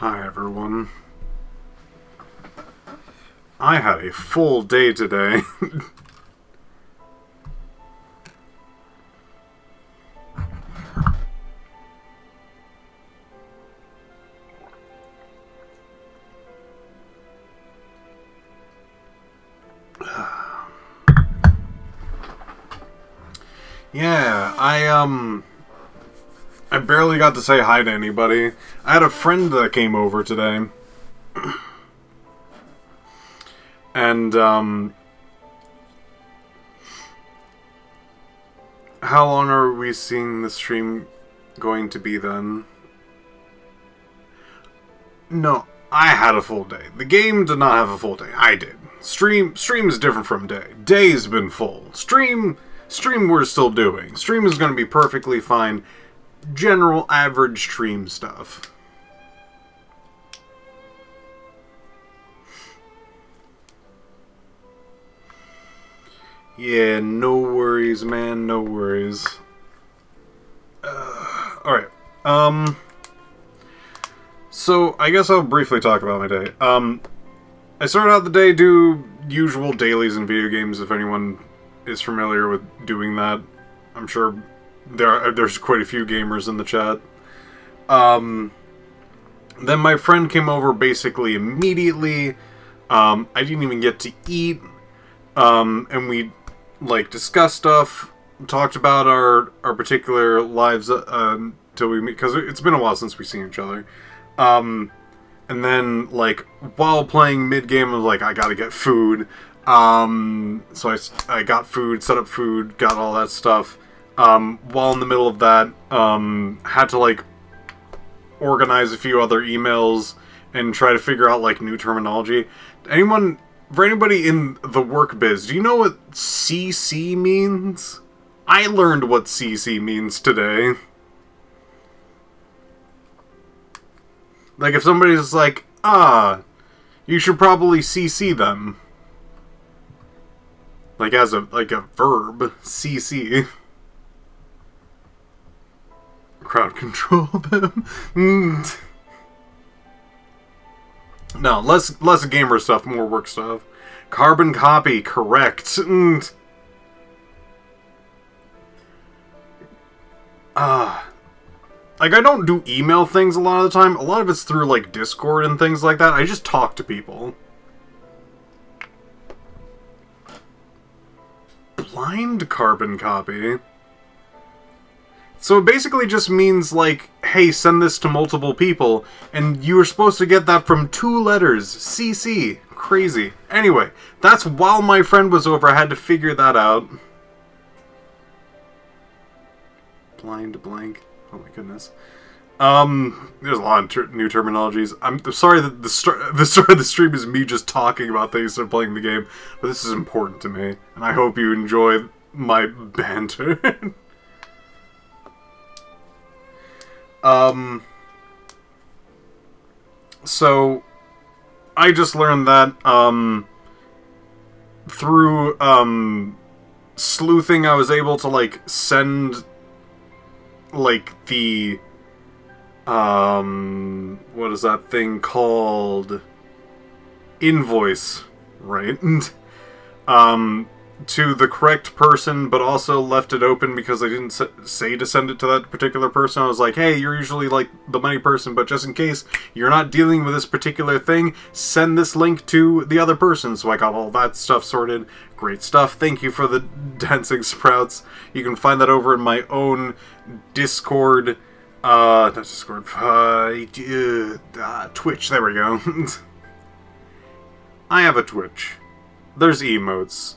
Hi everyone. I had a full day today. Yeah, I barely got to say hi to anybody. I had a friend that came over today. And, how long are we seeing the stream going to be then? No, I had a full day. The game did not have a full day. I did. Stream is different from day. Day's been full. Stream we're still doing. Stream is going to be perfectly fine. General average stream stuff. Yeah, no worries, man. No worries. Alright. So, I guess I'll briefly talk about my day. I started out the day, do usual dailies in video games, if anyone is familiar with doing that. I'm sure there's quite a few gamers in the chat. Then my friend came over basically immediately. I didn't even get to eat. And we, discussed stuff, talked about our particular lives, till we meet, because it's been a while since we've seen each other. And then, while playing mid-game, I was like, I gotta get food. So I got food, set up food, got all that stuff. While in the middle of that, had to, organize a few other emails and try to figure out, new terminology. For anybody in the work biz, do you know what CC means? I learned what CC means today. If somebody's like, you should probably CC them. As a verb, CC. Crowd control them. No, less gamer stuff, more work stuff. Carbon copy, correct. I don't do email things a lot of the time. A lot of it's through, Discord and things like that. I just talk to people. Blind carbon copy? So it basically just means, hey, send this to multiple people, and you were supposed to get that from 2 letters. CC. Crazy. Anyway, that's while my friend was over. I had to figure that out. Blind blank. Oh my goodness. There's a lot of new terminologies. I'm sorry that the start of the stream is me just talking about things and playing the game, but this is important to me, and I hope you enjoy my banter. So I just learned that, through, sleuthing, I was able to, send, the, what is that thing called? Invoice, right? To the correct person, but also left it open because I didn't say to send it to that particular person. I was like, hey, you're usually, the money person, but just in case you're not dealing with this particular thing, send this link to the other person. So I got all that stuff sorted. Great stuff. Thank you for the dancing sprouts. You can find that over in my own Discord, not Discord, Twitch, there we go. I have a Twitch. There's emotes.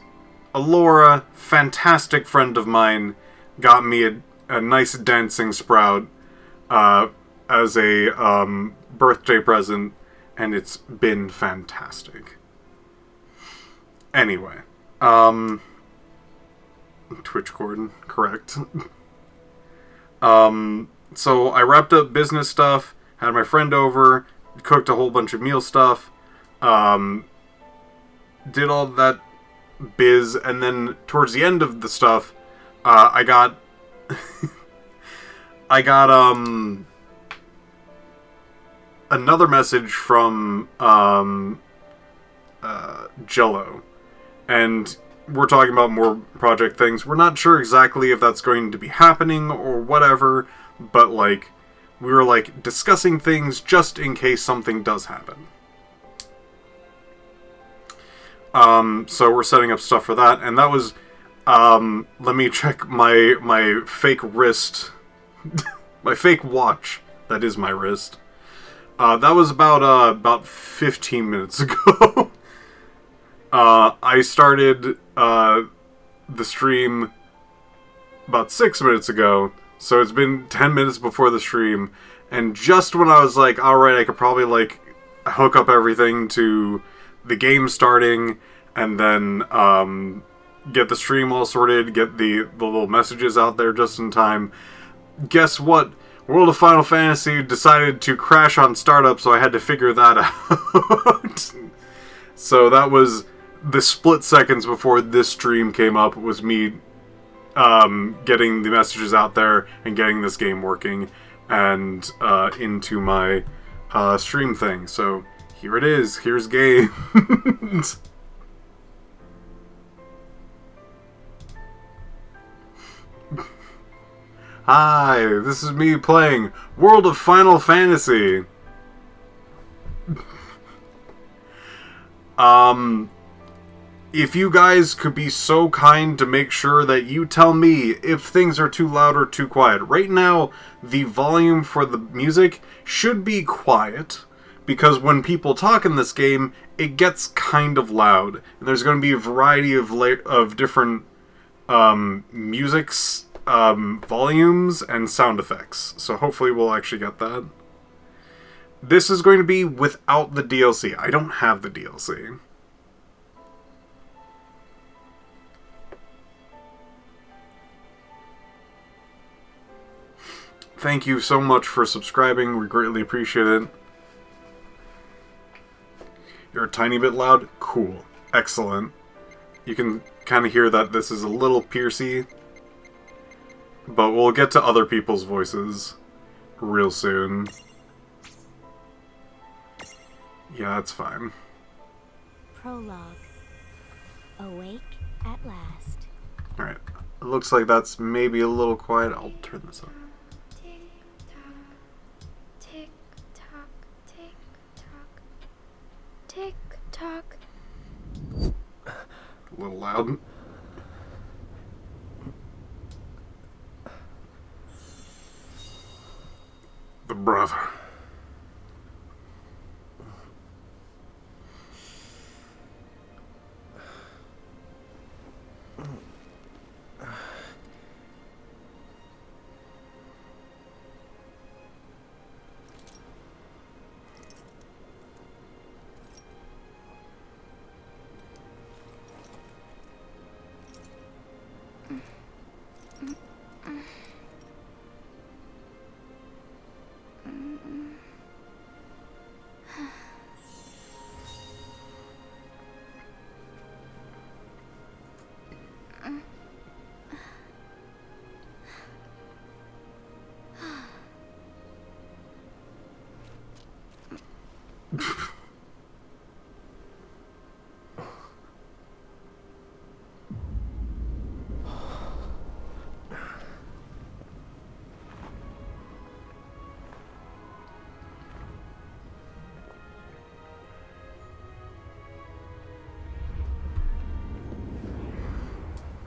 Alora, fantastic friend of mine, got me a nice dancing sprout as a birthday present, and it's been fantastic. Anyway, Twitch cord, correct. So I wrapped up business stuff, had my friend over, cooked a whole bunch of meal stuff, did all that biz, and then towards the end of the stuff, I got another message from Jello, and we're talking about more project things. We're not sure exactly if that's going to be happening or whatever, but like we were like discussing things just in case something does happen. So we're setting up stuff for that, and that was let me check my fake wrist. My fake watch. That is my wrist. That was about 15 minutes ago. I started the stream about 6 minutes ago, so it's been 10 minutes before the stream, and just when I was like, alright, I could probably like hook up everything to the game starting, and then get the stream all sorted, get the little messages out there just in time. Guess what? World of Final Fantasy decided to crash on startup, so I had to figure that out. So that was the split seconds before this stream came up, was me getting the messages out there and getting this game working and into my stream thing. So here it is. Here's games. Hi, this is me playing World of Final Fantasy. If you guys could be so kind to make sure that you tell me if things are too loud or too quiet. Right now, the volume for the music should be quiet, because when people talk in this game, it gets kind of loud. And there's going to be a variety of different music's volumes and sound effects. So hopefully we'll actually get that. This is going to be without the DLC. I don't have the DLC. Thank you so much for subscribing. We greatly appreciate it. You're a tiny bit loud? Cool. Excellent. You can kind of hear that this is a little piercy. But we'll get to other people's voices real soon. Yeah, that's fine. Prologue. Awake at last. Alright. It looks like that's maybe a little quiet. I'll turn this up. Tick tock, tick tock, tick tock, tick tock. A little loud. The brother.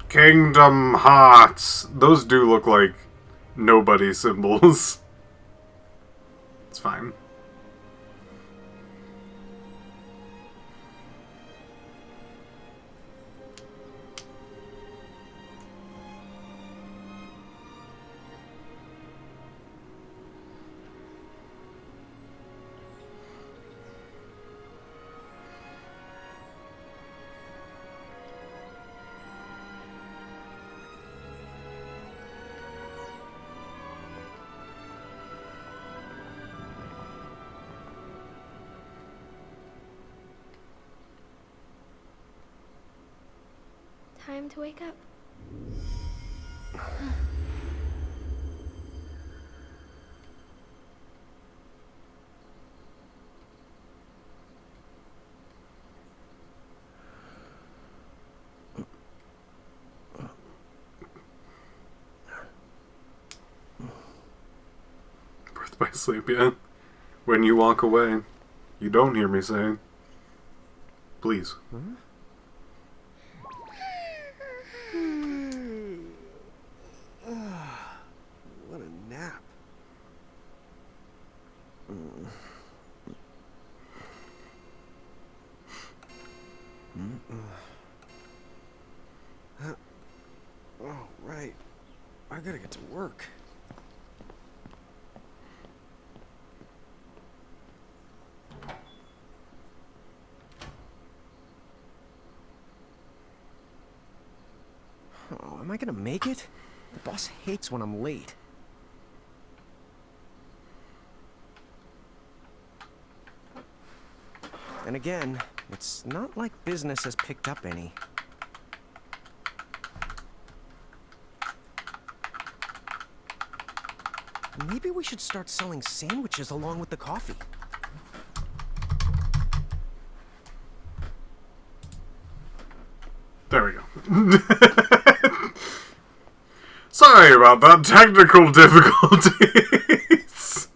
Kingdom Hearts. Those do look like nobody symbols. It's fine. Time to wake up. I sleep yet. When you walk away, you don't hear me say, please. Huh? What a nap. Oh, right. I gotta get to work. Oh, am I gonna make it? The boss hates when I'm late. And again, it's not like business has picked up any. Maybe we should start selling sandwiches along with the coffee. There we go. Sorry about that. Technical difficulties.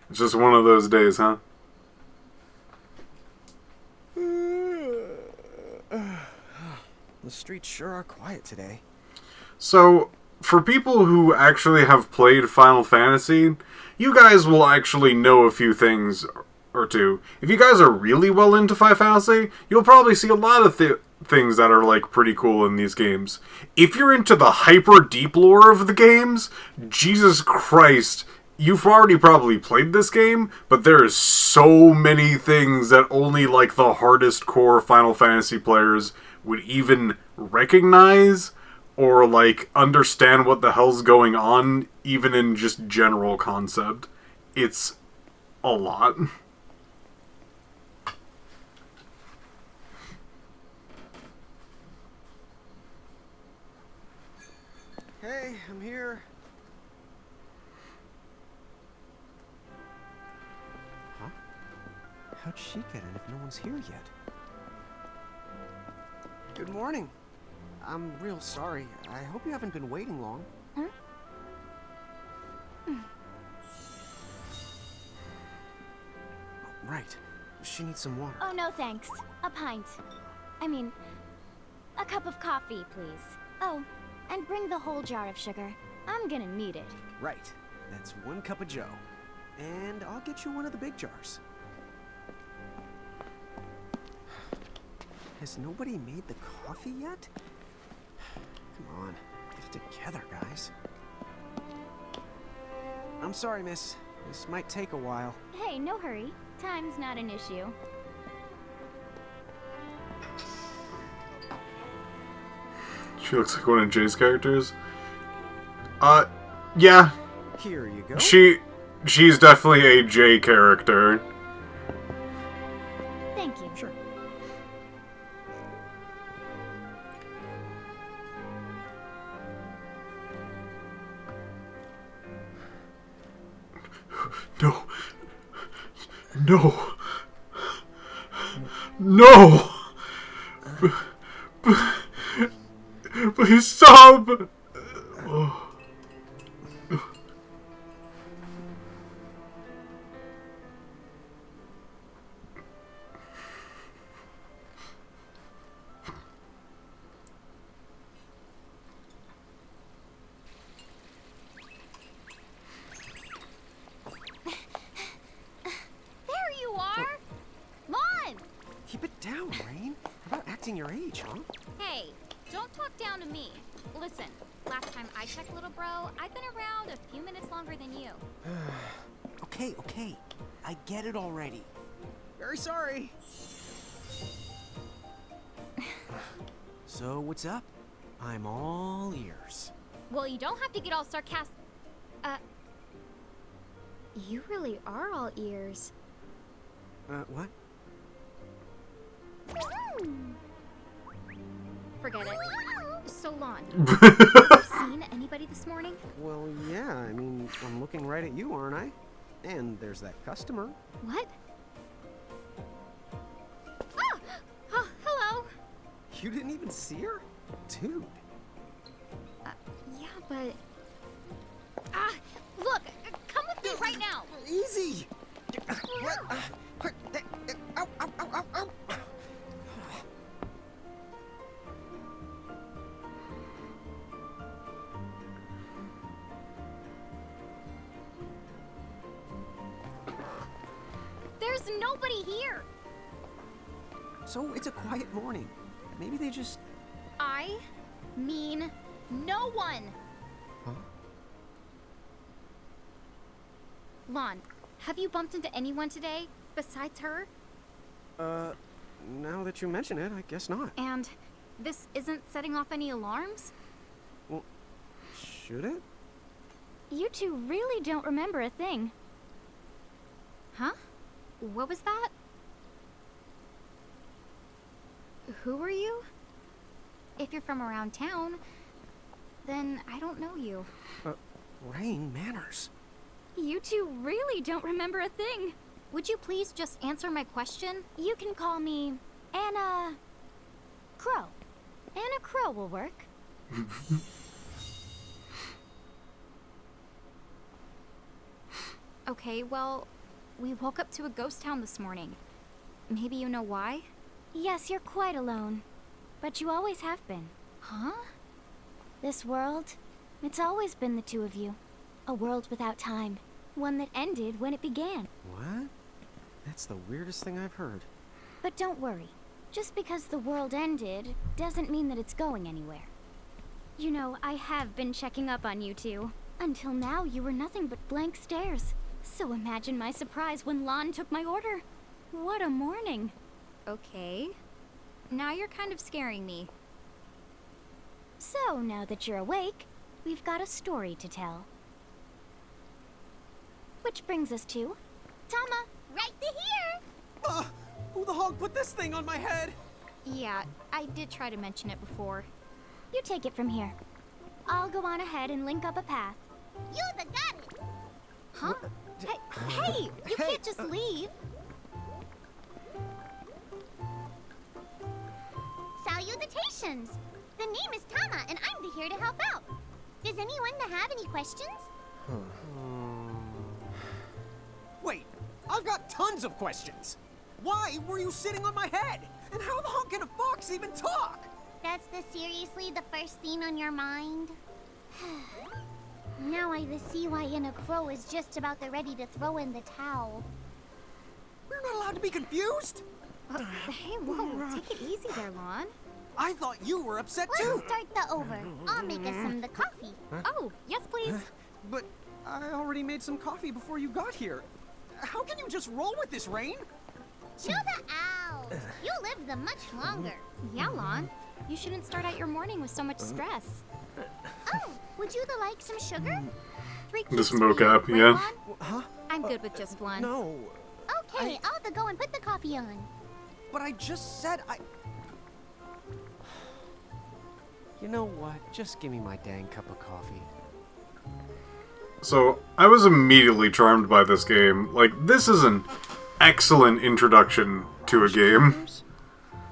It's just one of those days, huh? The streets sure are quiet today. So, for people who actually have played Final Fantasy, you guys will actually know a few things or two. If you guys are really well into Final Fantasy, you'll probably see a lot of things that are, like, pretty cool in these games. If you're into the hyper deep lore of the games, Jesus Christ, you've already probably played this game, but there is so many things that only, like, the hardest core Final Fantasy players would even recognize or, like, understand what the hell's going on, even in just general concept. It's a lot. Hey, I'm here. Huh? How'd she get in if no one's here yet? Good morning. I'm real sorry. I hope you haven't been waiting long. Huh? Oh, right. She needs some water. Oh, no thanks. A pint. I mean, a cup of coffee, please. Oh, and bring the whole jar of sugar. I'm gonna need it. Right. That's 1 cup of joe. And I'll get you one of the big jars. Has nobody made the coffee yet? Come on, get it together, guys. I'm sorry, miss. This might take a while. Hey, no hurry. Time's not an issue. She looks like one of Jay's characters. Yeah. Here you go. She's definitely a Jay character. Thank you. Sure. No. No. No! Please stop! Oh. There you are! Come on! Keep it down, Rain. How about acting your age, huh? Hey, don't talk down to me. Listen, last time I checked, little bro, I've been around a few minutes longer than you. Okay. I get it already. Very sorry. So, what's up? I'm all ears. Well, you don't have to get all sarcastic. You really are all ears. What? Forget it. So, Lon, have you seen anybody this morning? Well, yeah, I mean, I'm looking right at you, aren't I? And there's that customer. What? Ah! Oh, hello. You didn't even see her? Dude. Yeah, but... Ah! Look, now. Easy! Ow, ow, ow, ow, ow. There's nobody here. So it's a quiet morning. Maybe they just... I mean no one. Huh? Lon, have you bumped into anyone today besides her? Now that you mention it, I guess not. And this isn't setting off any alarms? Well, should it? You two really don't remember a thing. Huh? What was that? Who are you? If you're from around town, then I don't know you. Rain Manners. You two really don't remember a thing. Would you please just answer my question? You can call me Anna Crow. Anna Crow will work. Okay, well, we woke up to a ghost town this morning. Maybe you know why? Yes, you're quite alone. But you always have been. Huh? This world, it's always been the two of you. A world without time. One that ended when it began. What? That's the weirdest thing I've heard. But don't worry. Just because the world ended doesn't mean that it's going anywhere. You know, I have been checking up on you two. Until now, you were nothing but blank stares. So imagine my surprise when Lon took my order. What a morning. Okay. Now you're kind of scaring me. So, now that you're awake, we've got a story to tell. Which brings us to... Tama, right here! Who the hog put this thing on my head? Yeah, I did try to mention it before. You take it from here. I'll go on ahead and link up a path. You the got it! Huh? Hey, you can't just leave. Salutations! The name is Tama, and I'm here to help out. Does anyone have any questions? Wait, I've got tons of questions. Why were you sitting on my head? And how the hunk can a fox even talk? That's seriously the first thing on your mind? Now I see why Anna Crow is just about ready to throw in the towel. We're not allowed to be confused? Hey, whoa, take it easy there, Lon. I thought you were upset Let's too. start the over. I'll make us some the coffee. Oh, yes, please. But I already made some coffee before you got here. How can you just roll with this, Rain? Chill the out. You live the much longer. Yeah, Lon. You shouldn't start out your morning with so much stress. Oh, would you like some sugar? 3 The cubes smoke for you, up, right, yeah. Lon? Huh? I'm good with just one. No. Okay, I'll go and put the coffee on. But I just said I... You know what? Just give me my dang cup of coffee. So, I was immediately charmed by this game. Like, this is an excellent introduction to a game.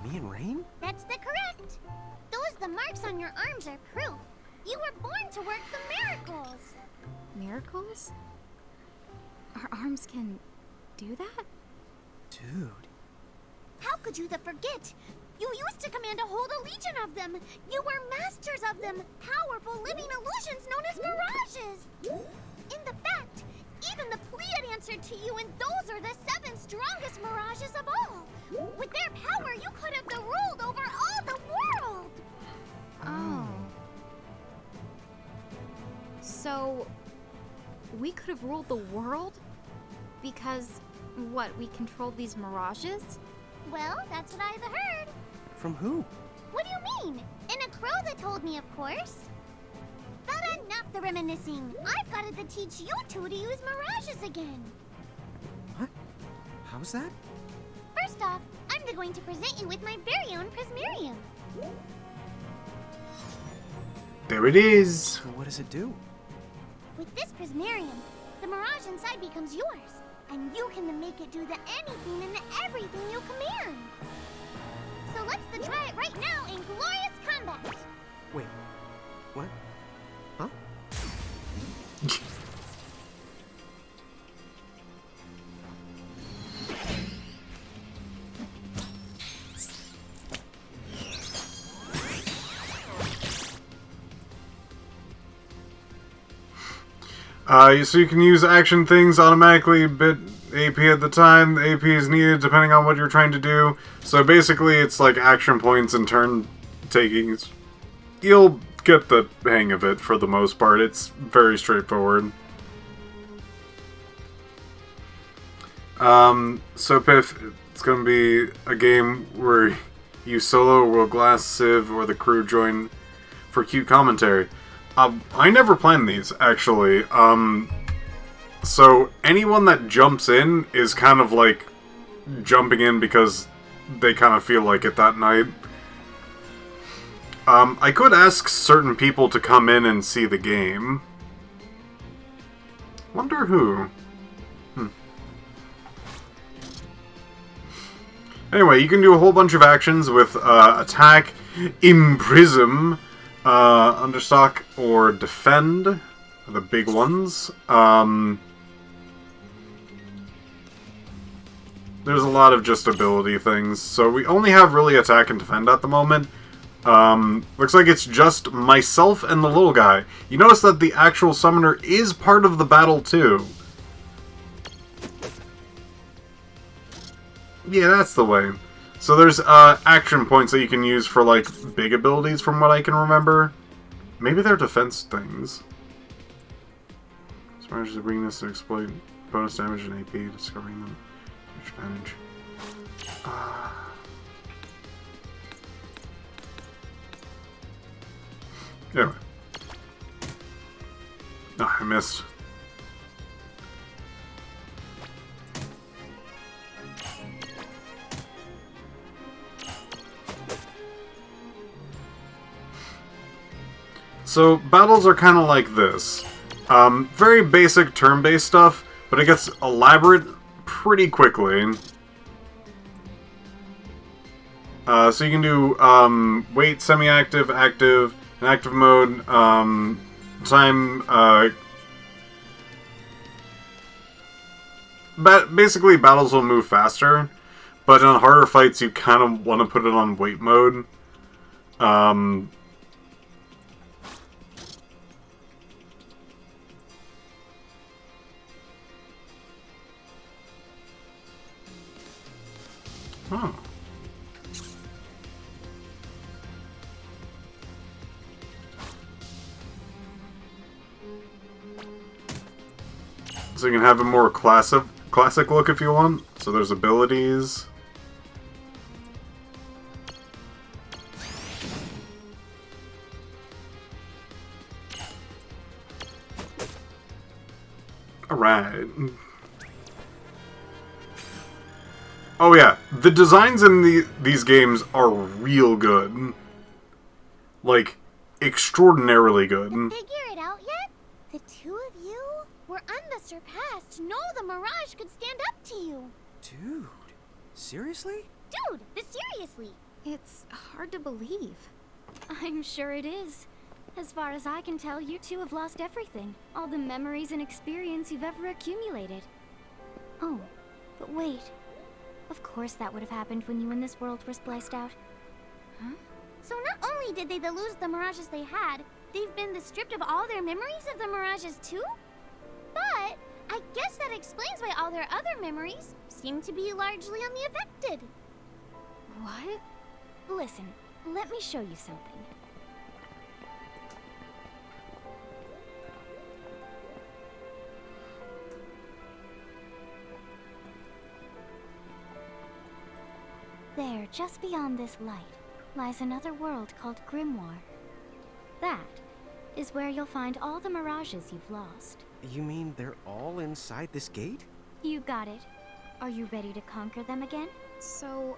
Me and Rain? That's the correct. The marks on your arms are proof. You were born to work the miracles. Miracles? Our arms can do that? Dude. How could you forget? You used to command a whole legion of them. You were masters of them, powerful living illusions known as mirages. In the fact, even the Pleiad answered to you, and those are the 7 strongest mirages of all. With their power, you could have ruled over all the world. Oh. So, we could have ruled the world? Because, what, we controlled these mirages? Well, that's what I've heard. From who? What do you mean? In a crow that told me, of course. But enough the reminiscing. I've got to teach you two to use mirages again. What? How's that? First off, I'm going to present you with my very own Prismarium. There it is. So what does it do? With this Prismarium, the mirage inside becomes yours, and you can make it do the anything and everything you command. So let's try it right now in glorious combat. Wait. What? Huh? So you can use action things automatically, bit AP at the time. The AP is needed depending on what you're trying to do. So basically it's like action points and turn takings. You'll get the hang of it for the most part. It's very straightforward. So Piph, it's gonna be a game where you solo, World Glass, Civ, or the crew join for cute commentary. I never planned these, actually. So anyone that jumps in is kind of like jumping in because they kind of feel like it that night. I could ask certain people to come in and see the game. Wonder who? Anyway, you can do a whole bunch of actions with attack, imprison, understock, or defend, are the big ones. There's a lot of just ability things, so we only have really attack and defend at the moment. Looks like it's just myself and the little guy. You notice that the actual summoner is part of the battle too. Yeah, that's the way. So there's action points that you can use for like big abilities from what I can remember. Maybe they're defense things. Smash to bring this to exploit bonus damage and AP, discovering them. Advantage. Anyway. I missed. So, battles are kind of like this. Very basic turn-based stuff, but it gets elaborate pretty quickly. So you can do wait, semi-active, active, in active mode, time, basically battles will move faster, but in harder fights you kind of want to put it on wait mode. Huh. So you can have a more classic look if you want. So there's abilities. Alright. Oh yeah, the designs in these games are real good. Like, extraordinarily good. Figure it out yet? The two of you were unsurpassed. No, the Mirage could stand up to you. Dude, seriously? Dude, but seriously. It's hard to believe. I'm sure it is. As far as I can tell, you two have lost everything. All the memories and experience you've ever accumulated. Oh, but wait. Of course that would have happened when you and this world were spliced out. Huh? So not only did they lose the Mirages they had, they've been stripped of all their memories of the Mirages too? But I guess that explains why all their other memories seem to be largely unaffected. What? Listen, let me show you something. There, just beyond this light, lies another world called Grimoire. That is where you'll find all the mirages you've lost. You mean they're all inside this gate? You got it. Are you ready to conquer them again? So,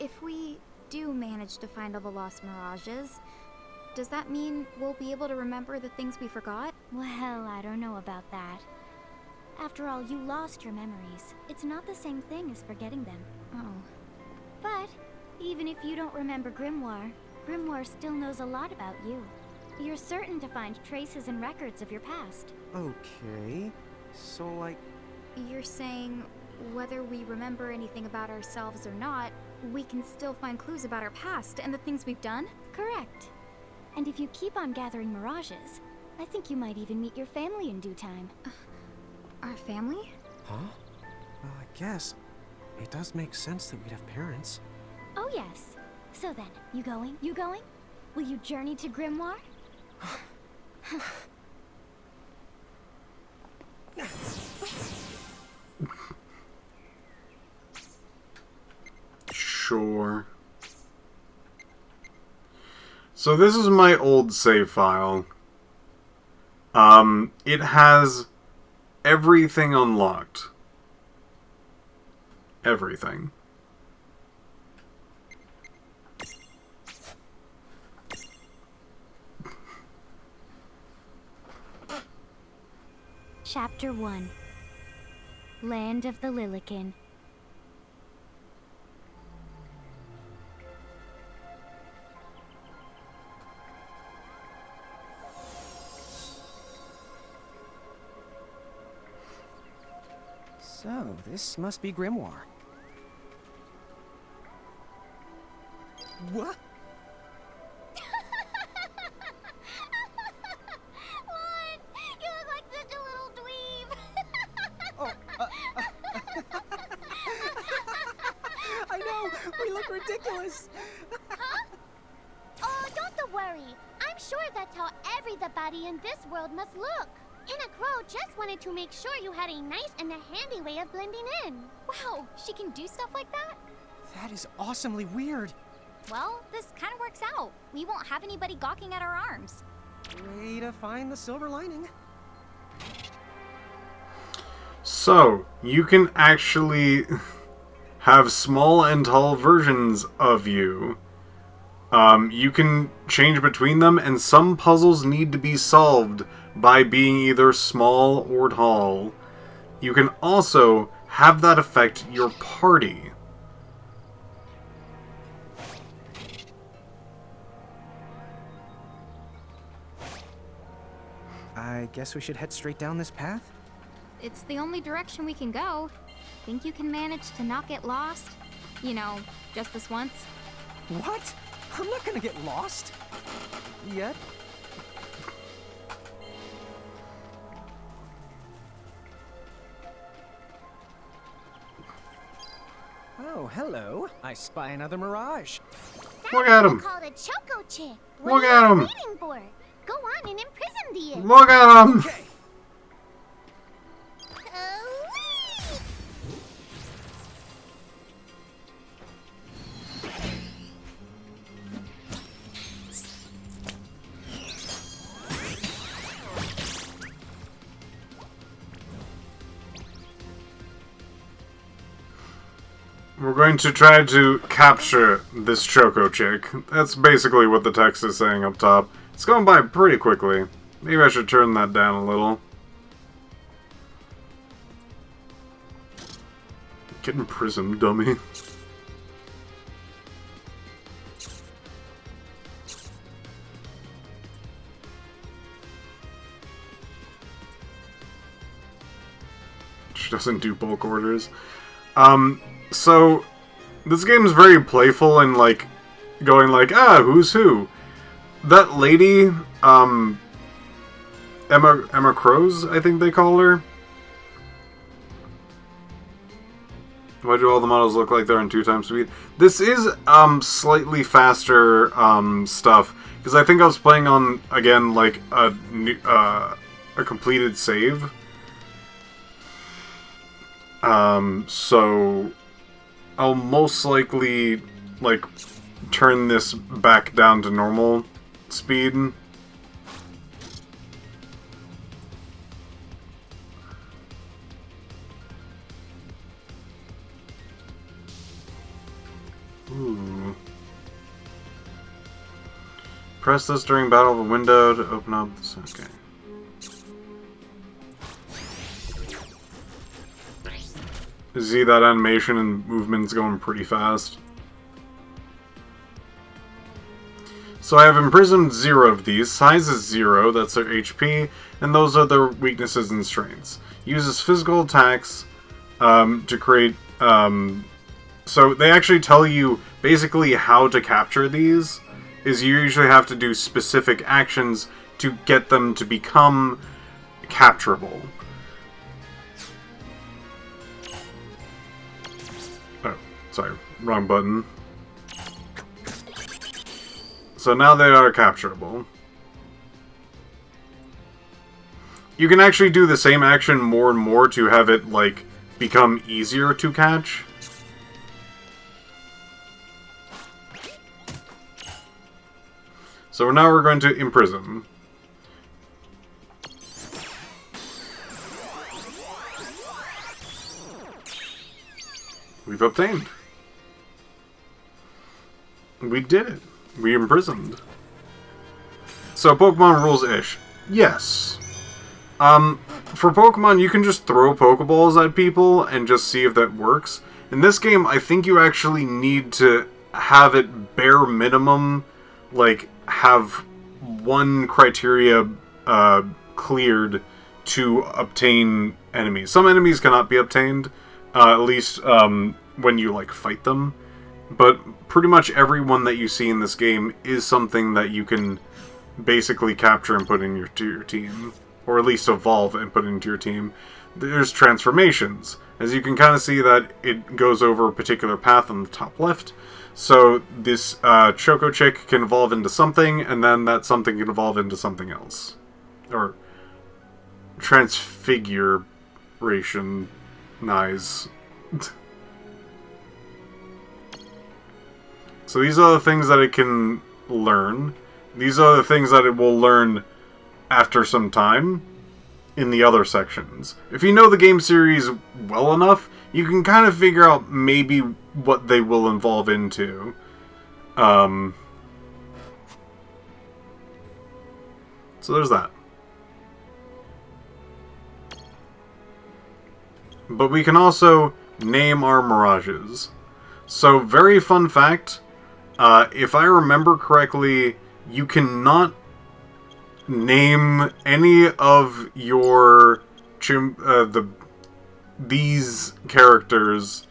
if we do manage to find all the lost mirages, does that mean we'll be able to remember the things we forgot? Well, I don't know about that. After all, you lost your memories. It's not the same thing as forgetting them. Oh. But even if you don't remember Grimoire, Grimoire still knows a lot about you. You're certain to find traces and records of your past. Okay. So, like... You're saying whether we remember anything about ourselves or not, we can still find clues about our past and the things we've done? Correct. And if you keep on gathering mirages, I think you might even meet your family in due time. Our family? Huh? Well, I guess it does make sense that we'd have parents. Oh yes. So then, you going? You going? Will you journey to Grimoire? Sure. So this is my old save file. It has everything unlocked. Everything. Chapter 1. Land of the Lilican. So, this must be Grimoire. What? What? You look like such a little dweeb. Oh, I know! We look ridiculous! Oh, don't worry. I'm sure that's how everybody in this world must look. Anna Crow just wanted to make sure you had a nice and a handy way of blending in. Wow, she can do stuff like that? That is awesomely weird. Well, this kind of works out. We won't have anybody gawking at our arms. Way to find the silver lining. So, you can actually have small and tall versions of you. You can change between them, and some puzzles need to be solved by being either small or tall. You can also have that affect your party. I guess we should head straight down this path? It's the only direction we can go. Think you can manage to not get lost? You know, just this once? What? I'm not gonna get lost. Yet. Oh, hello. I spy another mirage. Look at him! Called a Choco Chick. Look What at are you him. waiting for? Go on and imprison the it. Look at him! Okay. We're going to try to capture this Choco Chick. That's basically what the text is saying up top. It's going by pretty quickly. Maybe I should turn that down a little. Get in prison, dummy. She doesn't do bulk orders. So, this game is very playful and, like, going like, who's who? That lady, Emma Crows, I think they call her. Why do all the models look like they're on 2 times speed? This is, slightly faster, stuff. Because I think I was playing on, again, like, a completed save. So I'll most likely, like, turn this back down to normal speed. Ooh. Press this during battle of a window to open up this. Okay. See that animation and movement's going pretty fast. So I have imprisoned 0 of these. Size is 0, that's their HP, and those are their weaknesses and strengths. Uses physical attacks to create... so they actually tell you basically how to capture these. Is you usually have to do specific actions to get them to become capturable. Oh, sorry, wrong button. So now they are capturable. You can actually do the same action more and more to have it, like, become easier to catch. So now we're going to imprison. We've obtained. We did it. We imprisoned. So Pokemon rules-ish. Yes. For Pokemon, you can just throw Pokeballs at people and just see if that works. In this game, I think you actually need to have it bare minimum, like, have one criteria cleared to obtain enemies. Some enemies cannot be obtained, at least when you, like, fight them. But pretty much everyone that you see in this game is something that you can basically capture and put into your team. Or at least evolve and put into your team. There's transformations. As you can kind of see that it goes over a particular path on the top left. So this Choco Chick can evolve into something, and then that something can evolve into something else. Or transfiguration. Nice. So these are the things that it can learn. These are the things that it will learn after some time in the other sections. If you know the game series well enough, you can kind of figure out maybe what they will evolve into. So there's that. But we can also name our Mirages. So, very fun fact, if I remember correctly, you cannot name any of your these characters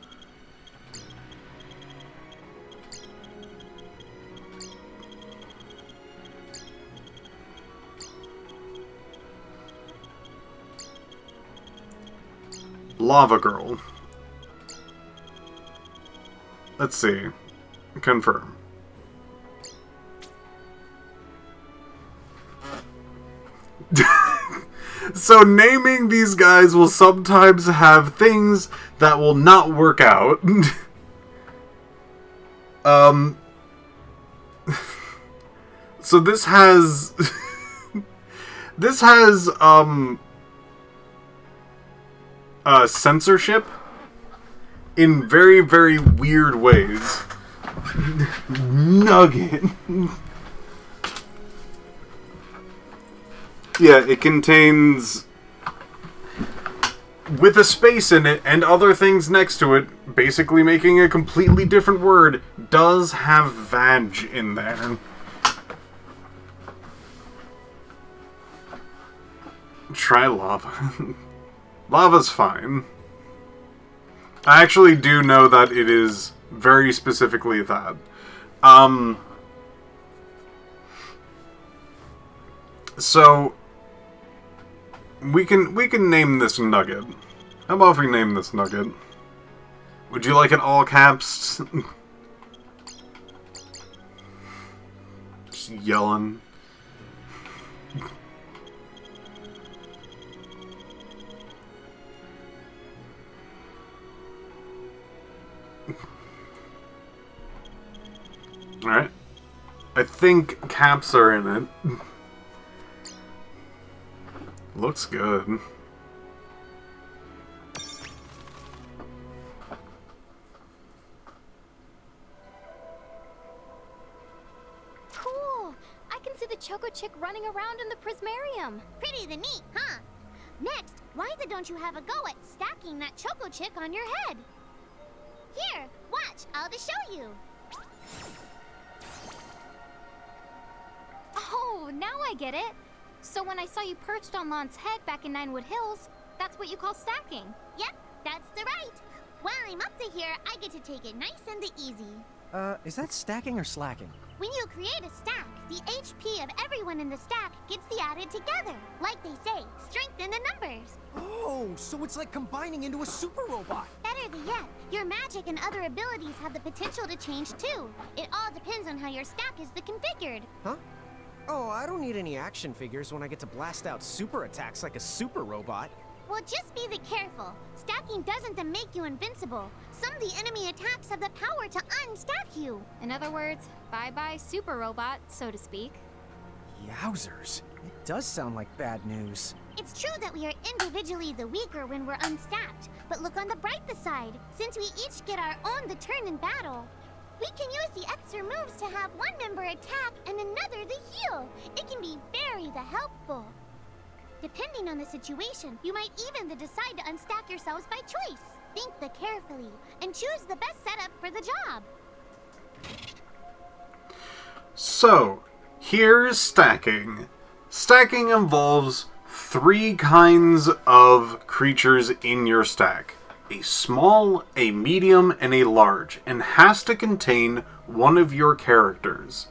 Lava Girl. Let's see. Confirm. So naming these guys will sometimes have things that will not work out. So this has censorship in very, very weird ways. Nugget. Yeah, it contains, with a space in it and other things next to it, basically making a completely different word, does have vag in there. Try lava. Lava's fine. I actually do know that it is very specifically that. So we can name this Nugget. How about if we name this Nugget? Would you like it all caps? Just yelling. Alright. I think caps are in it. Looks good. Cool! I can see the Choco Chick running around in the Prismarium. Pretty the neat, huh? Next, why don't you have a go at stacking that Choco Chick on your head? Here, watch, I'll just show you. Oh, now I get it. So when I saw you perched on Lon's head back in Ninewood Hills, that's what you call stacking. Yep, that's the right. While I'm up to here, I get to take it nice and easy. Is that stacking or slacking? When you create a stack, The HP of everyone in the stack gets the added together. Like they say, strength in the numbers. Oh, so it's like combining into a super robot. Better yet, your magic and other abilities have the potential to change too. It all depends on how your stack is configured. Huh? Oh, I don't need any action figures when I get to blast out super attacks like a super robot. Well, just be careful. Stacking doesn't make you invincible. Some of the enemy attacks have the power to unstack you. In other words, bye-bye super robot, so to speak. Yowzers. It does sound like bad news. It's true that we are individually the weaker when we're unstacked, but look on the brighter side. Since we each get our own turn in battle, we can use the extra moves to have one member attack and another the heal. It can be very helpful. Depending on the situation, you might even decide to unstack yourselves by choice. Think carefully and choose the best setup for the job. So, here's stacking. Stacking involves 3 kinds of creatures in your stack. A small, a medium, and a large, and has to contain one of your characters.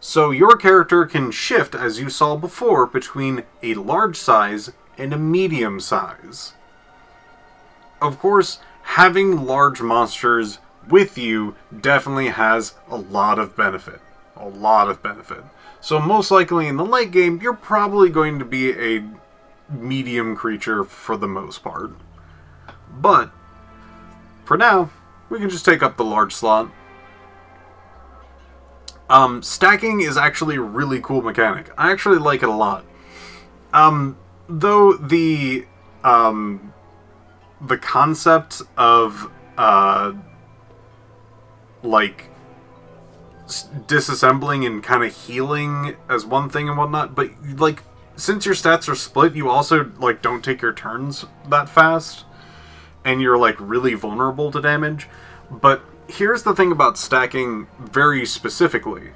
So your character can shift, as you saw before, between a large size and a medium size. Of course, having large monsters with you definitely has a lot of benefit. A lot of benefit. So most likely in the late game, you're probably going to be a medium creature for the most part. But, for now, we can just take up the large slot. Stacking is actually a really cool mechanic. I actually like it a lot. Though the concept of, disassembling and kind of healing as one thing and whatnot, but, since your stats are split, you also, don't take your turns that fast, and you're, really vulnerable to damage. But here's the thing about stacking very specifically.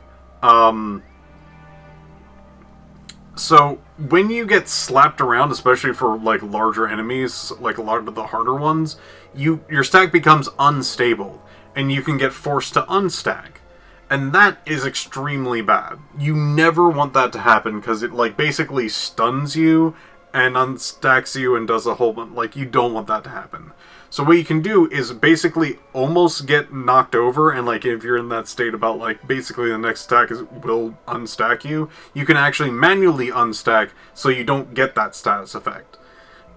So, when you get slapped around, especially for, larger enemies, a lot of the harder ones, your stack becomes unstable, and you can get forced to unstack. And that is extremely bad. You never want that to happen, because it, basically stuns you, and unstacks you, and does a whole bunch, you don't want that to happen. So what you can do is basically almost get knocked over, and if you're in that state about basically the next stack will unstack you, you can actually manually unstack so you don't get that status effect.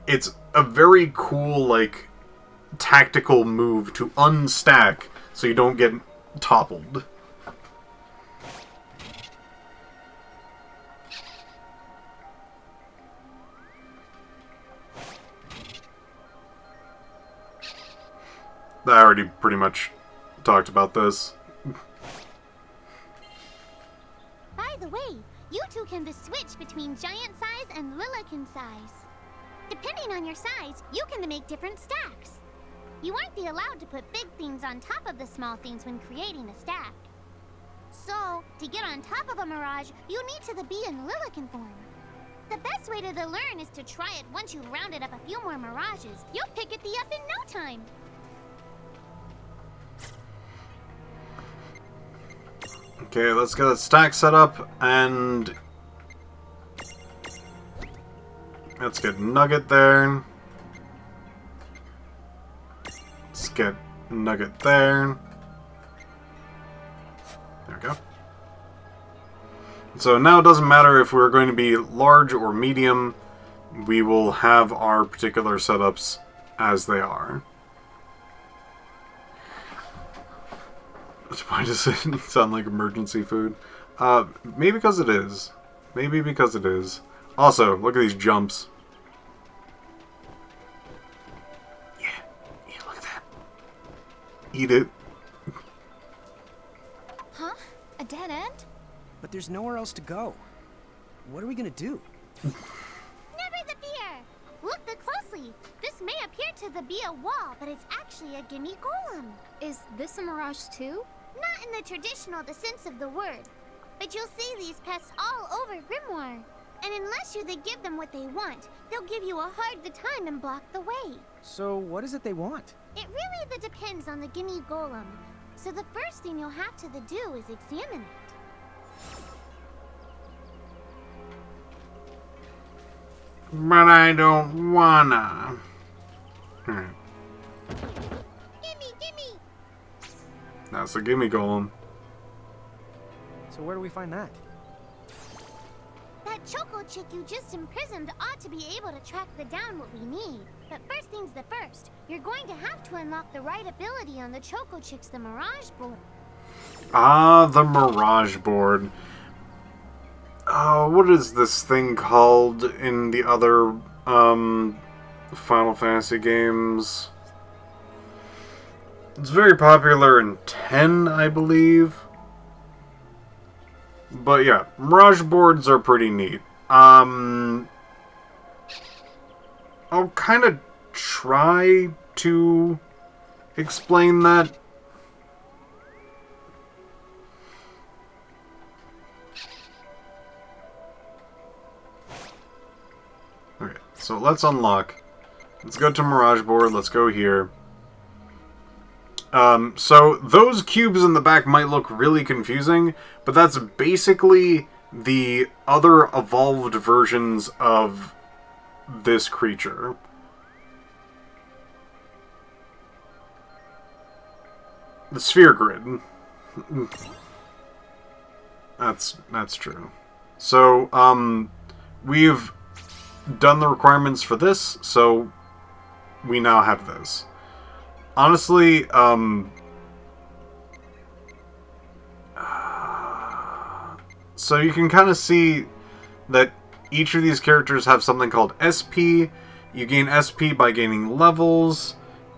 It's a very cool tactical move to unstack so you don't get toppled. I already pretty much talked about this. By the way, you two can switch between giant size and Lillican size. Depending on your size, you can make different stacks. You aren't allowed to put big things on top of the small things when creating a stack. So, to get on top of a mirage, you need to be in Lillican form. The best way to learn is to try it once you've rounded up a few more mirages. You'll pick it up in no time. Okay, let's get a stack set up, and let's get Nugget there. Let's get Nugget there. There we go. So now it doesn't matter if we're going to be large or medium, we will have our particular setups as they are. Why does it sound like emergency food? Maybe because it is. Maybe because it is. Also, look at these jumps. Yeah, look at that. Eat it. Huh? A dead end? But there's nowhere else to go. What are we gonna do? Never the fear! Look closely. This may appear to be a wall, but it's actually a gimme golem. Is this a mirage too? Not in the traditional sense of the word, but you'll see these pests all over Grimoire. And unless you give them what they want, they'll give you a hard time and block the way. So what is it they want? It really depends on the gimme golem. So the first thing you'll have to do is examine it. But I don't wanna. Alright. Gimme! That's a gimme golem. So where do we find that? That choco chick you just imprisoned ought to be able to track down what we need. But first things the first, you're going to have to unlock the right ability on the choco chick's the Mirage board. Ah, the Mirage board. Oh, what is this thing called in the other Final Fantasy games? It's very popular in 10, I believe. But yeah, Mirage boards are pretty neat. I'll kind of try to explain that. Okay, so let's unlock. Let's go to Mirage board. Let's go here. So those cubes in the back might look really confusing, but that's basically the other evolved versions of this creature. The sphere grid. That's true. So, we've done the requirements for this, so we now have this. Honestly, so you can kind of see that each of these characters have something called SP. You gain SP by gaining levels.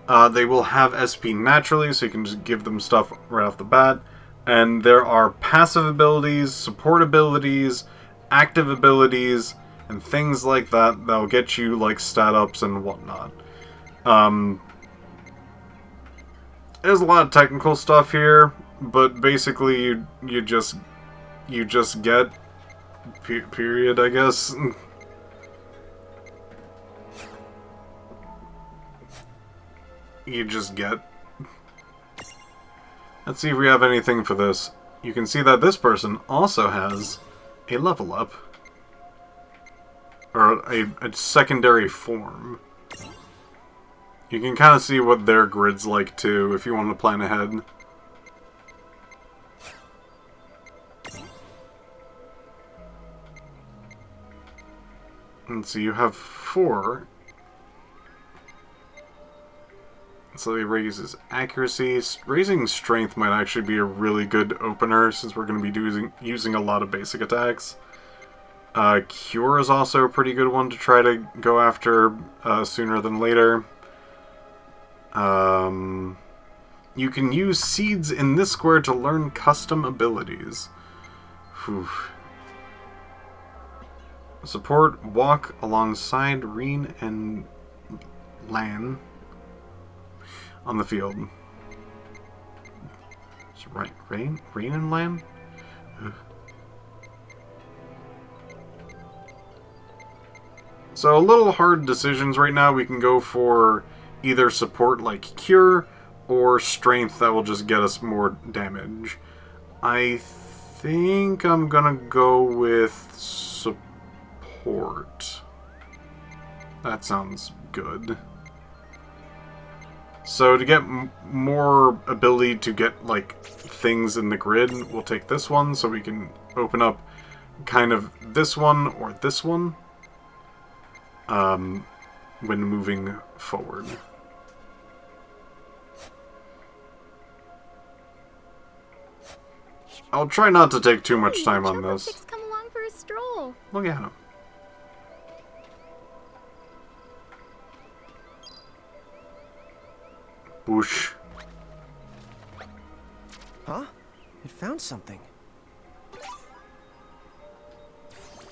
They will have SP naturally, so you can just give them stuff right off the bat. And there are passive abilities, support abilities, active abilities, and things like that that'll get you like stat ups and whatnot. There's a lot of technical stuff here, but basically you just get period, I guess. You just get. Let's see if we have anything for this. You can see that this person also has a level up. Or a secondary form. You can kind of see what their grid's like too, if you want to plan ahead. And so you have 4. So he raises accuracy. Raising strength might actually be a really good opener, since we're going to be using a lot of basic attacks. Cure is also a pretty good one to try to go after sooner than later. You can use seeds in this square to learn custom abilities. Whew. Support, walk alongside Reen and Lan on the field. So, right, Reen and Lan? Ugh. So a little hard decisions right now. We can go for either support like Cure or strength that will just get us more damage. I think I'm gonna go with support. That sounds good. So to get more ability to get like things in the grid, we'll take this one so we can open up kind of this one or this one when moving forward. I'll try not to take too much time on this. Chicks come along for a stroll. Look at him. Whoosh. Huh? It found something.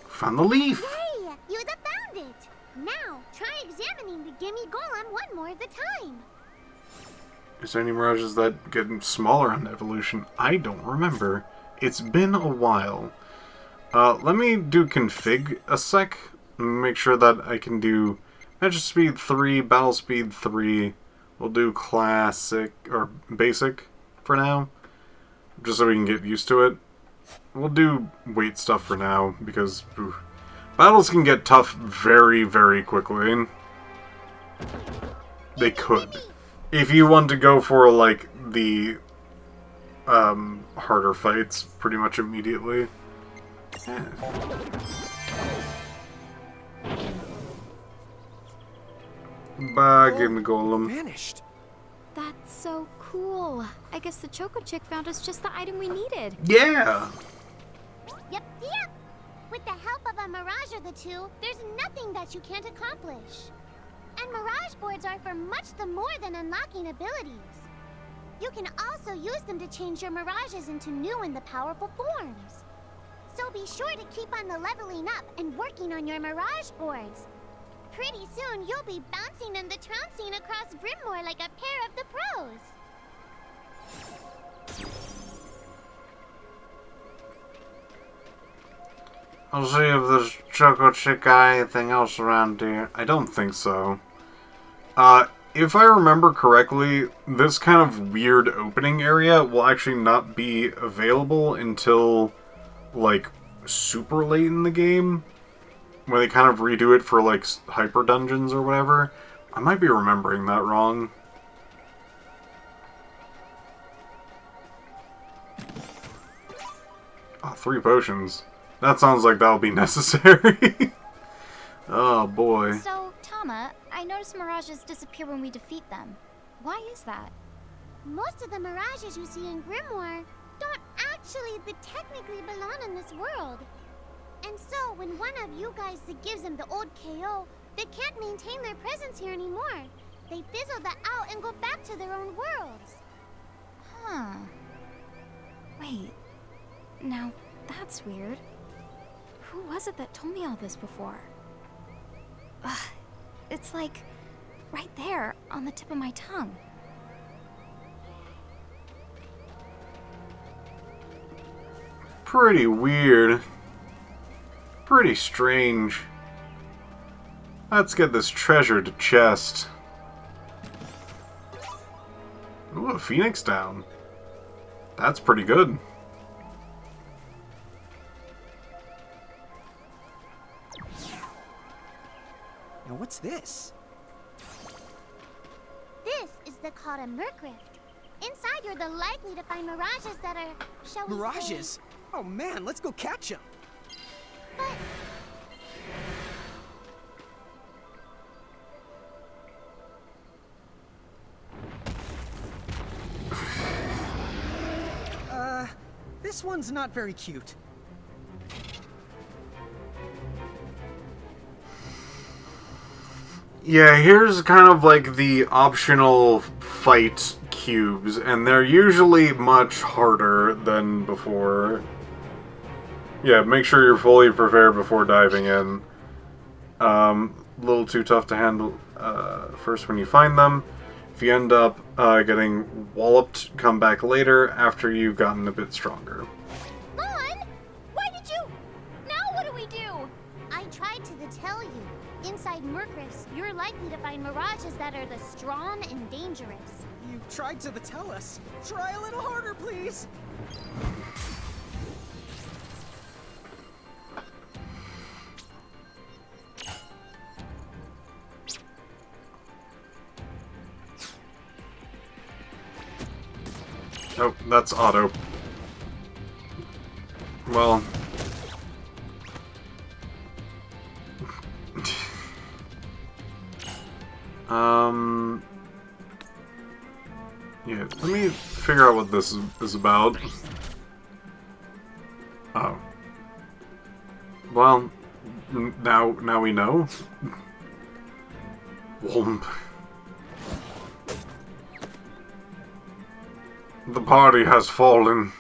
Found the leaf. Hey, you that found it! Now, try examining the gimme golem one more at a time. Is there any mirages that get smaller on evolution? I don't remember. It's been a while. Let me do config a sec. Make sure that I can do magic speed 3, battle speed 3. We'll do classic, or basic for now. Just so we can get used to it. We'll do weight stuff for now, because Battles can get tough very, very quickly. They could. If you want to go for, like, the harder fights pretty much immediately. Yeah. Bye, give me Golem. Vanished. That's so cool. I guess the Choco Chick found us just the item we needed. Yeah! Yep, yep. With the help of a Mirage or the two, there's nothing that you can't accomplish. And Mirage boards are for much the more than unlocking abilities. You can also use them to change your Mirages into new and the powerful forms. So be sure to keep on the leveling up and working on your Mirage boards. Pretty soon, you'll be bouncing and the trouncing across Brimmore like a pair of the pros. I'll see if there's Choco Chick got anything else around here. I don't think so. If I remember correctly, this kind of weird opening area will actually not be available until, like, super late in the game. Where they kind of redo it for, like, hyper dungeons or whatever. I might be remembering that wrong. Oh, 3 potions. That sounds like that'll be necessary. Oh, boy. So, Tama, I noticed Mirages disappear when we defeat them. Why is that? Most of the Mirages you see in Grimoire don't actually technically belong in this world. And so, when one of you guys that gives them the old KO, they can't maintain their presence here anymore. They fizzle that out and go back to their own worlds. Huh. Wait. Now, that's weird. Who was it that told me all this before? Ugh. It's like, right there, on the tip of my tongue. Pretty weird. Pretty strange. Let's get this treasured chest. Ooh, a Phoenix down. That's pretty good. Now what's this? This is the called a Mercrift. Inside, you're the likely to find Mirages that are, shall we say... Mirages? Oh man, let's go catch them. But... This one's not very cute. Yeah, here's kind of like the optional fight cubes, and they're usually much harder than before. Yeah, make sure you're fully prepared before diving in. A little too tough to handle first when you find them. If you end up getting walloped, come back later after you've gotten a bit stronger. Lon! Why did you... Now what do we do? I tried to tell you. Inside Mercrifts, you're likely to find Mirages that are the strong and dangerous. You tried to tell us. Try a little harder, please. Oh, that's auto. Well... Yeah, let me figure out what this is about. Oh. Well, now we know. Womp. The party has fallen.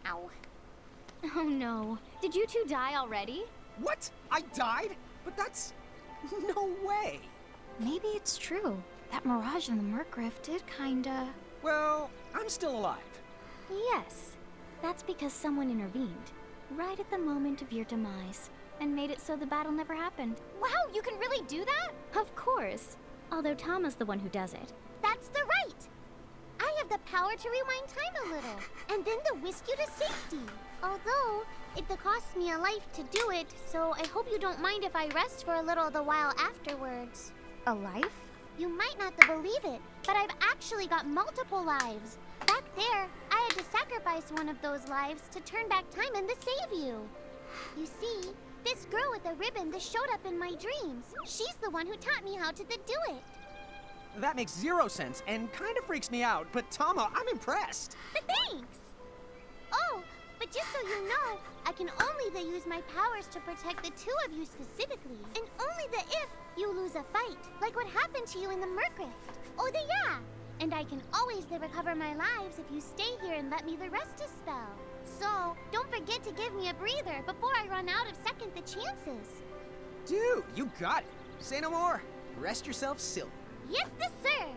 Ow. Oh no. Did you two die already? What? I died? But that's... no way. Maybe it's true. That Mirage in the Mercrift did kinda... Well, I'm still alive. Yes. That's because someone intervened. Right at the moment of your demise. And made it so the battle never happened. Wow, you can really do that? Of course. Although Tama's the one who does it. That's the right. power to rewind time a little, and then to whisk you to safety. Although, it costs me a life to do it, so I hope you don't mind if I rest for a little the while afterwards. A life? You might not believe it, but I've actually got multiple lives. Back there, I had to sacrifice one of those lives to turn back time and to save you. You see, this girl with the ribbon that showed up in my dreams, she's the one who taught me how to do it. That makes 0 sense and kind of freaks me out, but Tama, I'm impressed. Thanks! Oh, but just so you know, I can only use my powers to protect the two of you specifically, and only if you lose a fight, like what happened to you in the Mercrift. Oh, yeah! And I can always recover my lives if you stay here and let me rest a spell. So, don't forget to give me a breather before I run out of second the chances. Dude, you got it. Say no more. Rest yourself silly. Yes, sir!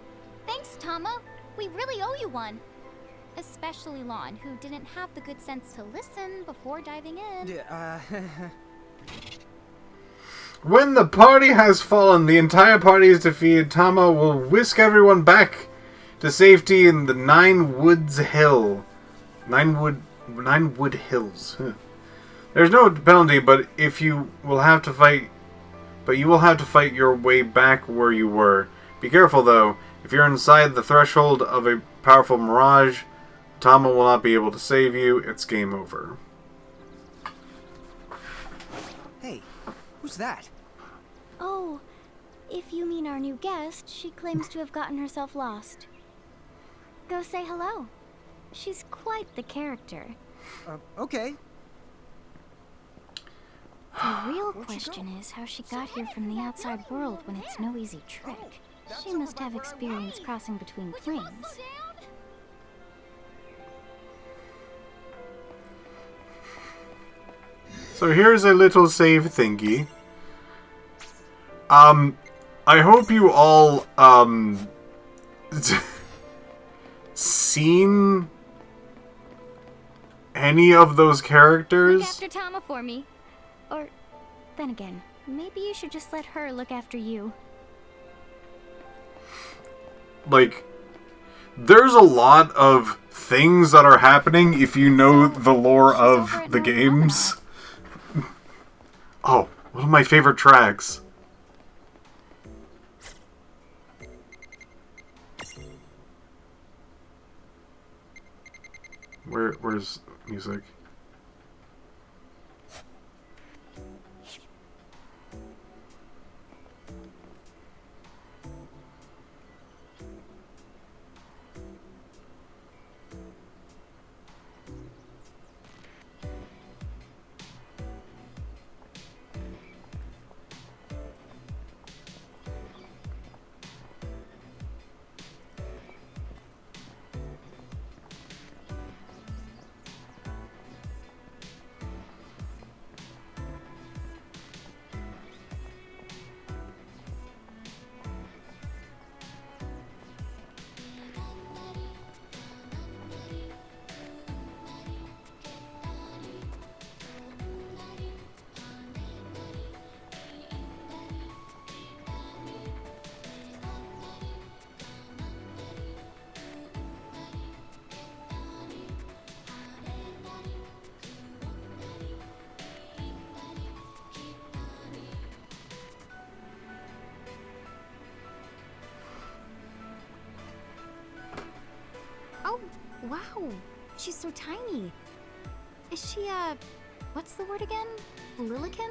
Thanks, Tama. We really owe you one. Especially Lon, who didn't have the good sense to listen before diving in. When the party has fallen, the entire party is defeated. Tama will whisk everyone back to safety in the Nine Wood Hills. There's no penalty, but you will have to fight your way back where you were. Be careful though. If you're inside the threshold of a powerful mirage, Tama will not be able to save you. It's game over. Hey, who's that? Oh, if you mean our new guest, she claims to have gotten herself lost. Go say hello. She's quite the character. Okay. The real question is how she got here from the outside world when it's no easy trick. She must have experience crossing between planes. So here's a little save thingy. I hope you all, seen any of those characters? Look after Tama for me. Or, then again, maybe you should just let her look after you. Like, there's a lot of things that are happening if you know the lore of the games. Oh, one of my favorite tracks. Where's music? Oh, wow. She's so tiny. Is she, what's the word again? Lilican?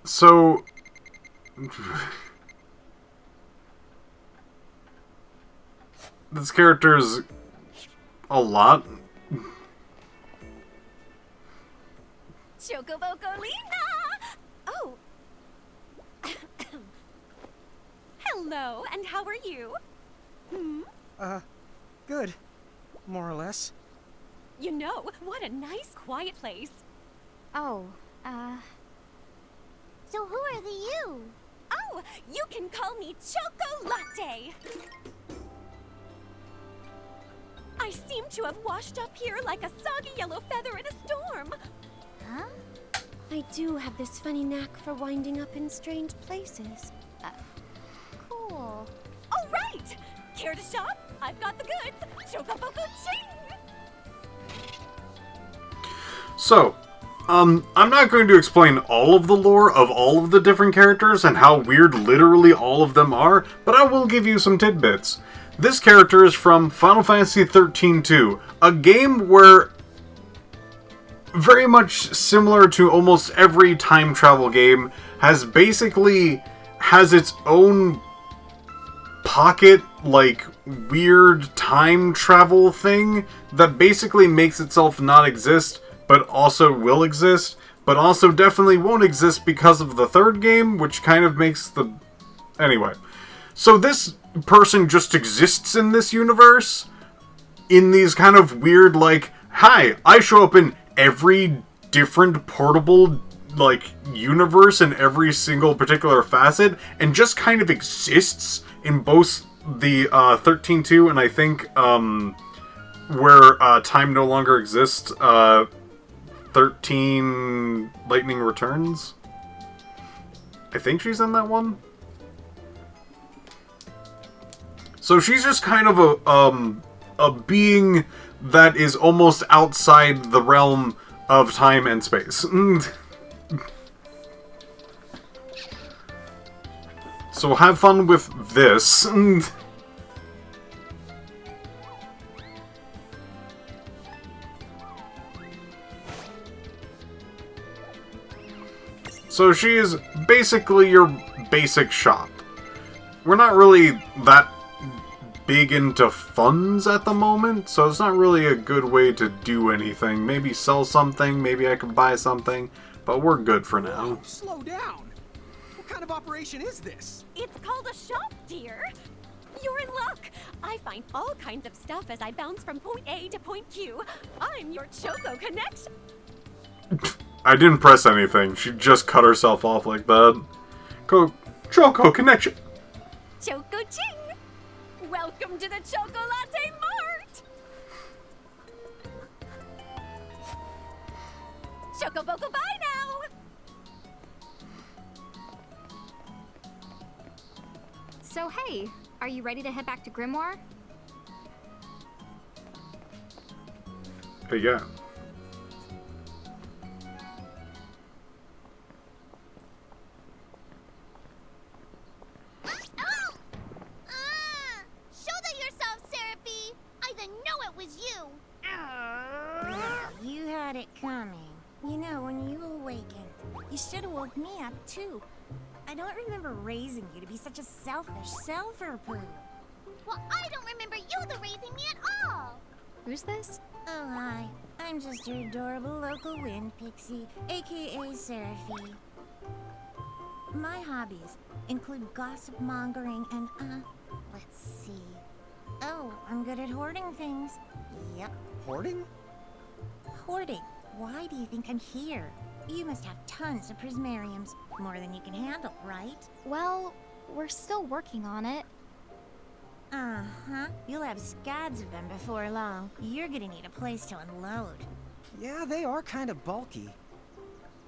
So... this character's a lot. Chocobocolina! Oh. Hello, and how are you? Good. More or less. You know, what a nice, quiet place. Oh, So who are the you? Oh, you can call me Choco Latte. to have washed up here like a soggy yellow feather in a storm. Huh? I do have this funny knack for winding up in strange places. Cool. All right! Care to shop? I've got the goods. Chocoboco ching! So, I'm not going to explain all of the lore of all of the different characters and how weird literally all of them are, but I will give you some tidbits. This character is from Final Fantasy XIII-2, a game where, very much similar to almost every time travel game, has its own pocket, like, weird time travel thing that basically makes itself not exist, but also will exist, but also definitely won't exist because of the third game, which kind of makes the... Anyway. So this person just exists in this universe, in these kind of weird, like, hi, I show up in every different portable, like, universe in every single particular facet, and just kind of exists in both the 13-2 and I think, where time no longer exists, 13 Lightning Returns? I think she's in that one. So she's just kind of a being that is almost outside the realm of time and space. So have fun with this. So she is basically your basic shop. We're not really that big into funds at the moment, so it's not really a good way to do anything. Maybe sell something, maybe I can buy something, but we're good for now. Whoa, slow down. What kind of operation is this? It's called a shop, dear. You're in luck. I find all kinds of stuff as I bounce from point A to point Q. I'm your Choco connection. I didn't press anything. She just cut herself off like that. Choco connection. Choco ching. Welcome to the Choco Latte Mart. Chocoboco, bye now. So hey, are you ready to head back to Grimoire? Hey, yeah. Shoulder yourself, Seraphie! I didn't know it was you! You had it coming. You know, when you awakened, you should have woke me up, too. I don't remember raising you to be such a selfish self-poo. Well, I don't remember you the raising me at all! Who's this? Oh, hi. I'm just your adorable local wind pixie, aka Seraphie. My hobbies include gossip mongering and, let's see. Oh, I'm good at hoarding things. Yep. Hoarding? Hoarding. Why do you think I'm here? You must have tons of prismariums. More than you can handle, right? Well, we're still working on it. Uh-huh. You'll have scads of them before long. You're gonna need a place to unload. Yeah, they are kind of bulky.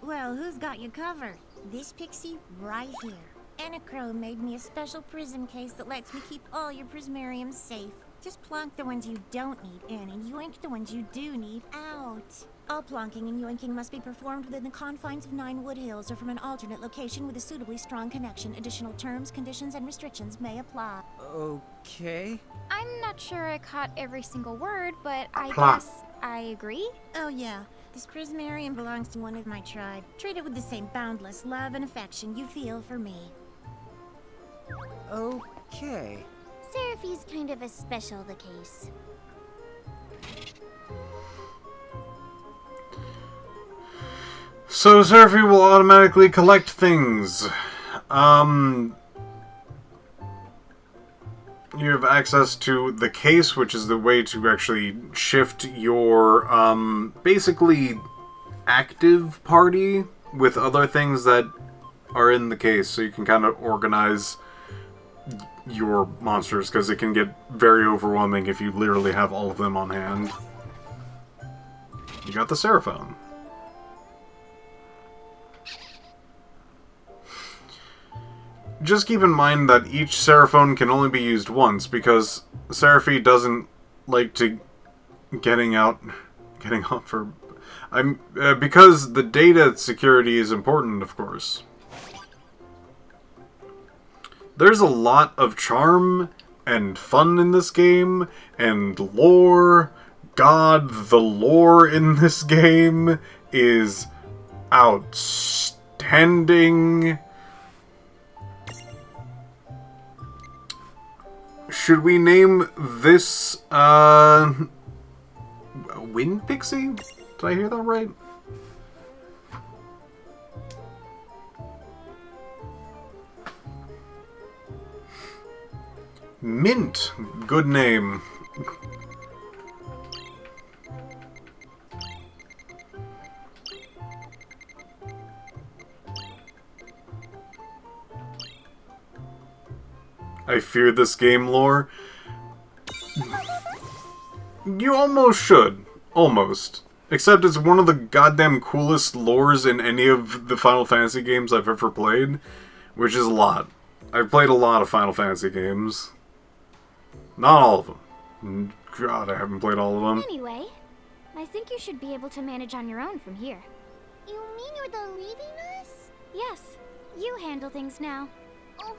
Well, who's got you covered? This pixie right here. Anachrome made me a special prism case that lets me keep all your prismariums safe. Just plonk the ones you don't need in and yoink the ones you do need out. All plonking and yoinking must be performed within the confines of 9 Wood Hills or from an alternate location with a suitably strong connection. Additional terms, conditions, and restrictions may apply. Okay. I'm not sure I caught every single word, but I Apply. guess I agree. Oh yeah, this prismarium belongs to one of my tribe. Treat it with the same boundless love and affection you feel for me. Okay. Seraphie's kind of a special the case. So Seraphie will automatically collect things. You have access to the case, which is the way to actually shift your, basically active party with other things that are in the case, so you can kind of organize your monsters, because it can get very overwhelming if you literally have all of them on hand. You got the Seraphone. Just keep in mind that each Seraphone can only be used once, because Seraphy doesn't like to getting out for... because the data security is important, of course. There's a lot of charm and fun in this game, and lore. God, the lore in this game is outstanding. Should we name this, Wind Pixie? Did I hear that right? Mint. Good name. I fear this game lore. You almost should. Almost. Except it's one of the goddamn coolest lores in any of the Final Fantasy games I've ever played. Which is a lot. I've played a lot of Final Fantasy games. Not all of them. God, I haven't played all of them. Anyway, I think you should be able to manage on your own from here. You mean you're the leaving us? Yes, you handle things now. Oh,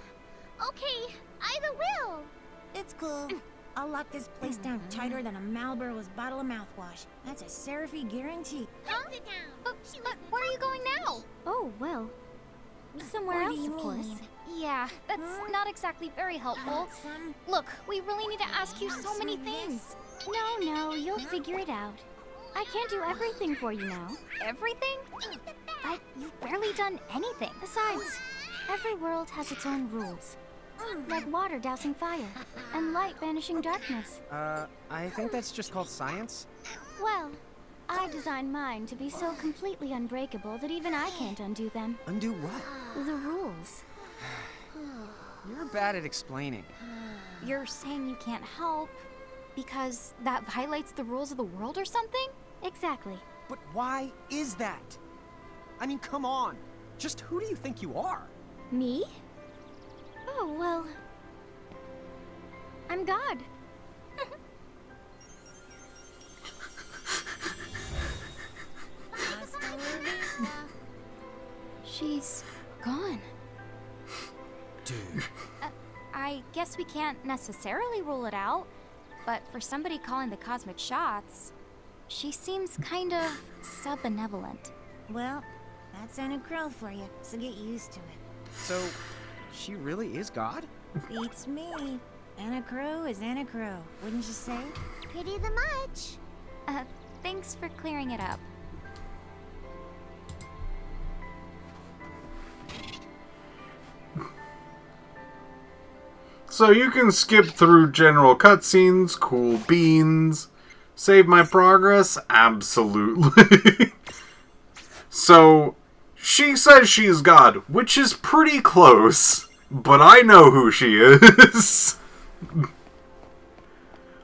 okay. Either will. It's cool. I'll lock this place down tighter than a Marlboro's bottle of mouthwash. That's a Seraphy guarantee. Huh? Sit down. But where are you going now? Oh, well, somewhere What do else, you of course. mean? Yeah, that's not exactly very helpful. Some... Look, we really need to ask you so many things. No, you'll figure it out. I can't do everything for you now. Everything? But you've barely done anything. Besides, every world has its own rules. Like water dousing fire, and light banishing darkness. I think that's just called science. Well, I designed mine to be so completely unbreakable that even I can't undo them. Undo what? The rules. You're bad at explaining. You're saying you can't help because that violates the rules of the world or something? Exactly. But why is that? I mean, come on. Just who do you think you are? Me? Oh, well... I'm God. She's gone. Dude. I guess we can't necessarily rule it out, but for somebody calling the cosmic shots, she seems kind of sub-benevolent. Well, that's Anna Crow for you, so get used to it. So, she really is God? Beats me. Anna Crow is Anna Crow, wouldn't you say? Pretty the much. Thanks for clearing it up. So you can skip through general cutscenes, cool beans. Save my progress? Absolutely. So, she says she's God, which is pretty close. But I know who she is.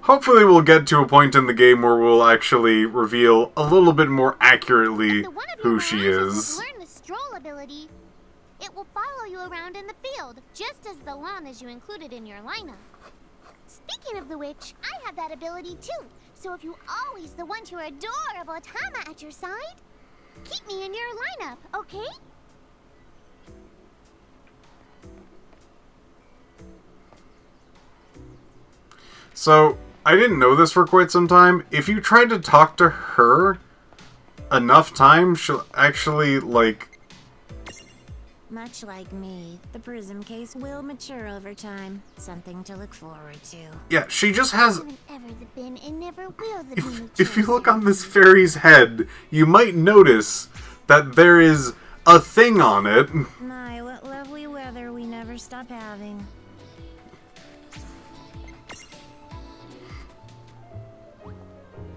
Hopefully we'll get to a point in the game where we'll actually reveal a little bit more accurately The one of who your she mirages is. has learned the stroll ability. It will follow you around in the field, just as the llamas you included in your lineup. Speaking of the which, I have that ability too. So if you always want your adorable Tama at your side, keep me in your lineup, okay? So, I didn't know this for quite some time. If you try to talk to her enough times, she'll actually, like... Much like me, the Prism case will mature over time. Something to look forward to. Yeah, she just has... Haven't ever been and never will the If you look on this fairy's head, you might notice that there is a thing on it. My, what lovely weather we never stop having.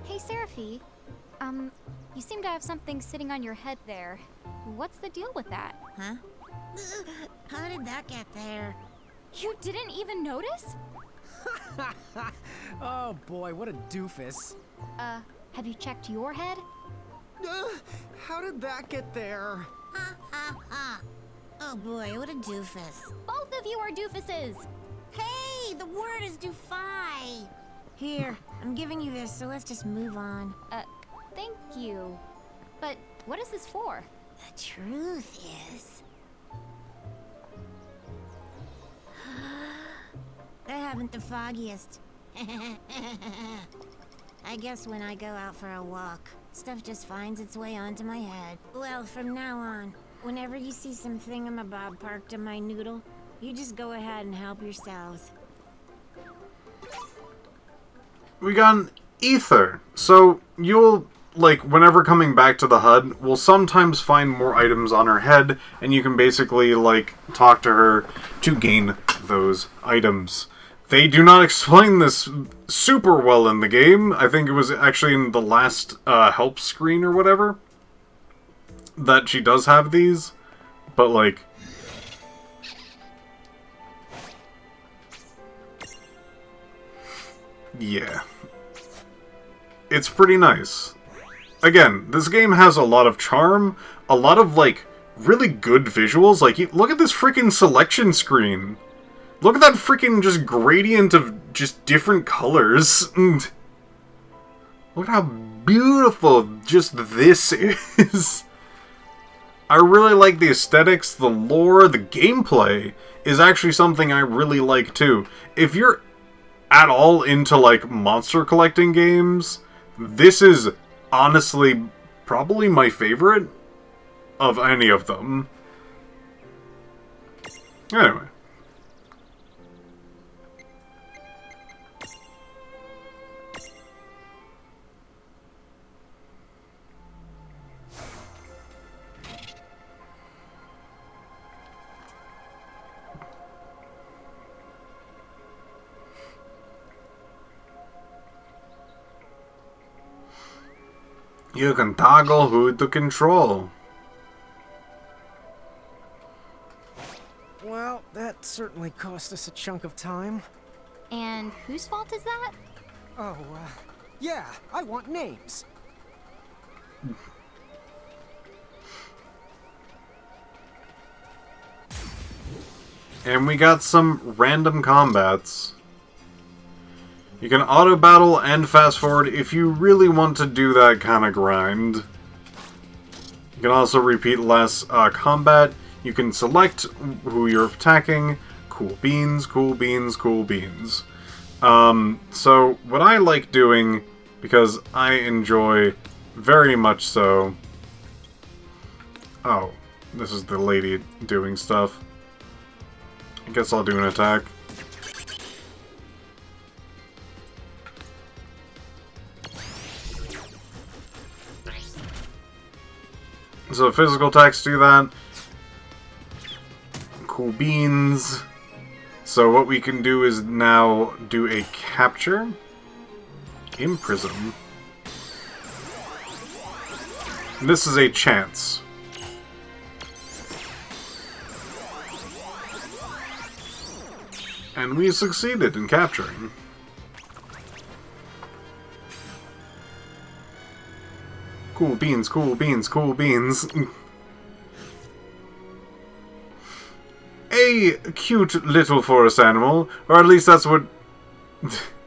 Hey, Seraphy. You seem to have something sitting on your head there. What's the deal with that? Huh? How did that get there? You didn't even notice? Oh boy, what a doofus. Have you checked your head? How did that get there? Ha ha ha. Oh boy, what a doofus. Both of you are doofuses! Hey, the word is doofy. Here, I'm giving you this, so let's just move on. Thank you. But what is this for? The truth is... I haven't the foggiest. I guess when I go out for a walk, stuff just finds its way onto my head. Well, from now on, whenever you see some thingamabob parked in my noodle, you just go ahead and help yourselves. We got an ether. So you'll, like, whenever coming back to the HUD, will sometimes find more items on her head, and you can basically, like, talk to her to gain those items. They do not explain this super well in the game. I think it was actually in the last help screen or whatever that she does have these. But, like... yeah. It's pretty nice. Again, this game has a lot of charm, a lot of, like, really good visuals. Like, look at this freaking selection screen. Look at that freaking just gradient of just different colors. Look at how beautiful just this is. I really like the aesthetics, the lore, the gameplay is actually something I really like too. If you're at all into like monster collecting games, this is honestly probably my favorite of any of them. Anyway. You can toggle who to control. Well, that certainly cost us a chunk of time. And whose fault is that? Oh, yeah, I want names. And we got some random combats. You can auto battle and fast forward if you really want to do that kind of grind. You can also repeat less combat. You can select who you're attacking. Cool beans, cool beans, cool beans. So what I like doing, because I enjoy very much so... oh, this is the lady doing stuff. I guess I'll do an attack. So physical attacks do that. Cool beans. So what we can do is now do a capture. Imprison. This is a chance. And we succeeded in capturing. Cool beans, cool beans, cool beans. A cute little forest animal, or at least that's what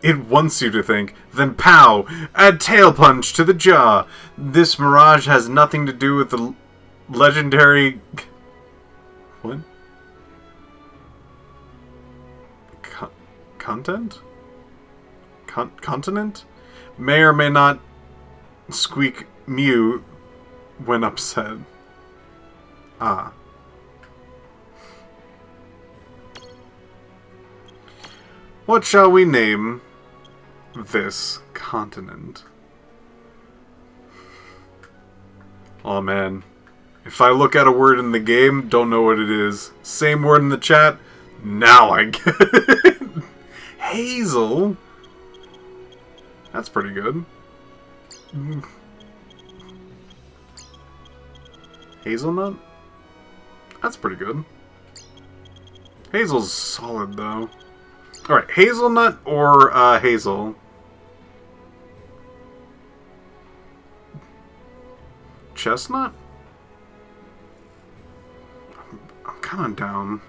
it wants you to think. Then pow! A tail punch to the jaw! This mirage has nothing to do with the legendary... what? Content? Continent? May or may not squeak mew when upset. Ah. What shall we name this continent? Oh man. If I look at a word in the game, don't know what it is. Same word in the chat, now I get it. Hazel? That's pretty good. Hazelnut? That's pretty good. Hazel's solid, though. Alright, hazelnut or hazel? Chestnut? I'm kind of down.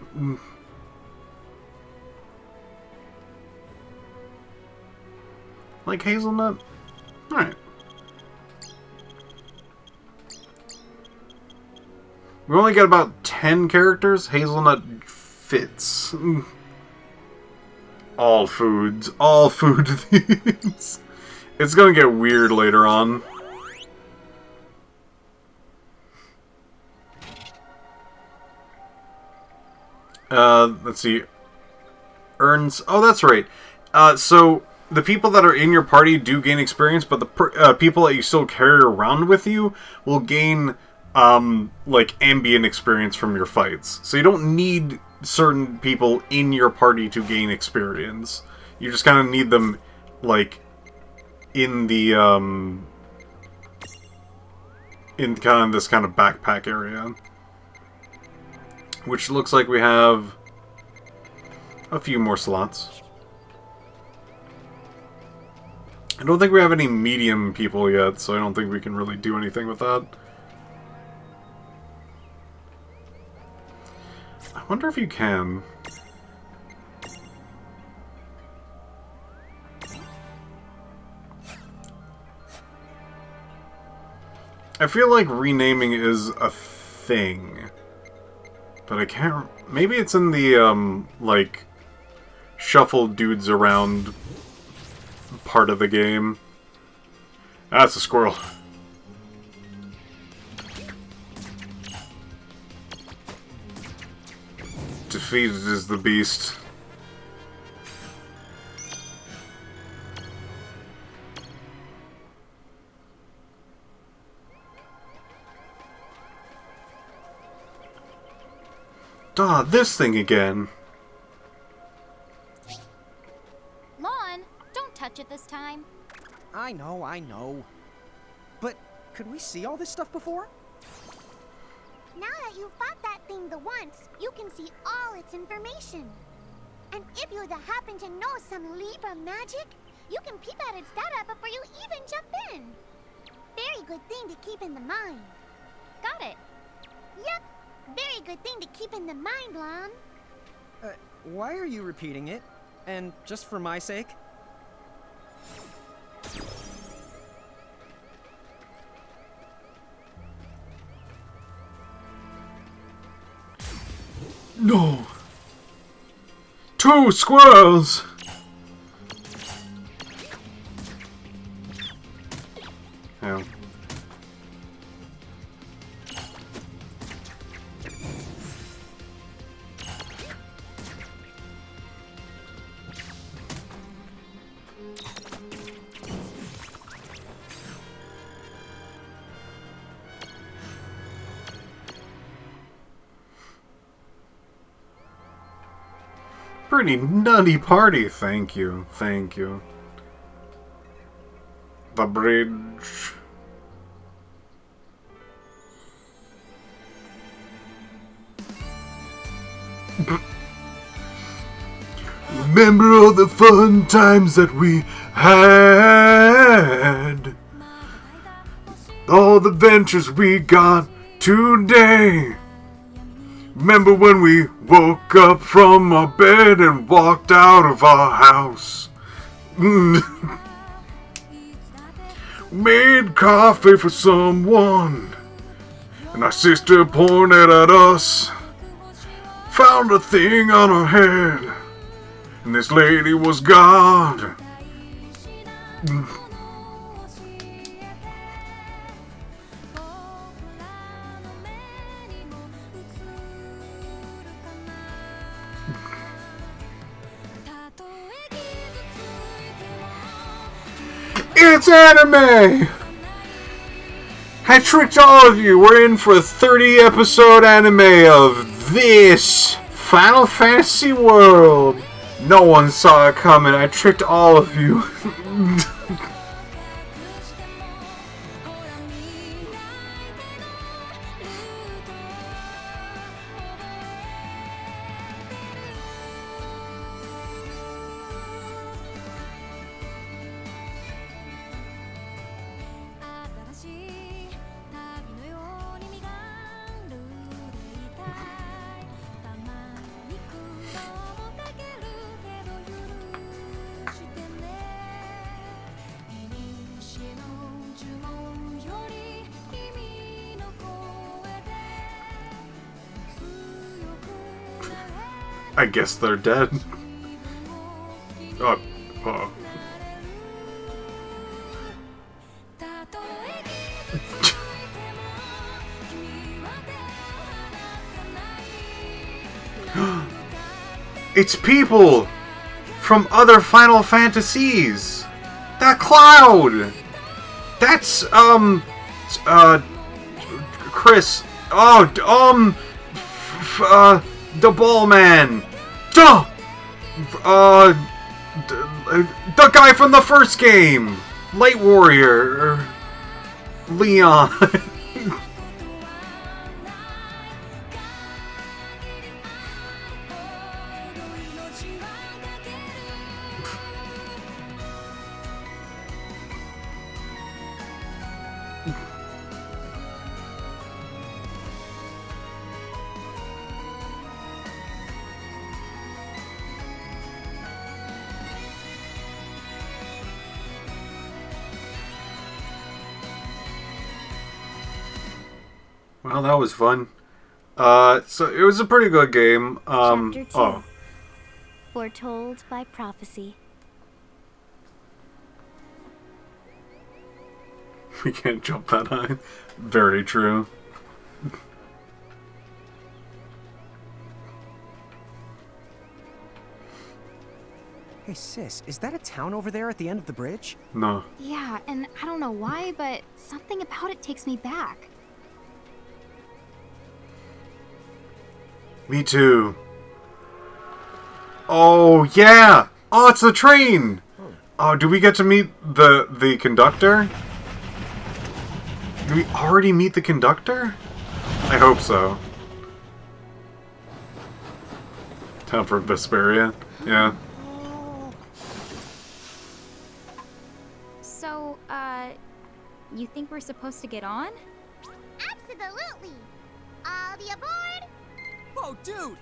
Like hazelnut? Alright. We only got about 10 characters. Hazelnut fits. All foods. All food themes. It's gonna get weird later on. Let's see. Earns... Oh, that's right. So, the people that are in your party do gain experience, but the people that you still carry around with you will gain... like ambient experience from your fights. So you don't need certain people in your party to gain experience. You just kind of need them, like, in the, in kind of this kind of backpack area. Which looks like we have a few more slots. I don't think we have any medium people yet, so I don't think we can really do anything with that. I wonder if you can. I feel like renaming is a thing. But I can't... Maybe it's in the, like, shuffle dudes around part of the game. That's a squirrel. Defeated is the beast. Ah, this thing again. Lon, don't touch it this time. I know. But could we see all this stuff before? Now that you've fought that thing the once, you can see all its information. And if you happen to know some Libra magic, you can peep at its data before you even jump in. Very good thing to keep in the mind. Got it. Yep, very good thing to keep in the mind, Lon. Why are you repeating it? And just for my sake? No! 2 squirrels! Yeah. Pretty nutty party, thank you, thank you. The bridge. Remember all the fun times that we had. All the ventures we got today. Remember when we woke up from our bed and walked out of our house? Made coffee for someone, and our sister pointed at us. Found a thing on her head, and this lady was God. It's anime! I tricked all of you. We're in for a 30-episode anime of this Final Fantasy world. No one saw it coming. I tricked all of you. I guess they're dead. Oh, oh. It's people from other Final Fantasies. That cloud. That's Chris. Oh, the ball man. Duh. The guy from the first game, Light Warrior, Leon. Well, that was fun. So it was a pretty good game. Chapter 2. Oh. Foretold by prophecy. We can't jump that high. Very true. Hey, sis, is that a town over there at the end of the bridge? No. Yeah, and I don't know why, but something about it takes me back. Me too. Oh, yeah! Oh, it's the train! Oh, do we get to meet the conductor? Do we already meet the conductor? I hope so. Time for Vesperia. Yeah. So, you think we're supposed to get on? Absolutely. All the aboard. Whoa, dude!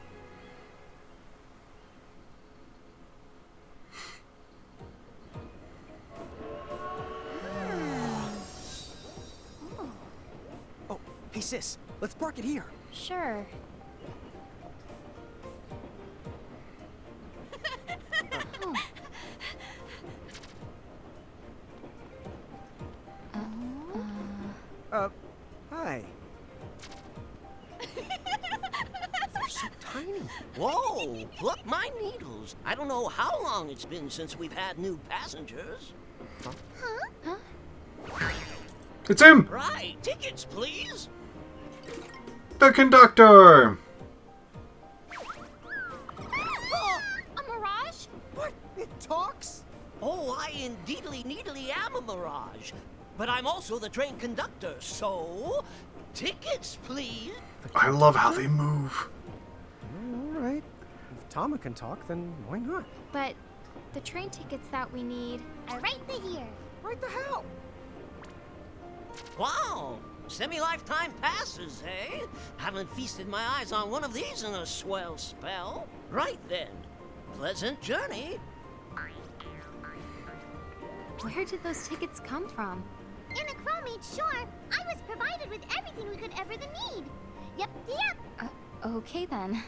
Oh, hey sis, let's park it here. Sure. Hi. They're so tiny. Whoa, pluck my needles. I don't know how long it's been since we've had new passengers. It's him! Right, tickets, please. The conductor! Oh, a mirage? What? It talks? Oh, I indeedly needly am a mirage. But I'm also the train conductor, so... Tickets, please. I love how they move. All right. If Tama can talk, then why not? But the train tickets that we need... Are right here. Right the hell? Wow, semi-lifetime passes, eh? Haven't feasted my eyes on one of these in a swell spell. Right then, pleasant journey. Where did those tickets come from? In a crow made sure I was provided with everything we could ever need. Yep. Okay then.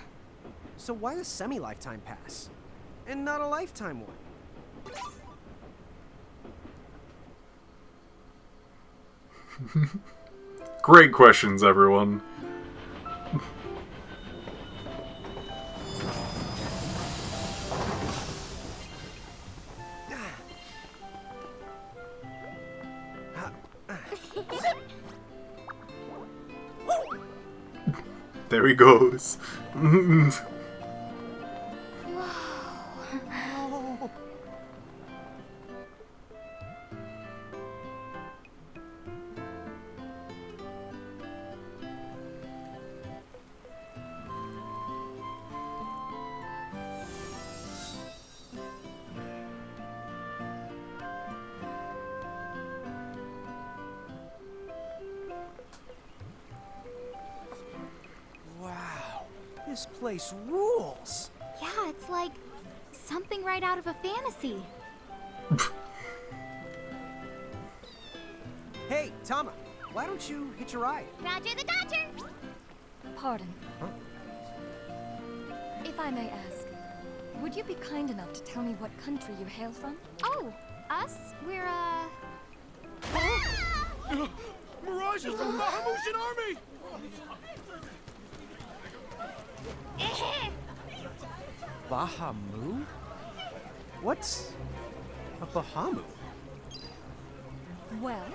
So why a semi-lifetime pass? And not a lifetime one? Great questions, everyone. There he goes. Wow, this place rules. Yeah, it's like something right out of a fantasy. Hey, Tama, why don't you hitch a ride? Roger the Dodger. Pardon. Huh? If If I may ask, would you be kind enough to tell me what country you hail from? Oh, us? We're, Mirage is from the Bahamutian army! Bahamu? What's a Bahamu? Well,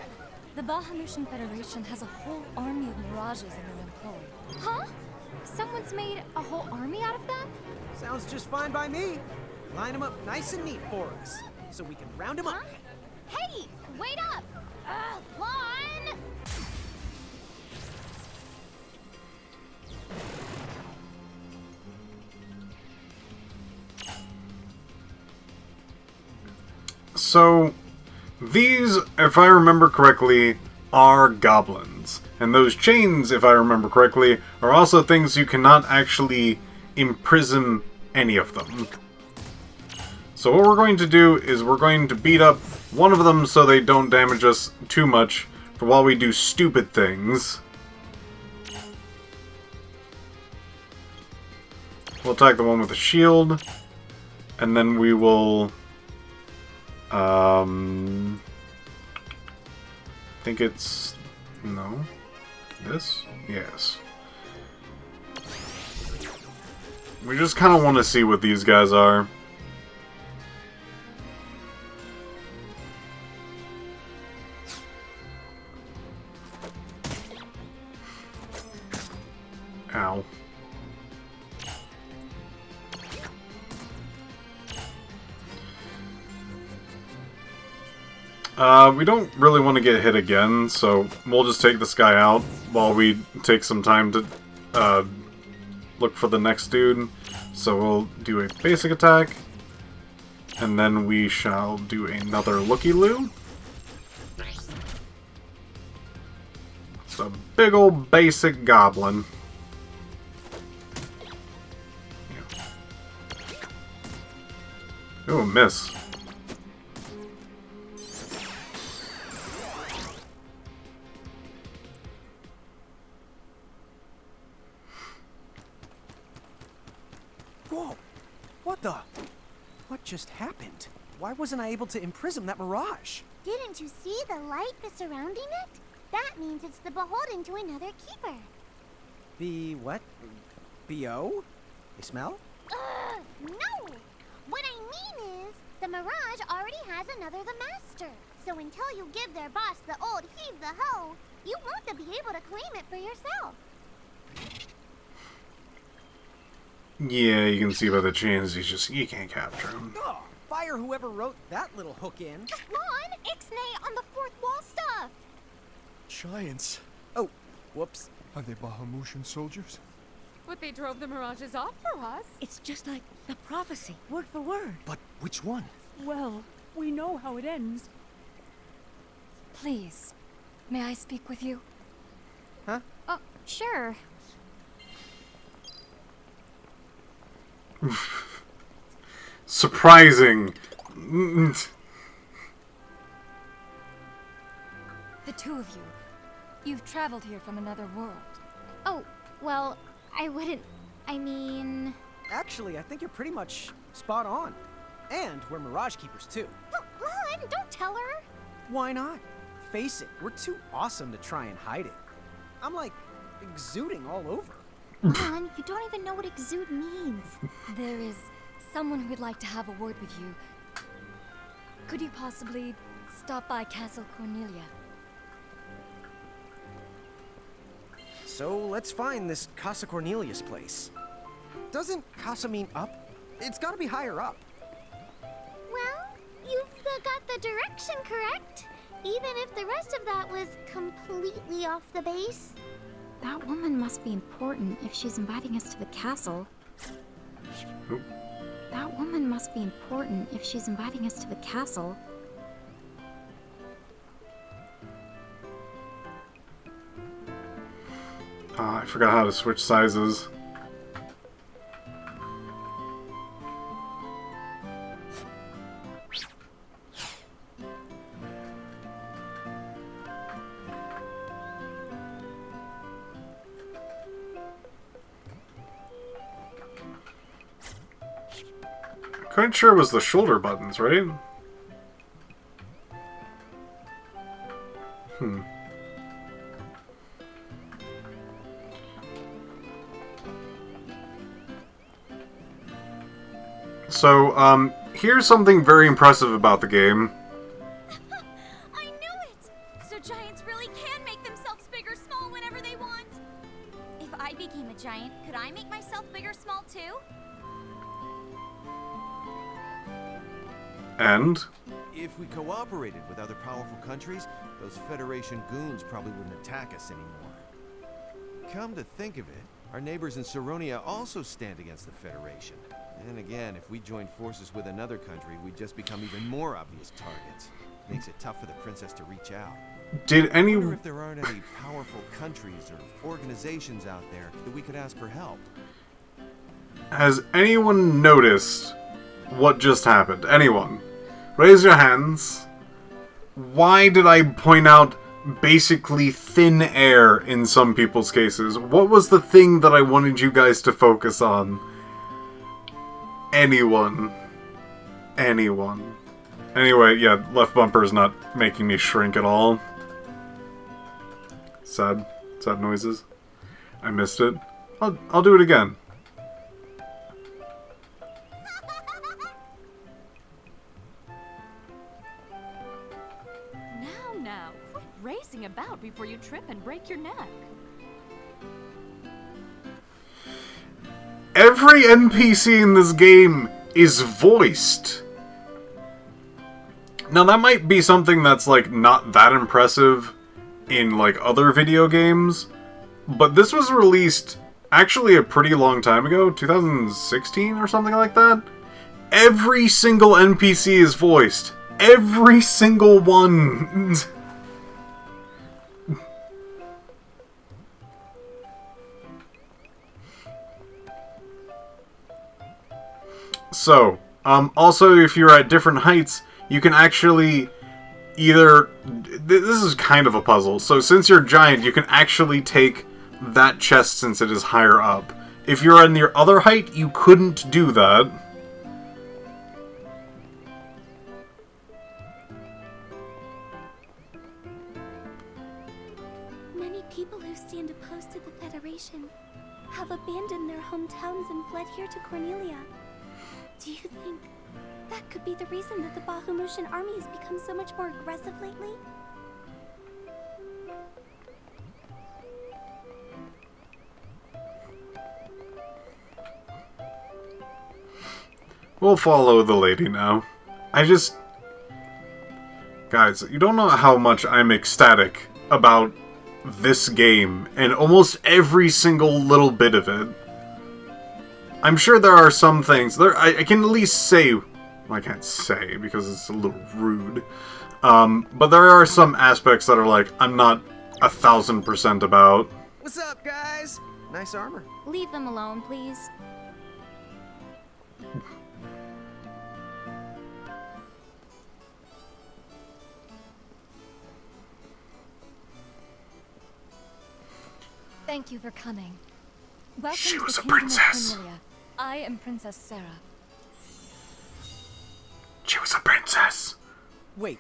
the Bahamutian Federation has a whole army of mirages in their employ. huh? Someone's made a whole army out of them? Sounds just fine by me. Line them up nice and neat for us, so we can round them up. Hey, wait up! Lon! So, these, if I remember correctly, are goblins. And those chains, if I remember correctly, are also things you cannot actually imprison any of them. So what we're going to do is we're going to beat up one of them so they don't damage us too much for while we do stupid things. We'll attack the one with the shield, and then we will... I think it's... no. This? Yes. We just kind of want to see what these guys are. Ow. We don't really want to get hit again, so we'll just take this guy out while we take some time to look for the next dude. So we'll do a basic attack, and then we shall do another looky-loo. It's a big old basic goblin. Ooh, miss. Whoa! What the? What just happened? Why wasn't I able to imprison that mirage? Didn't you see the light that's surrounding it? That means it's the beholden to another keeper. The what? B.O.? They smell? No! What I mean is, the mirage already has another the master. So until you give their boss the old heave the ho, you won't be able to claim it for yourself. Yeah, you can see by the chains, you can't capture him. Oh, fire whoever wrote that little hook in. Lon, Ixnay on the fourth wall stuff! Giants. Oh, whoops. Are they Bahamutian soldiers? But they drove the mirages off for us. It's just like the prophecy, word for word. But which one? Well, we know how it ends. Please, may I speak with you? Huh? Oh, sure. Surprising. The two of you. You've traveled here from another world. Oh, well, I wouldn't... I mean... Actually, I think you're pretty much spot on. And we're Mirage Keepers, too. Lon, don't tell her! Why not? Face it, we're too awesome to try and hide it. I'm like, exuding all over. Lon, you don't even know what exude means. There is someone who would like to have a word with you. Could you possibly stop by Castle Cornelia? So let's find this Casa Cornelius place. Doesn't Casa mean up? It's gotta be higher up. Well, you've got the direction correct. Even if the rest of that was completely off the base. That woman must be important if she's inviting us to the castle. Oop. That woman must be important if she's inviting us to the castle. I forgot how to switch sizes. Quite sure it was the shoulder buttons, right? So, here's something very impressive about the game. I knew it! So giants really can make themselves big or small whenever they want. If I became a giant, could I make myself big or small too? And? If we cooperated with other powerful countries, those Federation goons probably wouldn't attack us anymore. Come to think of it, our neighbors in Saronia also stand against the Federation. And again, if we join forces with another country, we'd just become even more obvious targets. Makes it tough for the princess to reach out. Did any... I wonder if there aren't any powerful countries or organizations out there that we could ask for help. Has anyone noticed what just happened? Anyone? Raise your hands. Why did I point out basically thin air in some people's cases? What was the thing that I wanted you guys to focus on? Anyone. Anyone. Anyway, yeah, left bumper is not making me shrink at all. Sad. Sad noises. I missed it. I'll do it again. Now, quit racing about before you trip and break your neck. Every NPC in this game is voiced. Now that might be something that's like not that impressive in like other video games, but this was released actually a pretty long time ago, 2016 or something like that. Every single NPC is voiced. Every single one. So, also if you're at different heights, you can actually either... This is kind of a puzzle. So since you're giant, you can actually take that chest since it is higher up. If you're on your other height, you couldn't do that. Many people who stand opposed to the Federation have abandoned their hometowns and fled here to Cornelia. Do you think that could be the reason that the Bahamutian army has become so much more aggressive lately? We'll follow the lady now. Guys, you don't know how much I'm ecstatic about this game and almost every single little bit of it. I'm sure there are some things... I can at least say... Well, I can't say because it's a little rude. But there are some aspects that are like, I'm not 1000% about. What's up, guys? Nice armor. Leave them alone, please. Thank you for coming. Welcome She to was the a Kingdom princess. of Cornelia. I am Princess Sarah. She was a princess. Wait,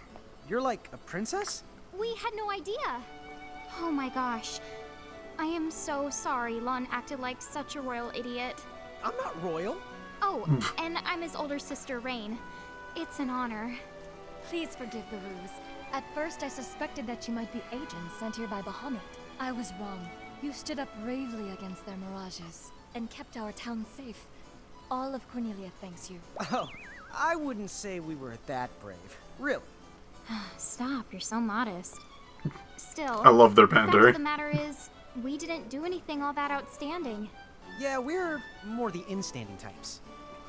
you're like a princess? We had no idea. Oh my gosh. I am so sorry Lon acted like such a royal idiot. I'm not royal. Oh, and I'm his older sister, Rain. It's an honor. Please forgive the ruse. At first I suspected that you might be agents sent here by Bahamut. I was wrong. You stood up bravely against their mirages and kept our town safe. All of Cornelia thanks you. Oh, I wouldn't say we were that brave. Really. Stop, you're so modest. Still, I love their the fact banter. of the matter is, we didn't do anything all that outstanding. Yeah, we're more the in-standing types.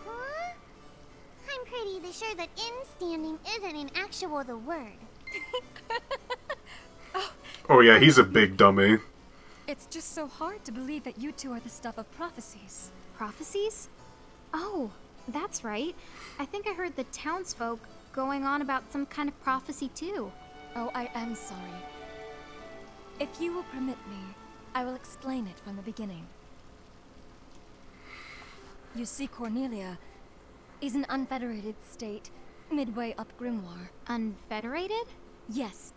Huh? I'm pretty sure that in-standing isn't in actual the word. Oh yeah, he's a big dummy. It's just so hard to believe that you two are the stuff of prophecies. Prophecies? Oh, that's right. I think I heard the townsfolk going on about some kind of prophecy too. Oh, I am sorry. If you will permit me, I will explain it from the beginning. You see, Cornelia, is an unfederated state midway up Grimoire. Unfederated? Yes.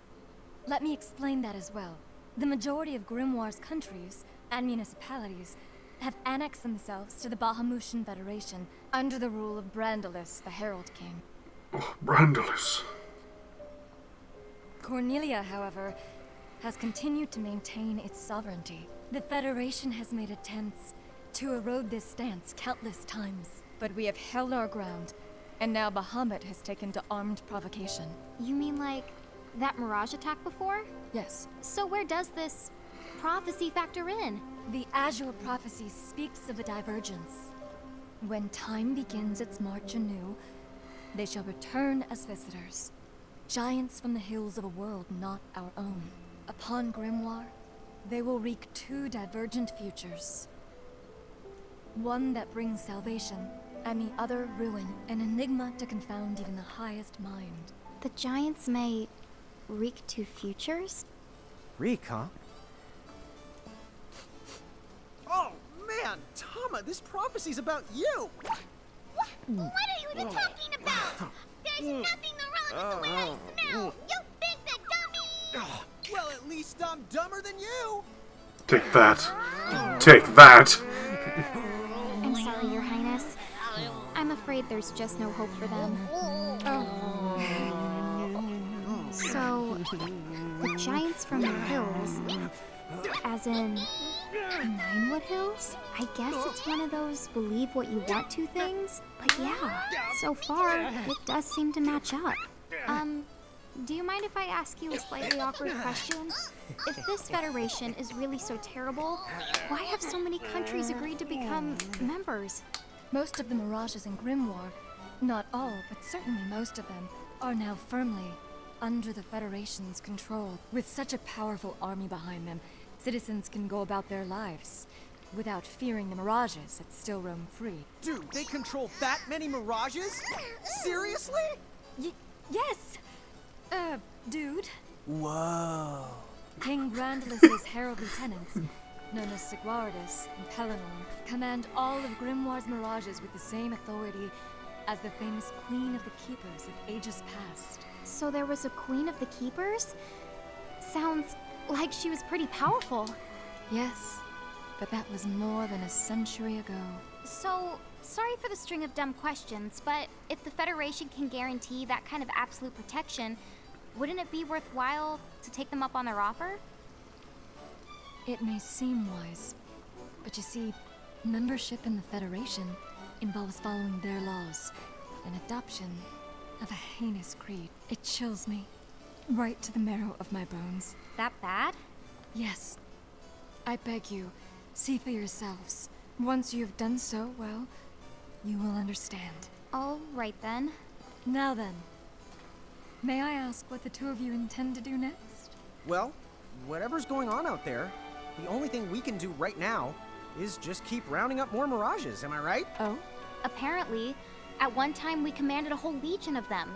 Let me explain that as well. The majority of Grimoire's countries and municipalities have annexed themselves to the Bahamutian Federation under the rule of Brandalis, the Herald King. Oh, Brandalis. Cornelia, however, has continued to maintain its sovereignty. The Federation has made attempts to erode this stance countless times, but we have held our ground, and now Bahamut has taken to armed provocation. You mean like that Mirage attack before? Yes. So where does this prophecy factor in? The Azure Prophecy speaks of a divergence. When time begins its march anew, they shall return as visitors, giants from the hills of a world not our own. Upon Grimoire, they will wreak two divergent futures. One that brings salvation, and the other ruin, an enigma to confound even the highest mind. The giants may wreak two futures? Reek, huh? Oh, man! Tama, this prophecy's about you! What are you talking about? There's nothing wrong with the way I smell! You big the dummy! Well, at least I'm dumber than you! Take that. Take that. I'm sorry, Your Highness. I'm afraid there's just no hope for them. So, the giants from the hills, as in Ninewood Hills? I guess it's one of those believe what you want to things. But yeah, so far, it does seem to match up. Do you mind if I ask you a slightly awkward question? If this federation is really so terrible, why have so many countries agreed to become members? Most of the Mirages in Grimoire, not all, but certainly most of them, are now firmly under the Federation's control. With such a powerful army behind them, citizens can go about their lives without fearing the Mirages that still roam free. Dude, they control that many Mirages? Seriously? Yes! Dude. Whoa. King Brandalis' herald lieutenants, known as Sigwardus and Pelennor, command all of Grimoire's Mirages with the same authority as the famous Queen of the Keepers of ages past. So there was a Queen of the Keepers? Sounds like she was pretty powerful. Yes, but that was more than a century ago. So, sorry for the string of dumb questions, but if the Federation can guarantee that kind of absolute protection, wouldn't it be worthwhile to take them up on their offer? It may seem wise, but you see, membership in the Federation involves following their laws, and adoption of a heinous creed. It chills me, right to the marrow of my bones. That bad? Yes. I beg you, see for yourselves. Once you have done so, well, you will understand. All right then. Now then, may I ask what the two of you intend to do next? Well, whatever's going on out there, the only thing we can do right now is just keep rounding up more Mirages, am I right? Oh? Apparently, at one time we commanded a whole legion of them.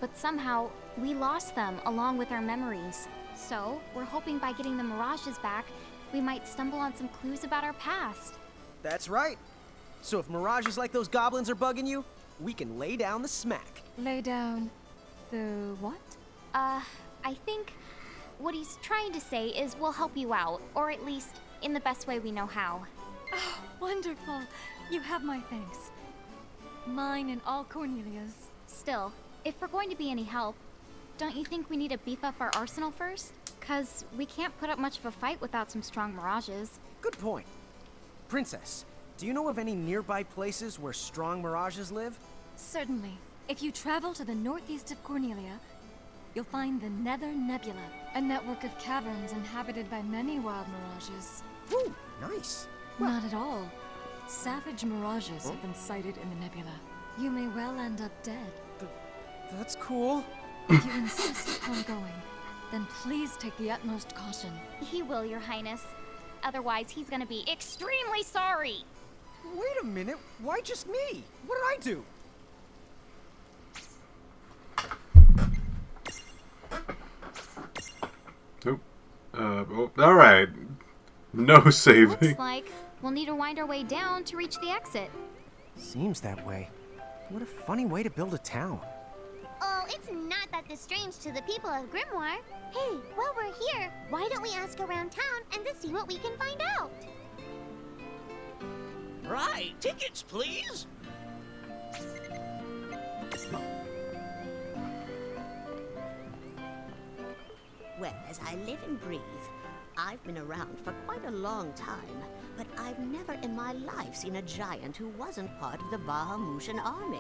But somehow, we lost them along with our memories. So, we're hoping by getting the Mirages back, we might stumble on some clues about our past. That's right. So if Mirages like those goblins are bugging you, we can lay down the smack. Lay down the what? I think what he's trying to say is we'll help you out, or at least in the best way we know how. Oh, wonderful. You have my thanks. Mine and all Cornelia's. Still, if we're going to be any help, don't you think we need to beef up our arsenal first? 'Cause we can't put up much of a fight without some strong Mirages. Good point. Princess, do you know of any nearby places where strong Mirages live? Certainly. If you travel to the northeast of Cornelia, you'll find the Nether Nebula, a network of caverns inhabited by many wild Mirages. Ooh, nice. Not at all. Savage Mirages have been sighted in the nebula. You may well end up dead. That's cool. If you insist upon going, then please take the utmost caution. He will, Your Highness. Otherwise, he's gonna be extremely sorry. Wait a minute, why just me? What did I do? Alright. No saving. Looks like we'll need to wind our way down to reach the exit. Seems that way. What a funny way to build a town. Oh, it's not that strange to the people of Grimoire. Hey, while we're here, why don't we ask around town and to see what we can find out? Right, tickets, please. Well, as I live and breathe, I've been around for quite a long time, but I've never in my life seen a giant who wasn't part of the Bahamutian army.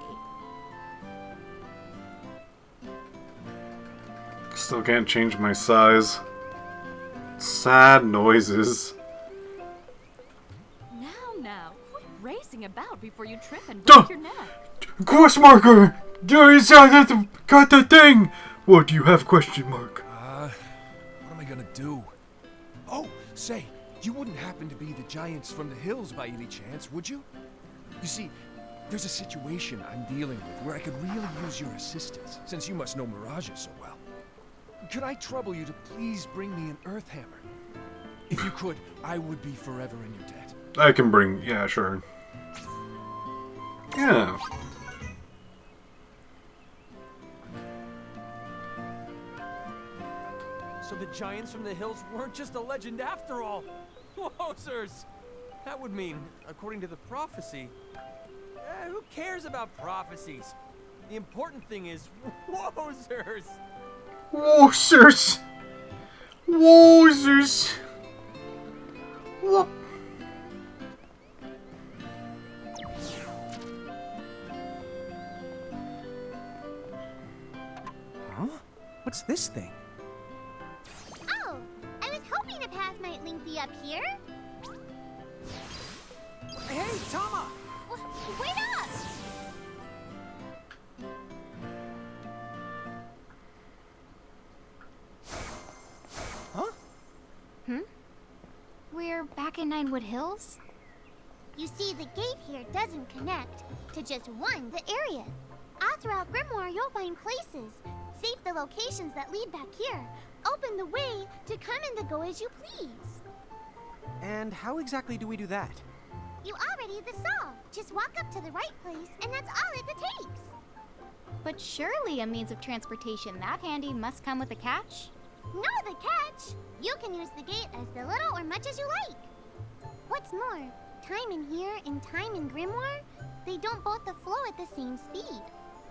Still can't change my size. Sad noises. Now, quit racing about before you trip and break your neck. Question marker! Got the thing! What do you have, question mark? What am I gonna do? Oh, say, you wouldn't happen to be the giants from the hills by any chance, would you? You see, there's a situation I'm dealing with where I could really use your assistance, since you must know Mirages so well. Could I trouble you to please bring me an earth hammer? If you could, I would be forever in your debt. I can bring... yeah, sure. Yeah. So the giants from the hills weren't just a legend after all. Wowzers! That would mean, according to the prophecy... who cares about prophecies? The important thing is, wowzers! Wowzers! Wowzers! What? Huh? What's this thing? Oh, I was hoping a path might link me up here. Hey, Tama! Wait up! Huh? We're back in Ninewood Hills? You see, the gate here doesn't connect to just the area. All throughout Grimoire, you'll find places. Save the locations that lead back here. Open the way to come and to go as you please. And how exactly do we do that? You already saw. Just walk up to the right place, and that's all it takes. But surely a means of transportation that handy must come with a catch? No, the catch! You can use the gate as little or much as you like. What's more, time in here and time in Grimoire, they don't both flow at the same speed.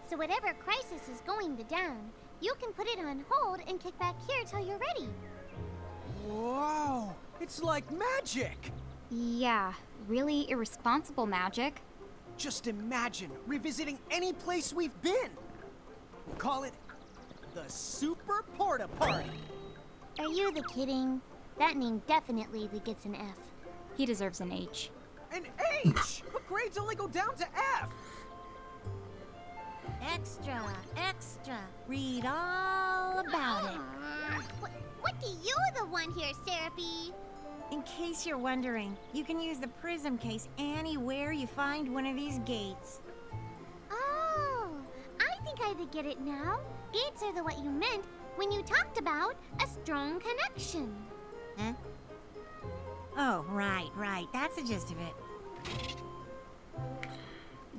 So whatever crisis is going down, you can put it on hold and kick back here till you're ready. Whoa! It's like magic! Yeah, really irresponsible magic. Just imagine revisiting any place we've been. We'll call it the Super Porta Party. Are you kidding? That name definitely gets an F. He deserves an H. An H? But grades only go down to F. Extra, extra. Read all about it. What do you want here, Seraphie? In case you're wondering, you can use the prism case anywhere you find one of these gates. Oh, I think I get it now. Gates are what you meant when you talked about a strong connection. Huh? Oh, right. That's the gist of it.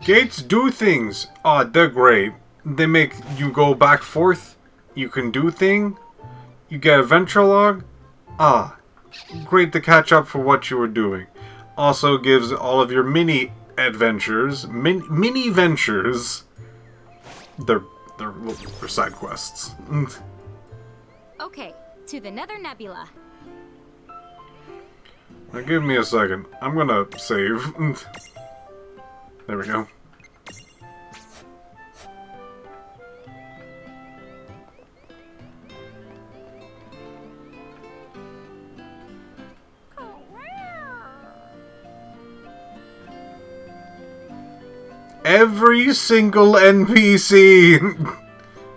Gates do things. They're great. They make you go back forth. You can do thing. You get adventure log. Great to catch up for what you were doing. Also gives all of your mini adventures, mini ventures. They're side quests. Okay, to the Nether Nebula. Now give me a second. I'm gonna save. There we go. Every single NPC!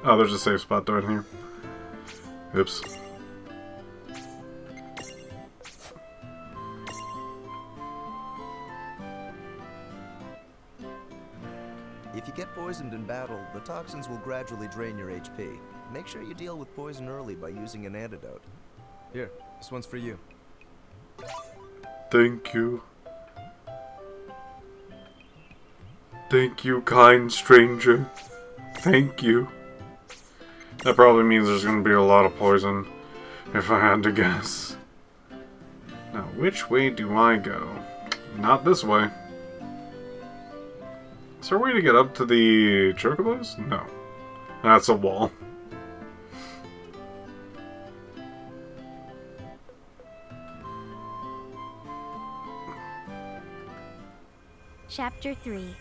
Oh, there's a safe spot down here. Oops. If you get poisoned in battle, the toxins will gradually drain your HP. Make sure you deal with poison early by using an antidote. Here, this one's for you. Thank you. Thank you, kind stranger. Thank you. That probably means there's going to be a lot of poison, if I had to guess. Now, which way do I go? Not this way. Is there a way to get up to the chocobos? No. That's a wall. Chapter 3.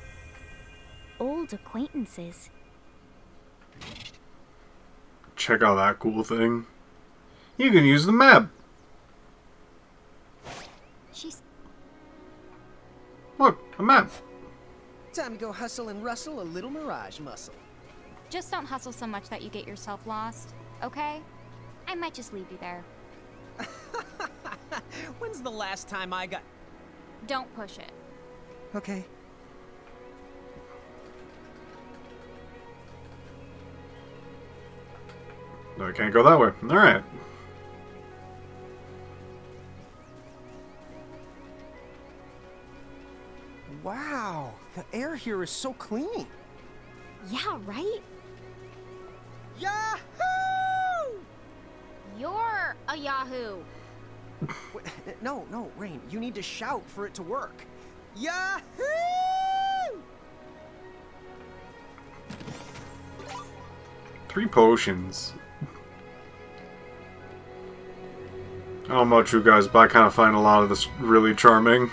Old Acquaintances. Check out that cool thing. You can use the map. Look, a map. Time to go hustle and rustle a little mirage muscle. Just don't hustle so much that you get yourself lost, okay? I might just leave you there. When's the last time I got... Don't push it. Okay. No, I can't go that way. Alright. Wow, the air here is so clean. Yeah, right? Yahoo! You're a Yahoo! No, Rain, you need to shout for it to work. Yahoo! 3 potions. I don't know about you guys, but I kind of find a lot of this really charming.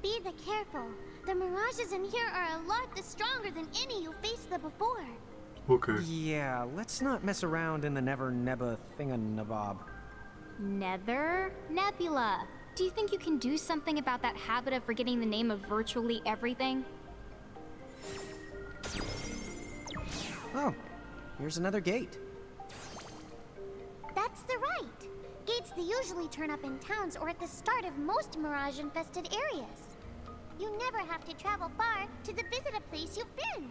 Be careful. The mirages in here are a lot stronger than any you faced them before. Okay. Yeah, let's not mess around in the Never Nebba thinganabob. Nether? Nebula. Do you think you can do something about that habit of forgetting the name of virtually everything? Oh, here's another gate. That's the right. Gates they usually turn up in towns or at the start of most mirage-infested areas. You never have to travel far to visit a place you've been.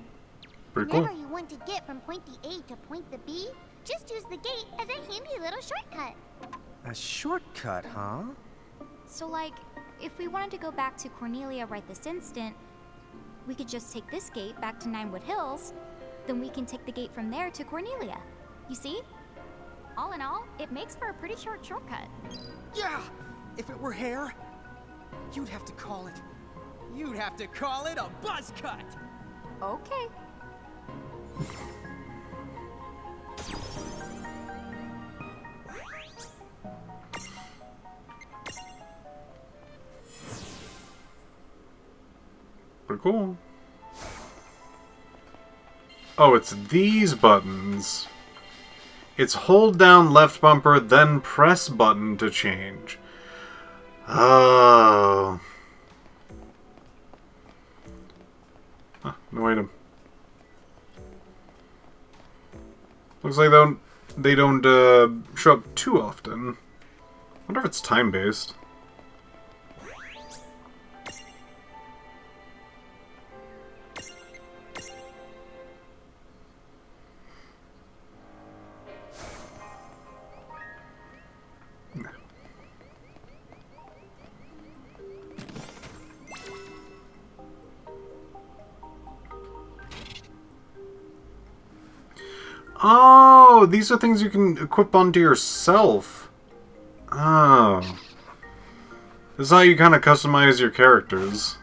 Pretty cool. Whenever you want to get from point the A to point the B, just use the gate as a handy little shortcut. A shortcut, huh? So, like, if we wanted to go back to Cornelia right this instant, we could just take this gate back to Ninewood Hills, then we can take the gate from there to Cornelia. You see? All in all, it makes for a pretty short shortcut. Yeah! If it were hair, you'd have to call it a buzz cut! Okay. Pretty cool. Oh, it's these buttons. It's hold down left bumper, then press button to change. Oh. Huh, no item. Looks like they don't show up too often. Wonder if it's time-based. Oh, these are things you can equip onto yourself. Oh. This is how you kind of customize your characters.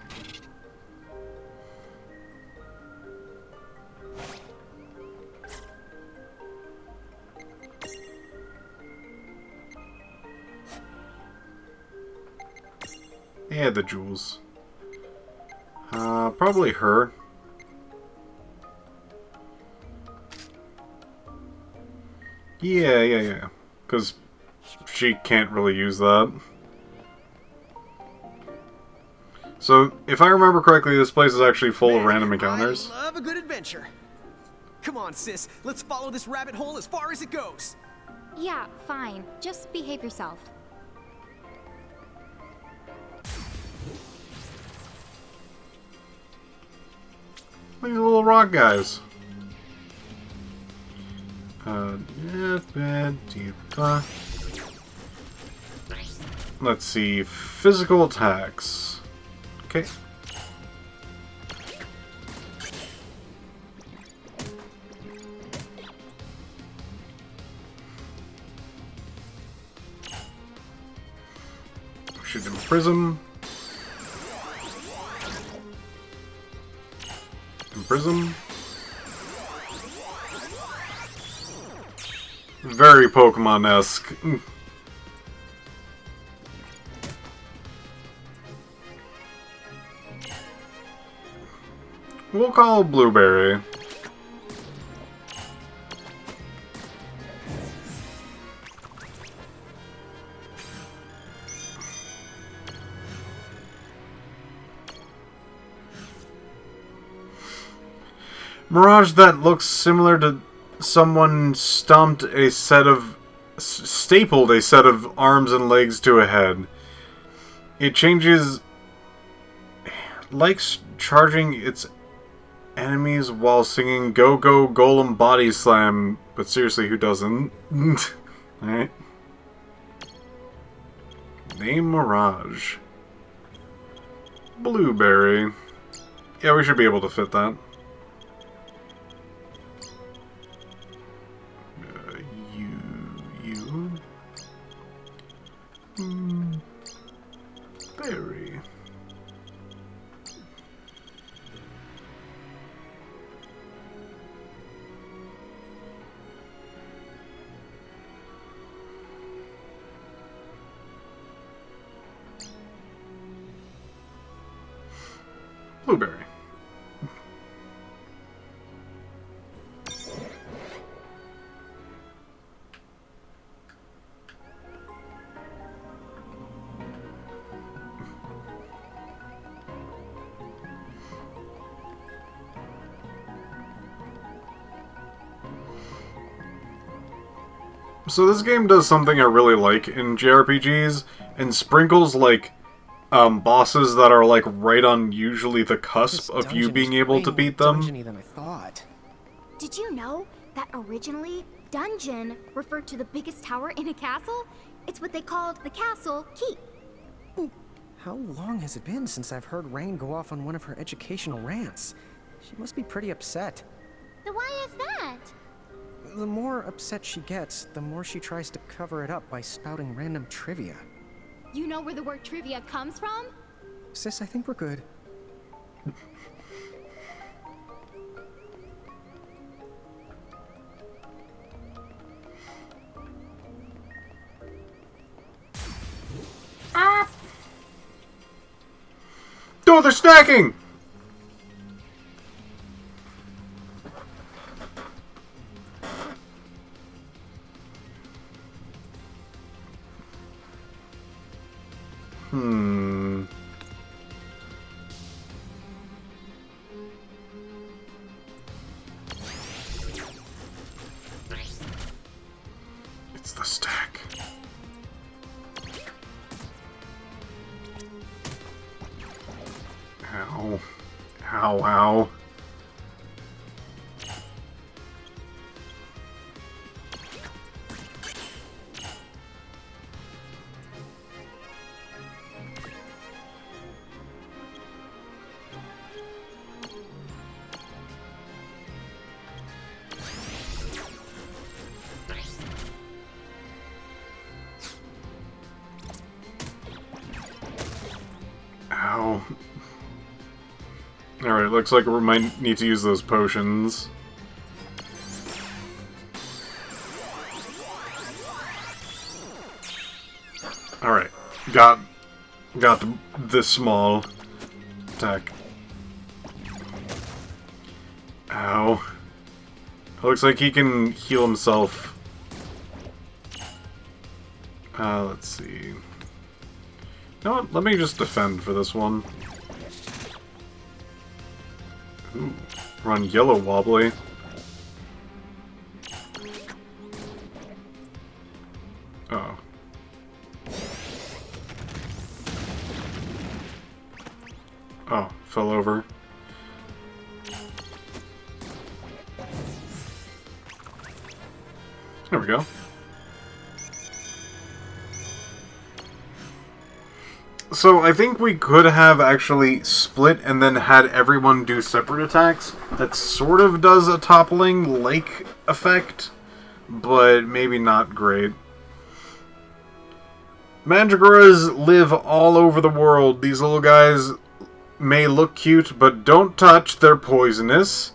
Yeah, the jewels. Probably her. Yeah. Because she can't really use that. So, if I remember correctly, this place is actually full of random encounters. I love a good adventure. Come on, sis. Let's follow this rabbit hole as far as it goes. Yeah, fine. Just behave yourself. These little rock guys. Let's see. Physical attacks. Okay. Shoot him prism. Prism. Very Pokemon-esque. We'll call it Blueberry. Mirage that looks similar to someone stapled a set of arms and legs to a head. It changes, likes charging its enemies while singing Go Go Golem Body Slam, but seriously, who doesn't? Alright. Name Mirage. Blueberry. Yeah, we should be able to fit that. Berry. Blueberry. So this game does something I really like in JRPGs, and sprinkles like bosses that are like right on usually the cusp of you being able to beat them. Than I thought. Did you know that originally dungeon referred to the biggest tower in a castle? It's what they called the castle keep. How long has it been since I've heard Rain go off on one of her educational rants? She must be pretty upset. So why is that? The more upset she gets, the more she tries to cover it up by spouting random trivia. You know where the word trivia comes from? Sis, I think we're good. Ah! Oh, they're stacking! It's the stack. Ow. Ow, ow. Ow. Alright, looks like we might need to use those potions. Alright. Got this small attack. Ow. It looks like he can heal himself. Let's see. You know what? Let me just defend for this one. Ooh, run yellow wobbly. Oh. Oh, fell over. There we go. So I think we could have actually split and then had everyone do separate attacks. That sort of does a toppling-like effect, but maybe not great. Mandragoras live all over the world. These little guys may look cute, but don't touch. They're poisonous.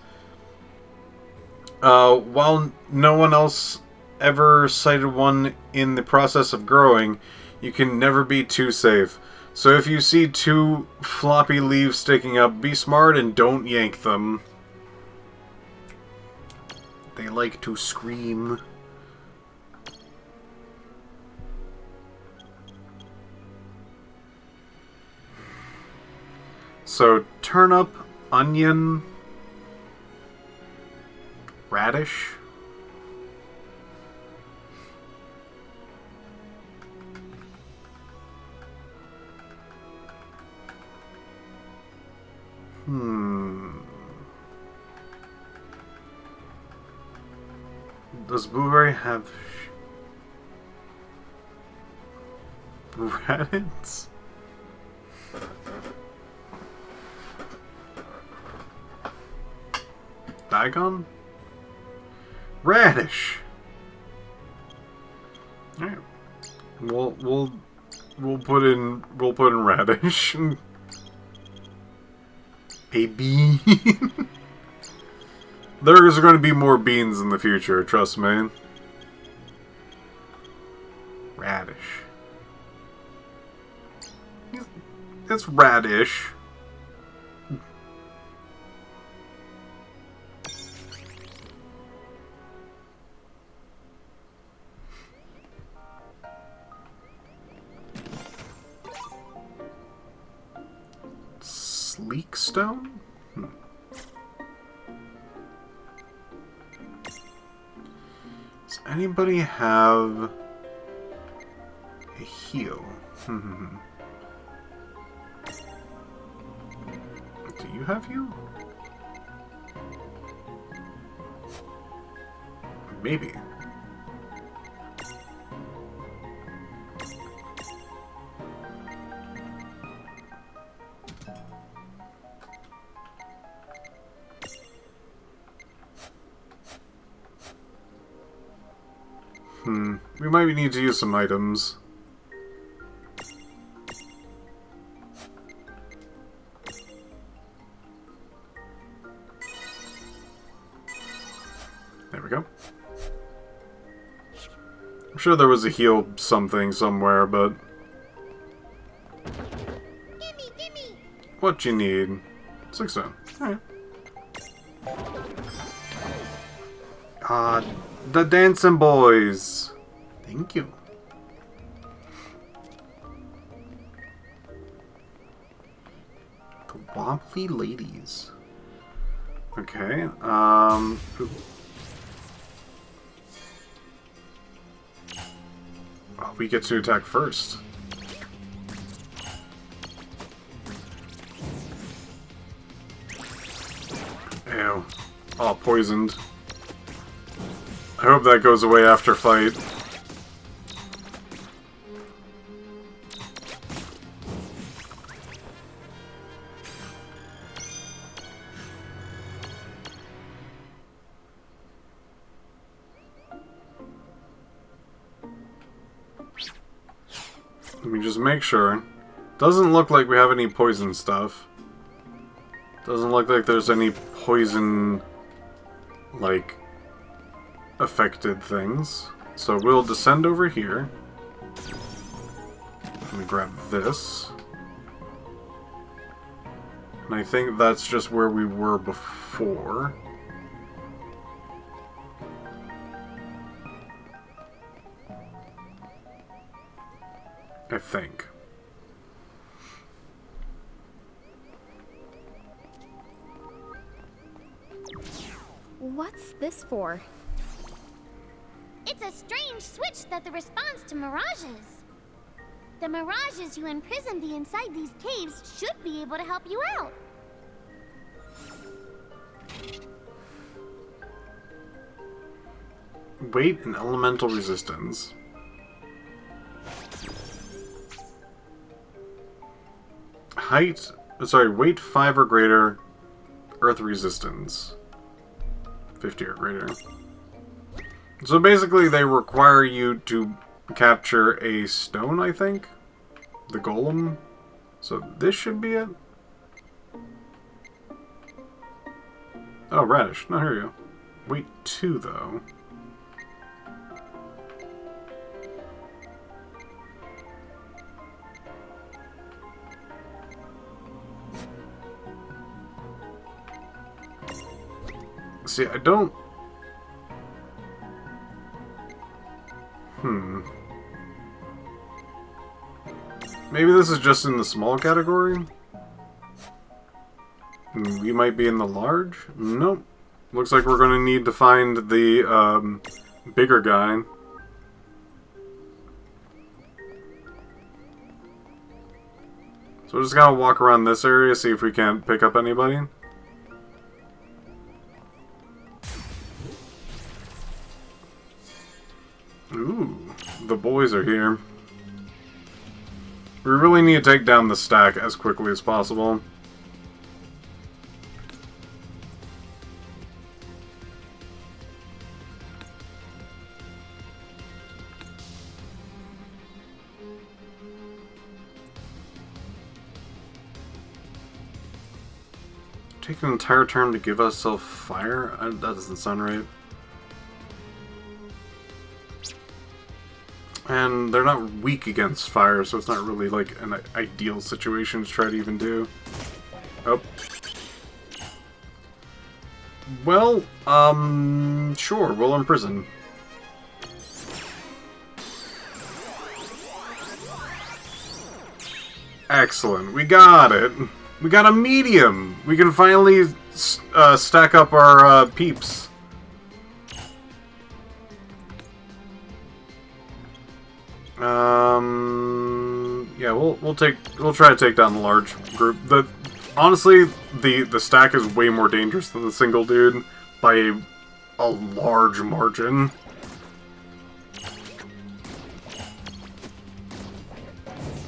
While no one else ever sighted one in the process of growing, you can never be too safe. So if you see two floppy leaves sticking up, be smart and don't yank them. They like to scream. So, turnip, onion, radish. Does blueberry have rabbits? Dagon? Radish. All right. We'll put in radish. A bean. There's going to be more beans in the future, trust me. Radish. It's radish. Sleek stone? Does anybody have a heal? Do you have heal? Maybe. We might need to use some items. There we go. I'm sure there was a heal something somewhere, but... Gimme! What you need? 6 stone. Alright. The dancing boys. Thank you. The wobbly ladies. Okay, Oh, we get to attack first. Ew. Oh, poisoned. I hope that goes away after fight. Let me just make sure. Doesn't look like we have any poison stuff. Doesn't look like there's any poison, like, affected things. So we'll descend over here. Let me grab this. And I think that's just where we were before. I think. What's this for? It's a strange switch that the response to mirages. The mirages you imprisoned inside these caves should be able to help you out. Weight and elemental resistance. Height, sorry, weight 5 or greater, earth resistance 50 or greater. So basically they require you to capture a stone, I think? The golem? So this should be it? Oh, radish. No, here you go. Weight 2, though. See, I don't... Maybe this is just in the small category? We might be in the large? Nope. Looks like we're gonna need to find the, bigger guy. So we're just gonna walk around this area, see if we can't pick up anybody. Ooh, the boys are here. We really need to take down the stack as quickly as possible. Take an entire turn to give ourselves fire? That doesn't sound right. And they're not weak against fire, so it's not really like an ideal situation to try to even do. Oh. Well, sure, we'll imprison. Excellent, we got it. We got a medium. We can finally stack up our peeps. Yeah, we'll try to take down the large group. Honestly, the stack is way more dangerous than the single dude by a large margin.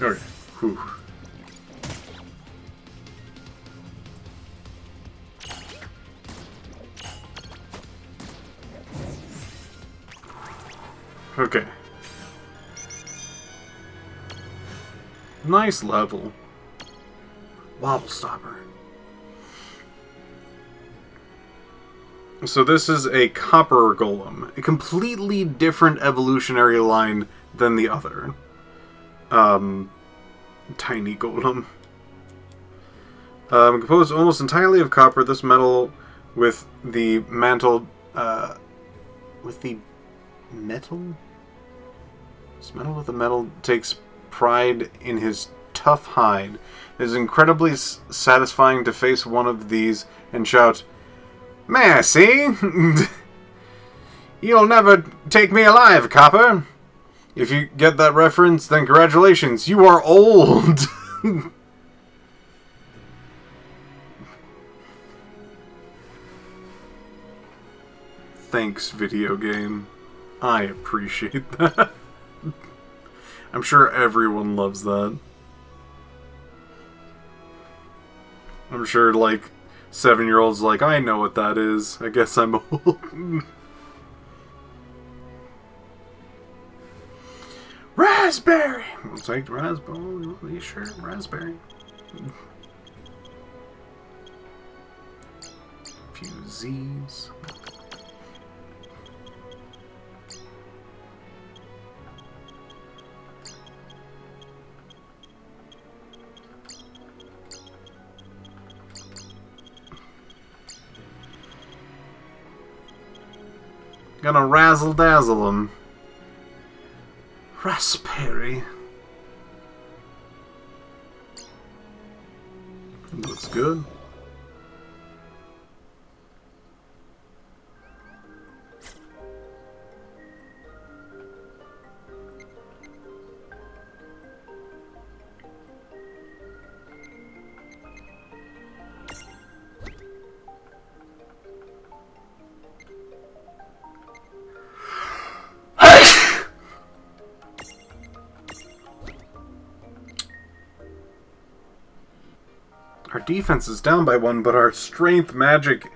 Okay. Whew. Okay. Nice level. Wobble stopper. So this is a copper golem. A completely different evolutionary line than the other. Tiny golem. Composed almost entirely of copper, this metal with the mantle, with the metal? This metal with the metal takes pride in his tough hide. It is incredibly satisfying to face one of these and shout, "Mercy! You'll never take me alive, copper!" If you get that reference, then congratulations, you are old! Thanks, video game. I appreciate that. I'm sure everyone loves that. I'm sure, like, 7-year-olds like, I know what that is. I guess I'm old. Raspberry! We'll take the raspberry. Sure, raspberry. Few Z's. Gonna razzle dazzle him. Raspberry. Looks good. Our defense is down by 1, but our strength, magic,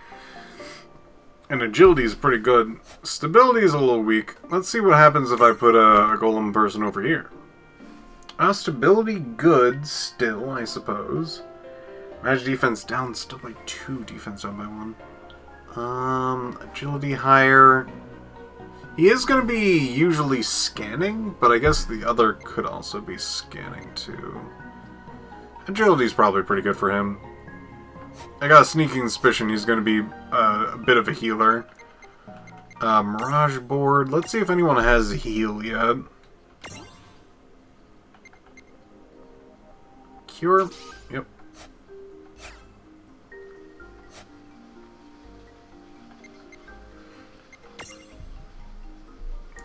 and agility is pretty good. Stability is a little weak. Let's see what happens if I put a golem person over here. Stability good still, I suppose. Magic defense down still by 2, defense down by 1. Agility higher. He is going to be usually scanning, but I guess the other could also be scanning too. Agility's probably pretty good for him. I got a sneaking suspicion he's going to be a bit of a healer. Mirage board. Let's see if anyone has heal yet. Cure. Yep.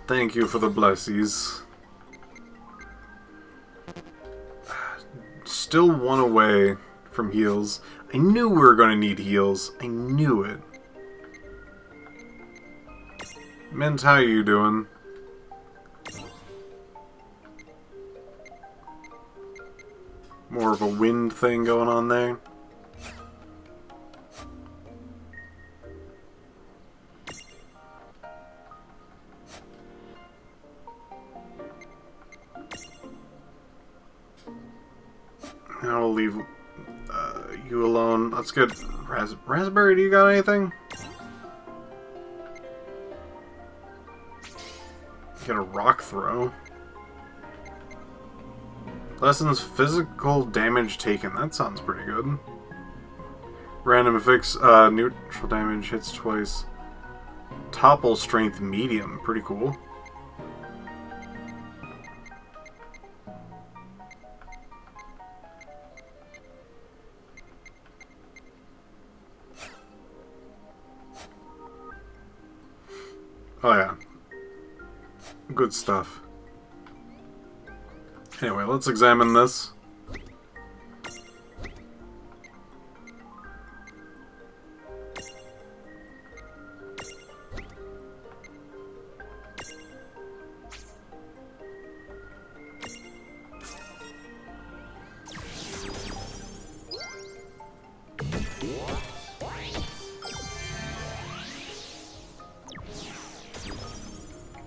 Thank you for the blessies. Still 1 away from heals. I knew we were going to need heals. I knew it. Mint, how you doing? More of a wind thing going on there. I'll leave you alone. Let's get Raspberry. Do you got anything? Get a rock throw. Lessens physical damage taken. That sounds pretty good. Random affix neutral damage, hits twice. Topple strength medium. Pretty cool. Oh yeah. Good stuff. Anyway, let's examine this.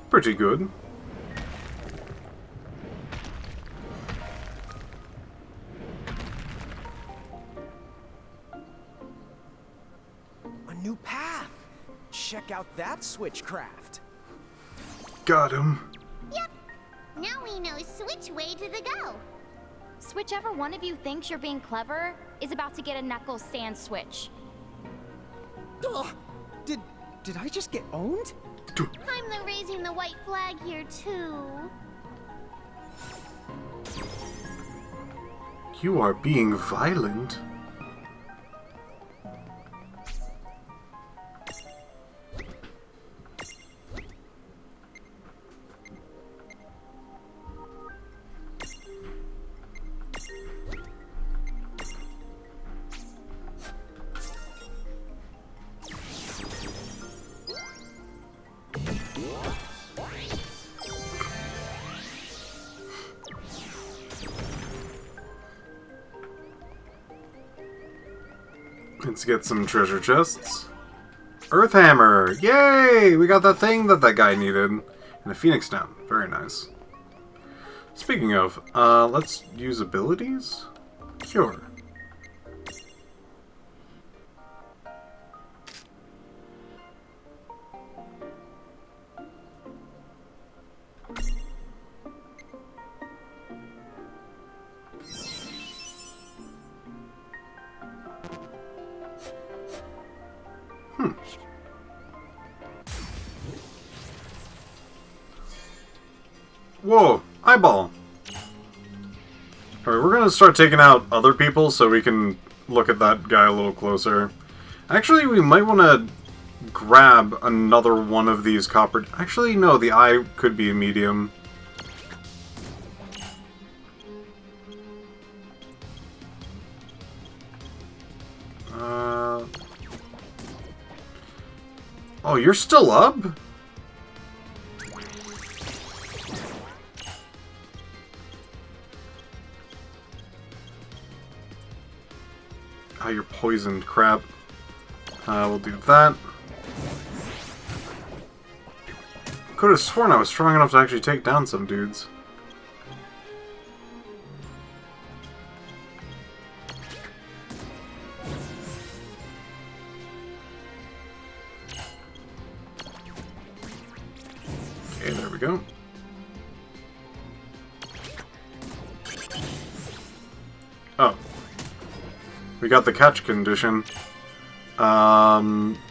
Pretty good. A new path. Check out that switchcraft. Got him. Yep. Now we know which way to the go. Whichever one of you thinks you're being clever is about to get a knuckle sand switch. Ugh. Did I just get owned? I'm the raising the white flag here too. You are being violent. Let's get some treasure chests. Earth Hammer! Yay! We got that thing that guy needed. And a Phoenix down. Very nice. Speaking of, let's use abilities? Cure. Whoa, eyeball. Alright, we're gonna start taking out other people so we can look at that guy a little closer. Actually, we might want to grab another one of these copper... Actually, no, the eye could be a medium. Oh, you're still up? Ah, you're poisoned. Crap. We'll do that. Could have sworn I was strong enough to actually take down some dudes. Okay, there we go. Oh. We got the catch condition.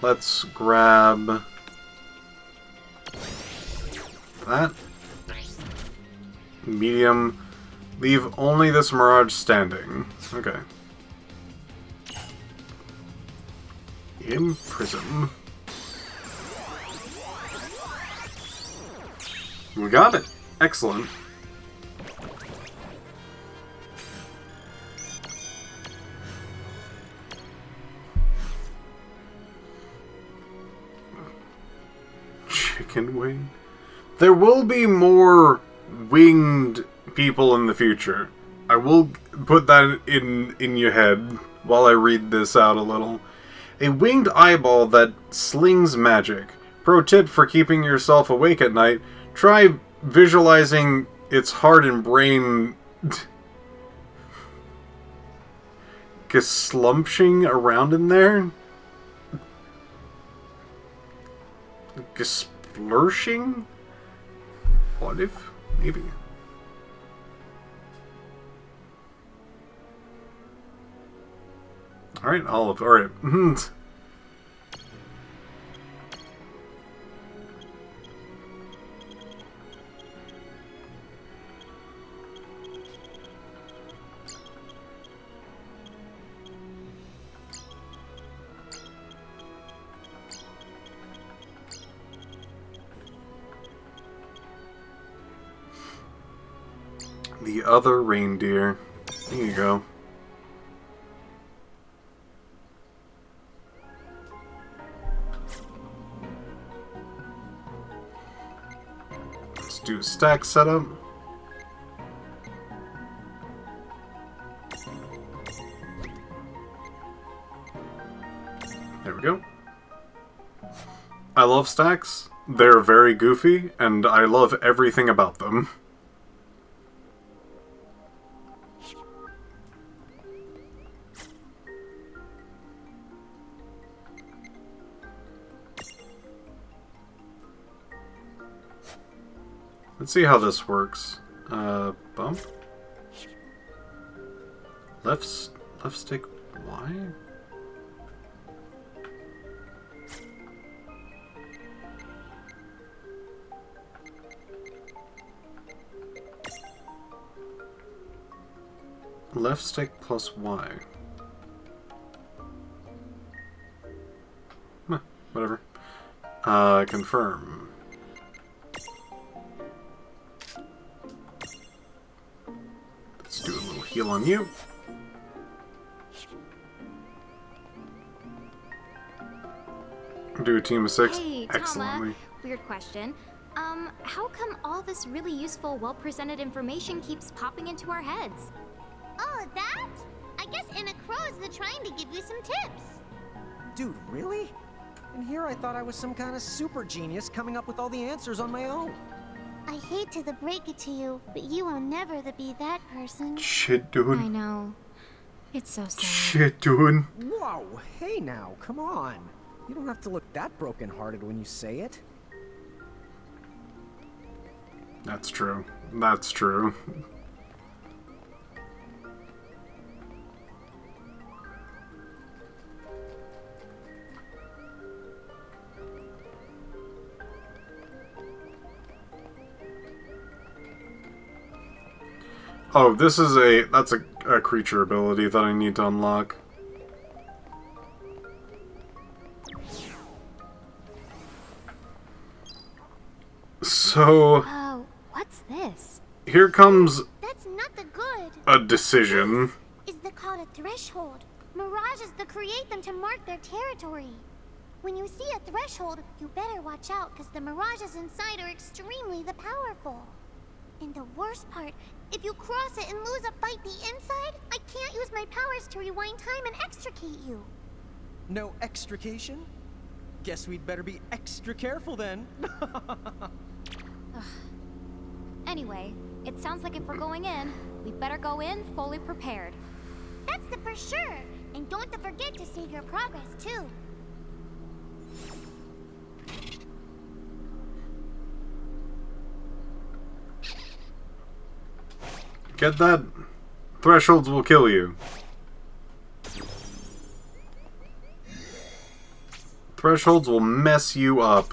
Let's grab that. Medium. Leave only this Mirage standing. Okay. Imprison. We got it. Excellent. Chicken wing. There will be more winged people in the future. I will put that in your head while I read this out a little. A winged eyeball that slings magic. Pro tip for keeping yourself awake at night. Try visualizing its heart and brain geslumping around in there. Gesplurshing? What if? Maybe. Alright, Olive. Alright. The other reindeer. There you go. Let's do a stack setup. There we go. I love stacks. They're very goofy, and I love everything about them. Let's see how this works. Bump. Left stick Y? Left stick plus Y. Huh, whatever. Confirm. Let's do a little heal on you. Do a team of 6. Hey, Excellently. Tama. Weird question. How come all this really useful, well-presented information keeps popping into our heads? Oh, that? I guess Anna Crow's trying to give you some tips. Dude, really? And here I thought I was some kind of super genius coming up with all the answers on my own. I hate to break it to you, but you will never be that person. Shit, dude. I know. It's so sad. Shit, dude. Whoa, hey now, come on. You don't have to look that broken-hearted when you say it. That's true. That's true. Oh, this is that's a creature ability that I need to unlock. So... Oh, what's this? Here comes That's not the good. a decision. Is called a threshold. Mirages create them to mark their territory. When you see a threshold, you better watch out because the mirages inside are extremely powerful. And the worst part, If you cross it and lose a fight the inside, I can't use my powers to rewind time and extricate you. No extrication? Guess we'd better be extra careful then. Anyway, it sounds like if we're going in, we better go in fully prepared. That's the for sure. And don't forget to save your progress, too. Get that? Thresholds will kill you. Thresholds will mess you up.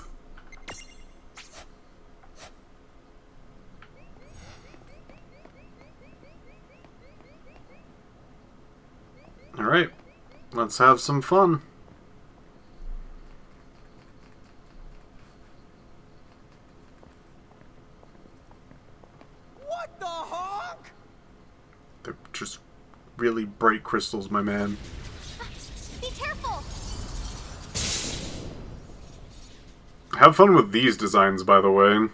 Alright, let's have some fun. What the honk? They're just really bright crystals, my man. Be careful! Have fun with these designs, by the way.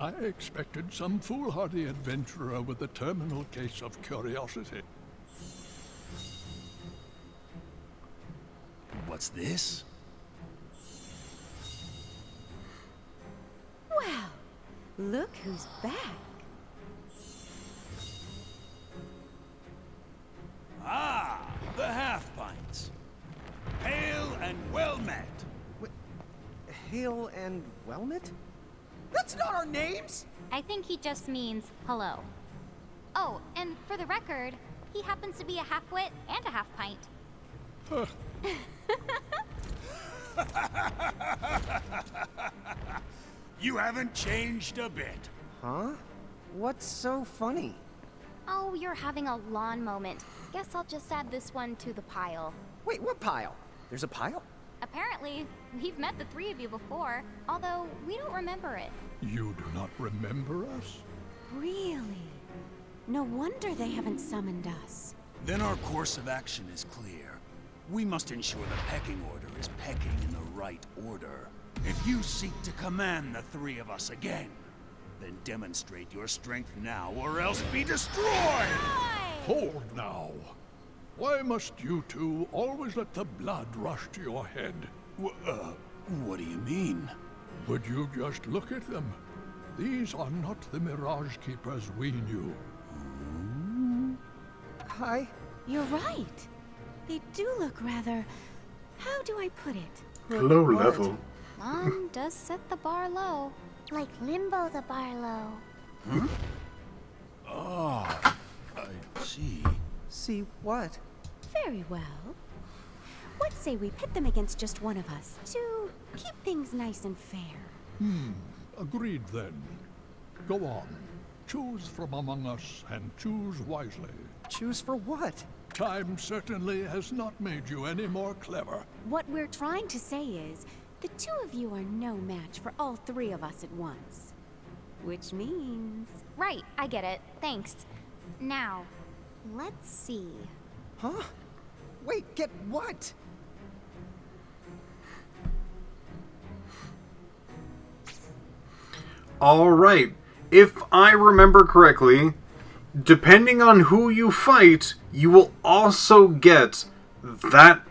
I expected some foolhardy adventurer with a terminal case of curiosity. What's this? Well, look who's back. Ah, the half-pints. Hail and well met. Hail and Wellmet? That's not our names! I think he just means hello. Oh, and for the record, he happens to be a half-wit and a half-pint. You haven't changed a bit. Huh? What's so funny? Oh, you're having a lawn moment. Guess I'll just add this one to the pile. Wait, what pile? There's a pile? Apparently, we've met the three of you before, although we don't remember it. You do not remember us? Really? No wonder they haven't summoned us. Then our course of action is clear. We must ensure the pecking order is pecking in the right order. If you seek to command the three of us again, then demonstrate your strength now or else be destroyed! Hold now. Why must you two always let the blood rush to your head? What do you mean? Would you just look at them? These are not the Mirage Keepers we knew. Hi. You're right. They do look rather... how do I put it? Low level. Mom does set the bar low. Like Limbo the Barlow. Huh? Ah, I see. See what? Very well. What say we pit them against just one of us to keep things nice and fair? Agreed then. Go on. Choose from among us and choose wisely. Choose for what? Time certainly has not made you any more clever. What we're trying to say is, the two of you are no match for all three of us at once. Which means... Right, I get it. Thanks. Now, let's see. Huh? Wait, get what? Alright. If I remember correctly, depending on who you fight, you will also get that...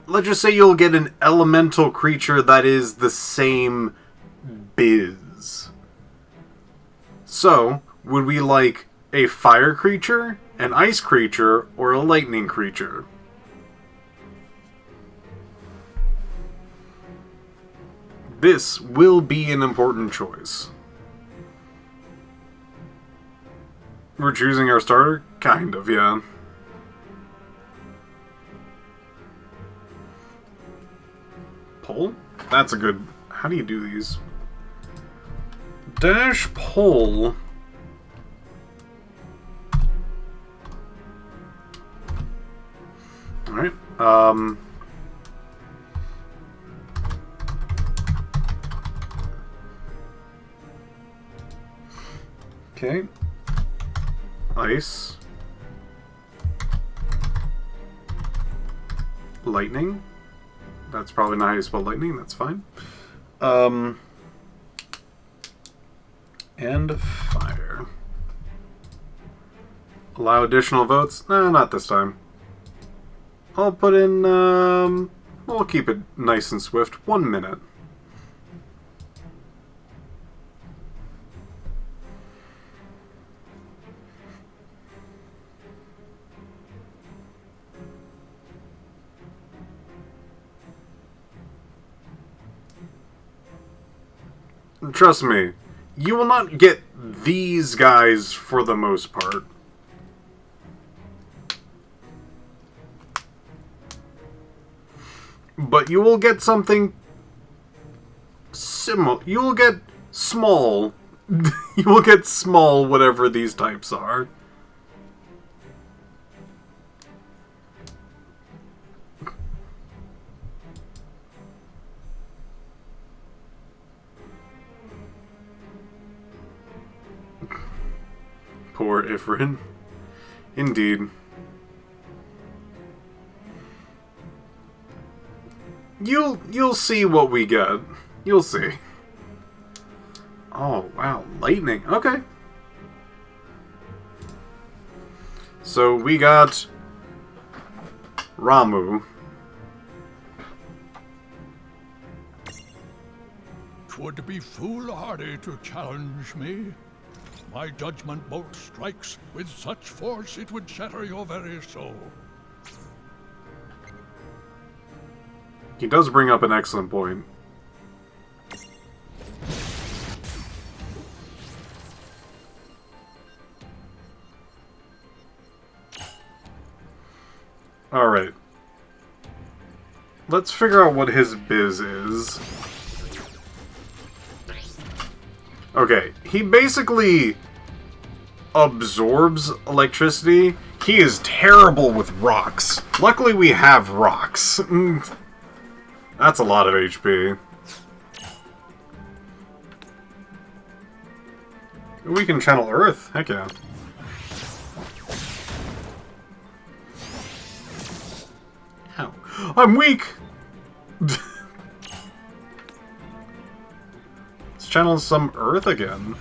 Let's just say you'll get an elemental creature that is the same biz. So, would we like a fire creature, an ice creature, or a lightning creature? This will be an important choice. We're choosing our starter? Kind of, yeah. Pull? That's a good... How do you do these? Dash pull. Alright, okay. Ice. lightning. That's probably not how you spell lightning. That's fine. And fire. Allow additional votes? No, not this time. I'll put in, we'll keep it nice and swift. 1 minute. Trust me, you will not get these guys for the most part. But you will get something similar. You will get small. You will get small, whatever these types are. Poor Ifrin. Indeed. You'll see what we get. You'll see. Oh, wow. Lightning. Okay. So we got Ramu. 'Twould be foolhardy to challenge me. My judgment bolt strikes with such force it would shatter your very soul. He does bring up an excellent point. Alright. Let's figure out what his biz is. Okay, he basically absorbs electricity. He is terrible with rocks. Luckily we have rocks. That's a lot of HP. We can channel Earth. Heck yeah. Ow. I'm weak! Let's channel some Earth again.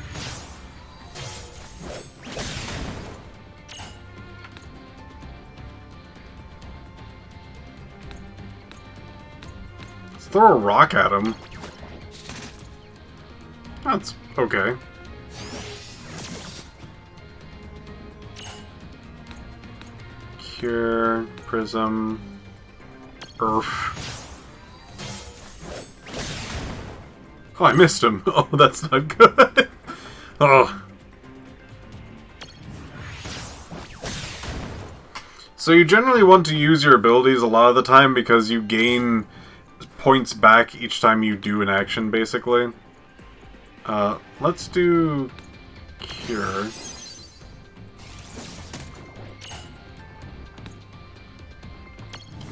Throw a rock at him. That's okay. Cure, Prism, Earth. Oh, I missed him. Oh, that's not good. Oh. So you generally want to use your abilities a lot of the time because you gain points back each time you do an action, basically. Let's do Cure.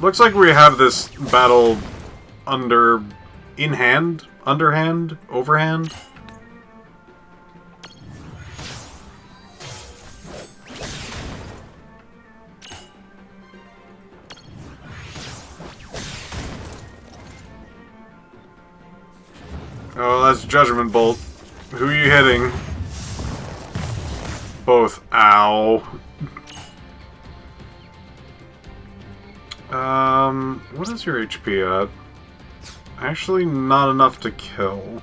Looks like we have this battle underhand, overhand. Oh, that's Judgment Bolt. Who are you hitting? Both. Ow. What is your HP at? Actually, not enough to kill.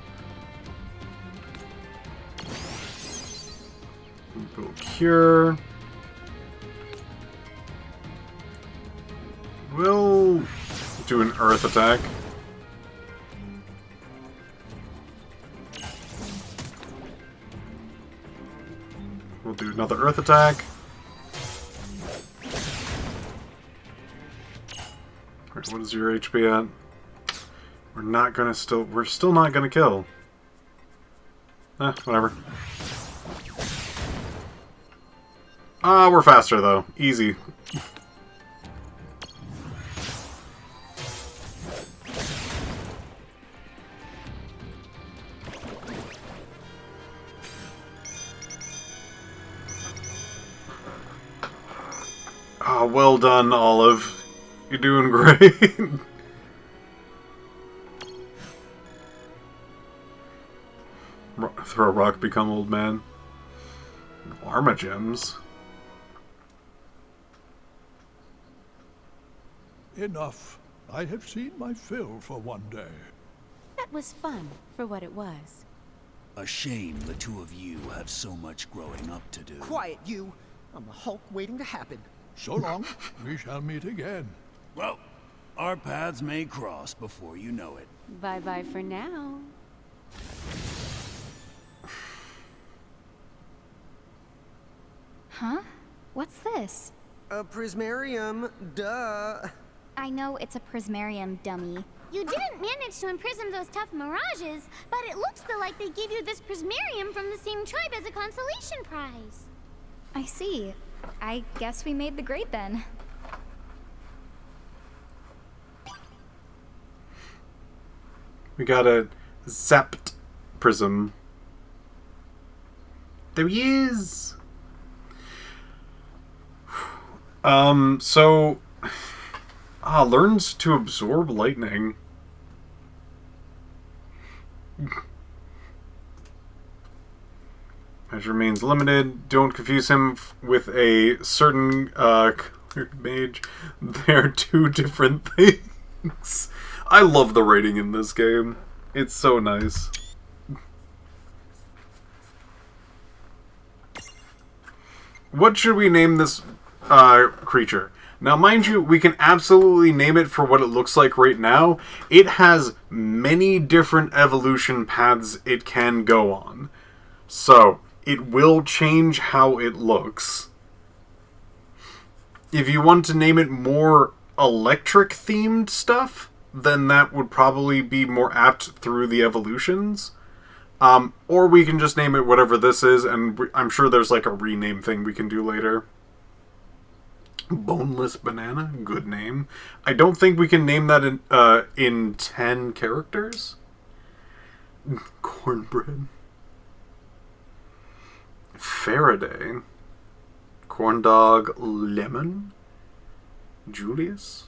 Go Cure. We'll do an Earth attack. We'll do another Earth attack. Alright, what is your HP at? We're still not gonna kill. Whatever. We're faster though. Easy. Well done, Olive. You're doing great. Throw a rock, become old man. Arma gems. Enough. I have seen my fill for one day. That was fun, for what it was. A shame the two of you have so much growing up to do. Quiet, you! I'm the Hulk waiting to happen. So long. We shall meet again. Well, our paths may cross before you know it. Bye-bye for now. Huh? What's this? A prismarium, duh. I know it's a prismarium, dummy. You didn't manage to imprison those tough mirages, but it looks like they gave you this prismarium from the same tribe as a consolation prize. I see. I guess we made the grade then. We got a Zept prism. There he is! Learns to absorb lightning. Measure remains limited. Don't confuse him with a certain mage. They're two different things. I love the writing in this game. It's so nice. What should we name this creature? Now, mind you, we can absolutely name it for what it looks like right now. It has many different evolution paths it can go on. So, it will change how it looks. If you want to name it more electric-themed stuff, then that would probably be more apt through the evolutions. Or we can just name it whatever this is, and I'm sure there's like a rename thing we can do later. Boneless Banana, good name. I don't think we can name that in 10 characters. Cornbread. Faraday. Corn dog lemon. Julius.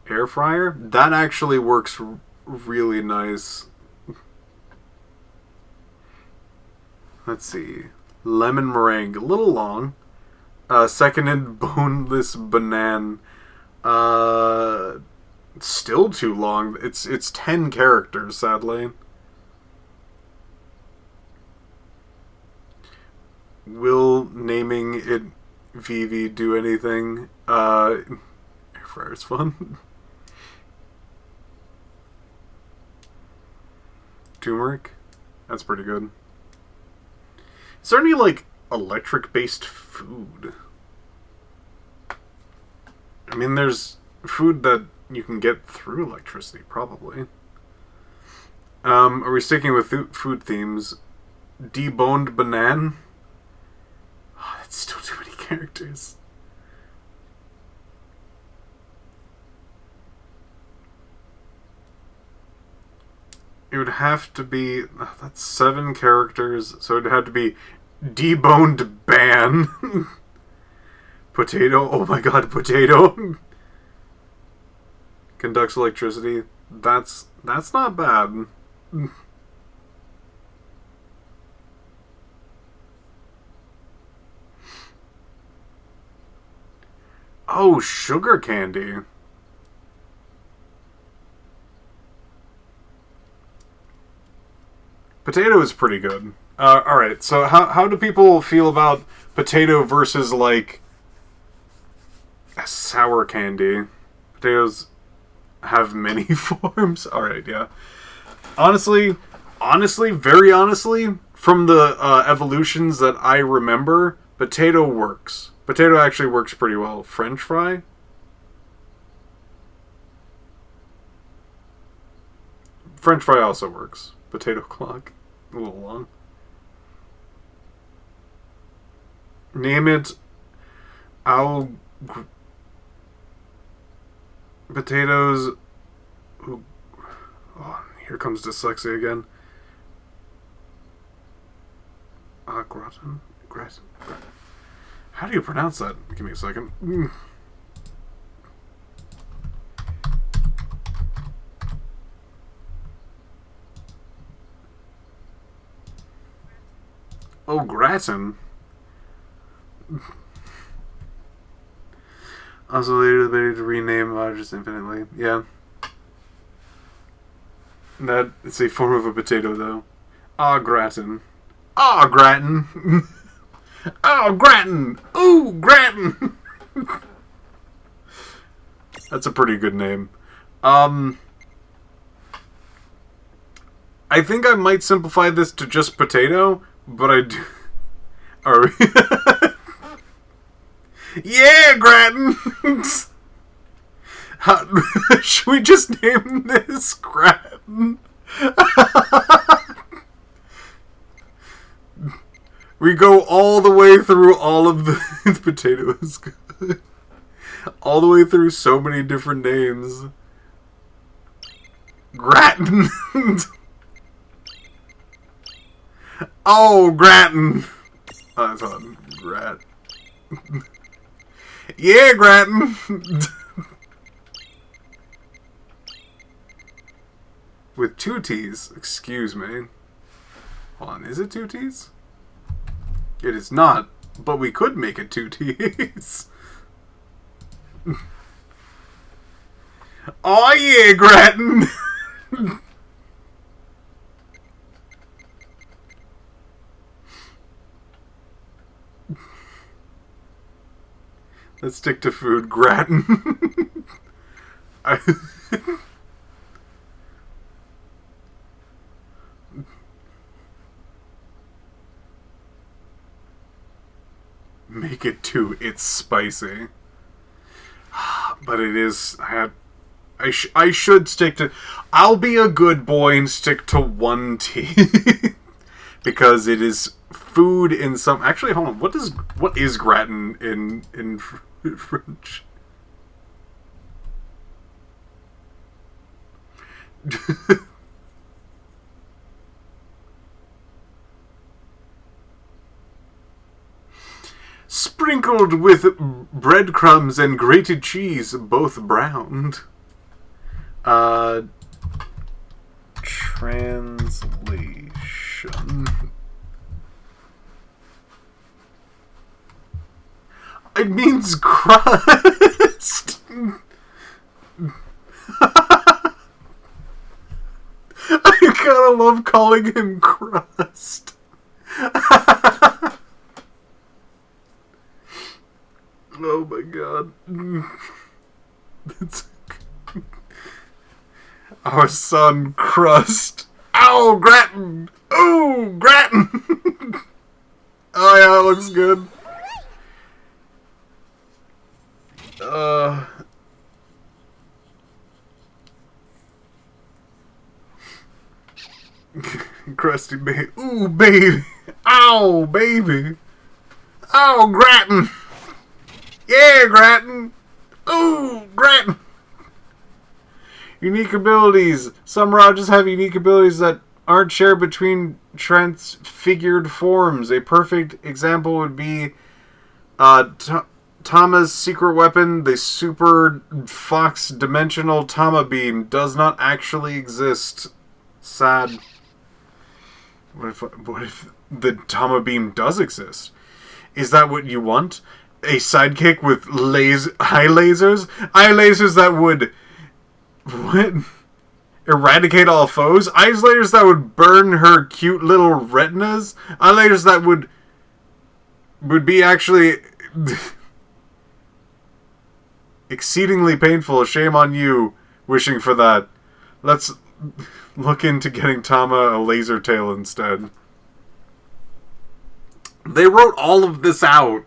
Air fryer. That actually works really nice. Let's see. Lemon meringue. A little long. Seconded boneless banana. Still too long. It's 10 characters, sadly. Will naming it Vivi do anything? Air fryer's fun. Turmeric. That's pretty good. Is there any, like, electric-based food? I mean, there's food that you can get through electricity, probably. Are we sticking with food themes? Deboned banana? Oh, that's still too many characters. It would have to be... that's 7 characters, so it'd have to be deboned ban. Potato. Oh my god, potato. Conducts electricity. That's not bad. Oh, sugar candy. Potato is pretty good. Alright, so how do people feel about potato versus, like, sour candy? Potatoes have many forms. Alright, yeah. Honestly, very honestly, from the evolutions that I remember, potato works. Potato actually works pretty well. French fry? French fry also works. Potato clock. A little long. Name it potatoes. Ooh. Oh, here comes dyslexia again. Gratin. How do you pronounce that? Give me a second. Oh, Gratin. Also later debated to rename Rogers infinitely. Yeah. That it's a form of a potato though. Ah, Gratin. Ah, Gratin. Oh, Gratin. Ooh, Gratin. That's a pretty good name. I think I might simplify this to just potato, but I do. Are we? Yeah, Gratin. Should we just name this Gratin? We go all the way through all of the potatoes. All the way through so many different names. Gratin. Oh, Gratin. Oh, that's on Grat. Yeah, Gratin. With 2 T's. Excuse me. Hold on, is it 2 T's? It is not, but we could make it 2 T's. Oh yeah, Gratin! Let's stick to food, Gratin. Make it 2. It's spicy. But it is... I should stick to... I'll be a good boy and stick to 1 T. Because it is food in some... Actually, hold on. What is gratin in French? Sprinkled with breadcrumbs and grated cheese, both browned. Translation. It means crust. I kinda love calling him crust. Oh my god. Our son, Crust. Ow, Gratin! Ooh, Gratin! Oh yeah, that looks good. Crusty baby. Ooh, baby! Ow, baby! Ow, Gratin! Yeah, Gratin! Ooh, Gratin! Unique abilities. Some Rajas have unique abilities that aren't shared between transfigured forms. A perfect example would be Tama's secret weapon, the Super Fox Dimensional Tama Beam, does not actually exist. Sad. What if the Tama Beam does exist? Is that what you want? A sidekick with eye lasers? Eye lasers that would... What? Eradicate all foes? Eye lasers that would burn her cute little retinas? Eye lasers that would be actually... exceedingly painful. Shame on you wishing for that. Let's look into getting Tama a laser tail instead. They wrote all of this out.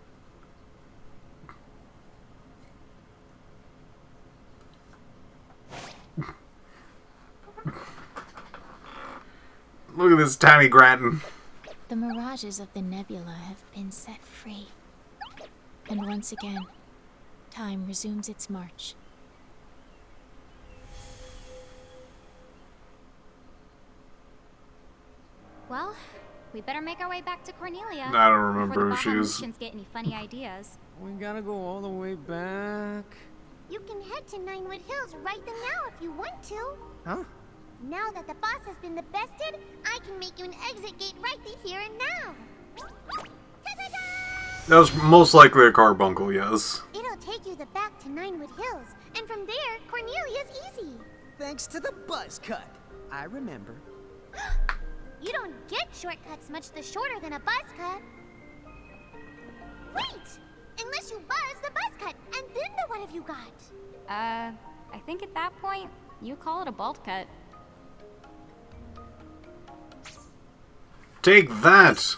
Look at this tiny Gratin. The mirages of the nebula have been set free. And once again, time resumes its march. Well, We better make our way back to Cornelia. I don't remember before who the she is. Bahamutians get any funny ideas. We gotta go all the way back. You can head to Ninewood Hills right then now if you want to. Huh? Now that the boss has been bested, I can make you an exit gate right here and now. Ta-da-da! That was most likely a carbuncle, yes. It'll take you back to Ninewood Hills, and from there, Cornelia's easy. Thanks to the buzz cut. I remember. You don't get shortcuts much the shorter than a buzz cut. Wait! Unless you buzz the buzz cut, and then what have you got? I think at that point, you call it a bolt cut. Take that!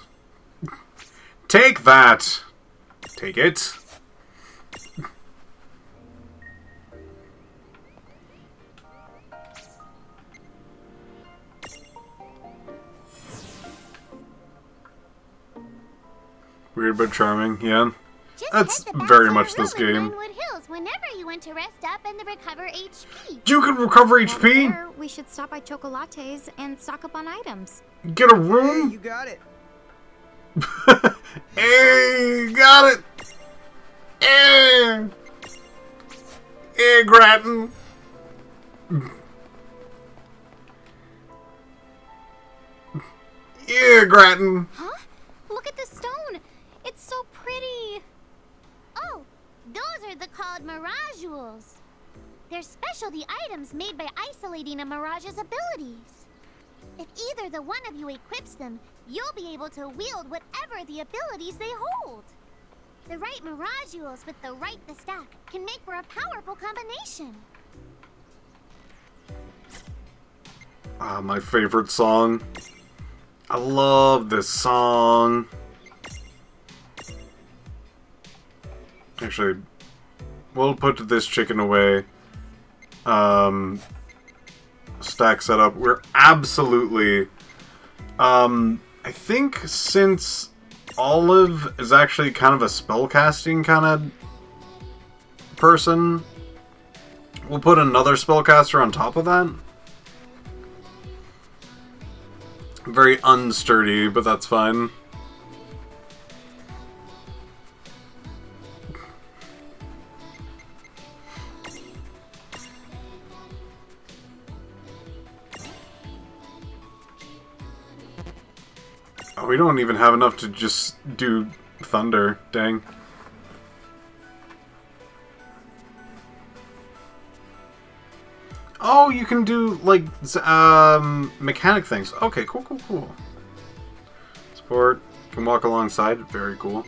Take that! Take it. Weird but charming, yeah. That's very much this game. Ninewood Hills whenever you want to rest up and recover HP. You can recover HP? There, we should stop by Chocolates and stock up on items. Get a room? You got it. Hey, got it! Hey! Hey, Grattan! Yeah, Grattan! Huh? Look at the stone! It's so pretty! Oh, those are called Mirage Jewels. They're specialty items made by isolating a Mirage's abilities. If either the one of you equips them, you'll be able to wield whatever the abilities they hold. The right Mirage Jewels with the right stack can make for a powerful combination. Ah, my favorite song. I love this song. Actually, we'll put this chicken away. Stack setup. We're absolutely... I think since Olive is actually kind of a spellcasting kind of person, we'll put another spellcaster on top of that. Very unsturdy, but that's fine. Oh, we don't even have enough to just do thunder. Dang. Oh, you can do, like, mechanic things. Okay, cool, cool, cool. Support. Can walk alongside. Very cool.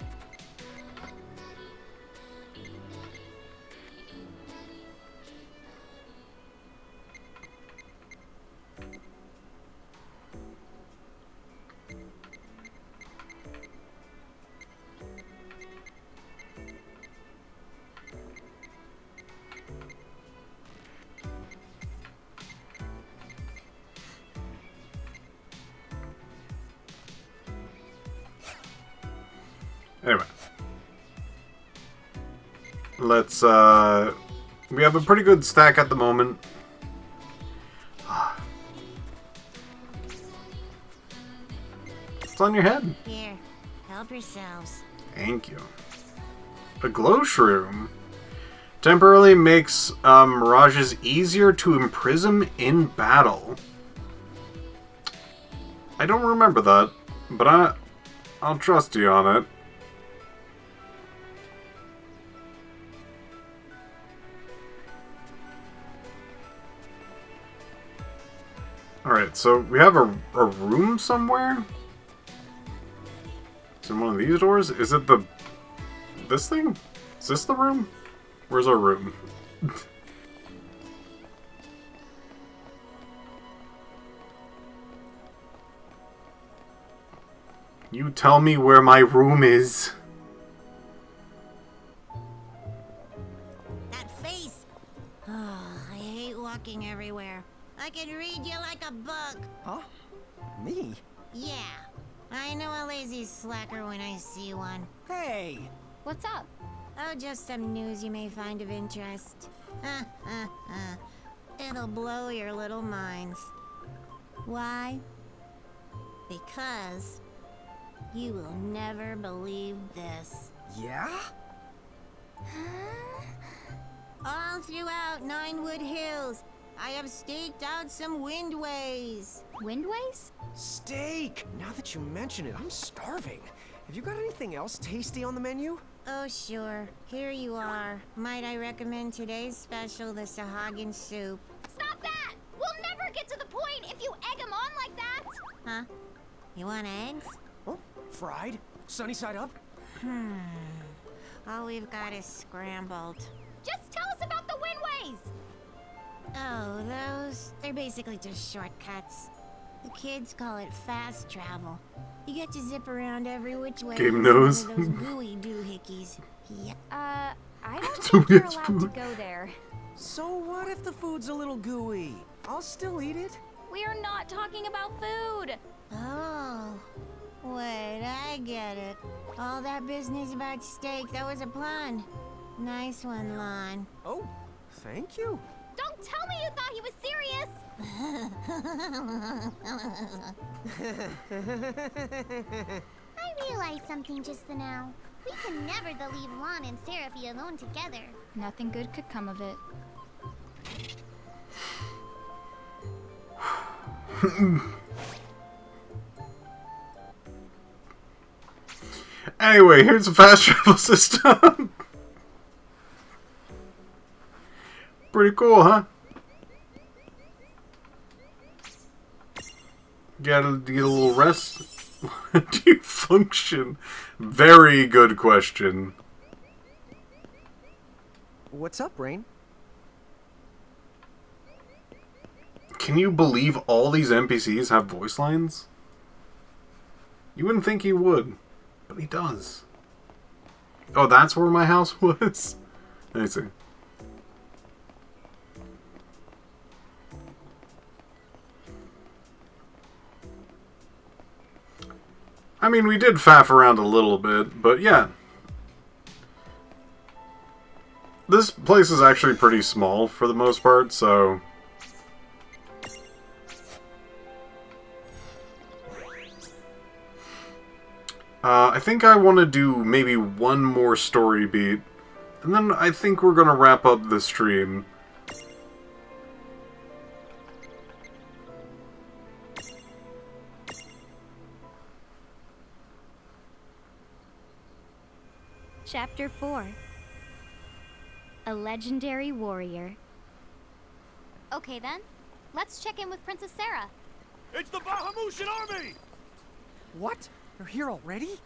Anyway. Let's, we have a pretty good stack at the moment. It's on your head. Here, help yourselves. Thank you. A glow shroom. Temporarily makes mirages easier to imprison in battle. I don't remember that, but I'll trust you on it. Alright, so we have a room somewhere? Is it one of these doors? Is it this thing? Is this the room? Where's our room? You tell me where my room is. That face! Oh, I hate walking everywhere. I can read you like a book. Huh? Me? Yeah. I know a lazy slacker when I see one. Hey! What's up? Oh, just some news you may find of interest. It'll blow your little minds. Why? Because You will never believe this. Yeah? All throughout Ninewood Hills, I have staked out some windways. Windways? Steak! Now that you mention it, I'm starving. Have you got anything else tasty on the menu? Oh, sure. Here you are. Might I recommend today's special, the Sahagin soup? Stop that! We'll never get to the point if you egg him on like that! Huh? You want eggs? Oh, fried? Sunny side up? All we've got is scrambled. Just tell us about the windways! Oh, they're basically just shortcuts. The kids call it fast travel. You get to zip around every which way. Game with knows. one of those gooey doohickeys. Yep. I don't think we're allowed to go there. So what if the food's a little gooey? I'll still eat it. We are not talking about food. Oh. Wait, I get it. All that business about steak, that was a pun. Nice one, Lon. Oh, thank you. Don't tell me you thought he was serious! I realized something just now. We can never leave Lon and Seraphy alone together. Nothing good could come of it. Anyway, here's a fast travel system. Pretty cool, huh? Gotta get a little rest. Do you function? Very good question. What's up, Rain? Can you believe all these NPCs have voice lines? You wouldn't think he would, but he does. Oh, that's where my house was? I see. I mean, we did faff around a little bit, but yeah. This place is actually pretty small for the most part, so... I think I want to do maybe one more story beat, and then I think we're going to wrap up the stream. Chapter 4. A legendary warrior. Okay then, let's check in with Princess Sarah. It's the Bahamutian army! What? They're here already?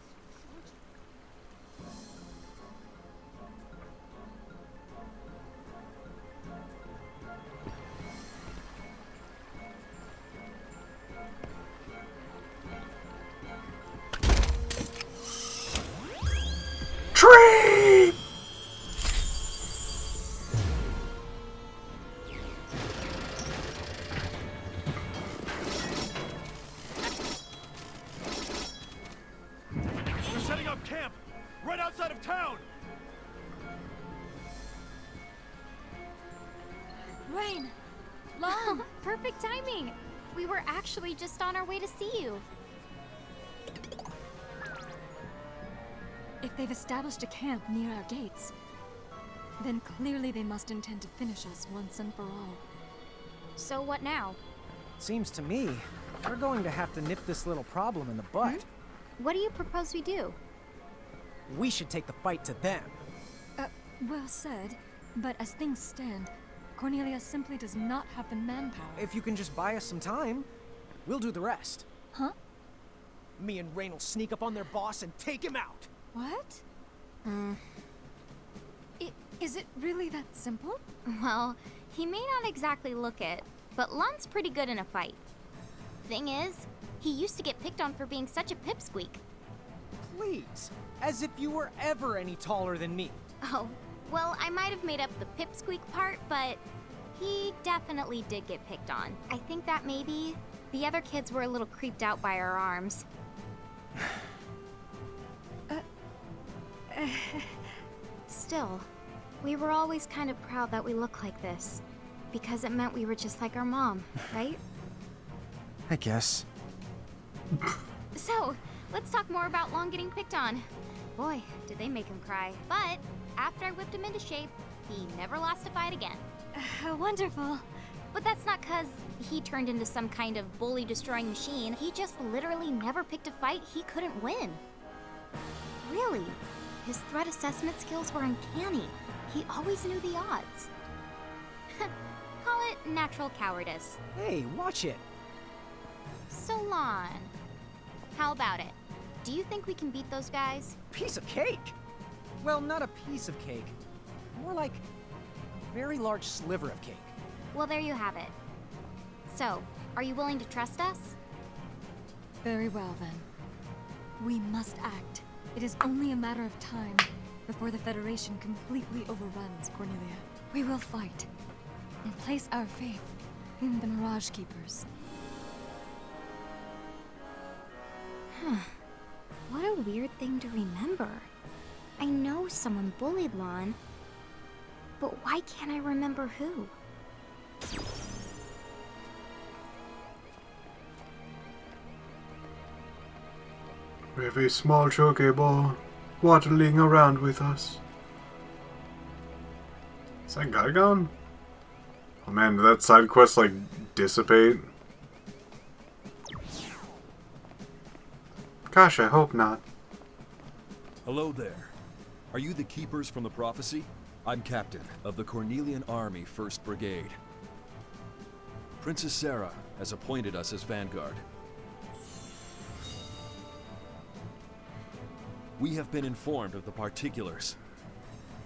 Tree! We're setting up camp right outside of town. Rain! Lon! Perfect timing! We were actually just on our way to see you. If they've established a camp near our gates, then clearly they must intend to finish us once and for all. So what now? Seems to me we're going to have to nip this little problem in the bud. What do you propose we do? We should take the fight to them. Well said, but as things stand, Cornelia simply does not have the manpower. If you can just buy us some time, we'll do the rest. Huh? Me and Rain will sneak up on their boss and take him out. What? Is it really that simple? Well, he may not exactly look it, but Lon's pretty good in a fight. Thing is, he used to get picked on for being such a pipsqueak. Please, as if you were ever any taller than me. Oh, well, I might have made up the pipsqueak part, but he definitely did get picked on. I think that maybe the other kids were a little creeped out by our arms. Still, we were always kind of proud that we look like this, because it meant we were just like our mom, right? I guess. So, let's talk more about Long getting picked on. Boy, did they make him cry. But after I whipped him into shape, he never lost a fight again. Wonderful. But that's not 'cause he turned into some kind of bully-destroying machine. He just literally never picked a fight he couldn't win. Really, his threat assessment skills were uncanny. He always knew the odds. Call it natural cowardice. Hey, watch it. So, Lon, how about it? Do you think we can beat those guys? Piece of cake. Well, not a piece of cake. More like a very large sliver of cake. Well, there you have it. So, are you willing to trust us? Very well, then. We must act. It is only a matter of time before the Federation completely overruns Cornelia. We will fight and place our faith in the Mirage Keepers. Huh. What a weird thing to remember. I know someone bullied Lon, but why can't I remember who? We have a small chocoball waddling around with us. Is that guy gone? Oh man, did that side quest like dissipate? Gosh, I hope not. Hello there. Are you the keepers from the prophecy? I'm captain of the Cornelian Army 1st Brigade. Princess Sarah has appointed us as vanguard. We have been informed of the particulars.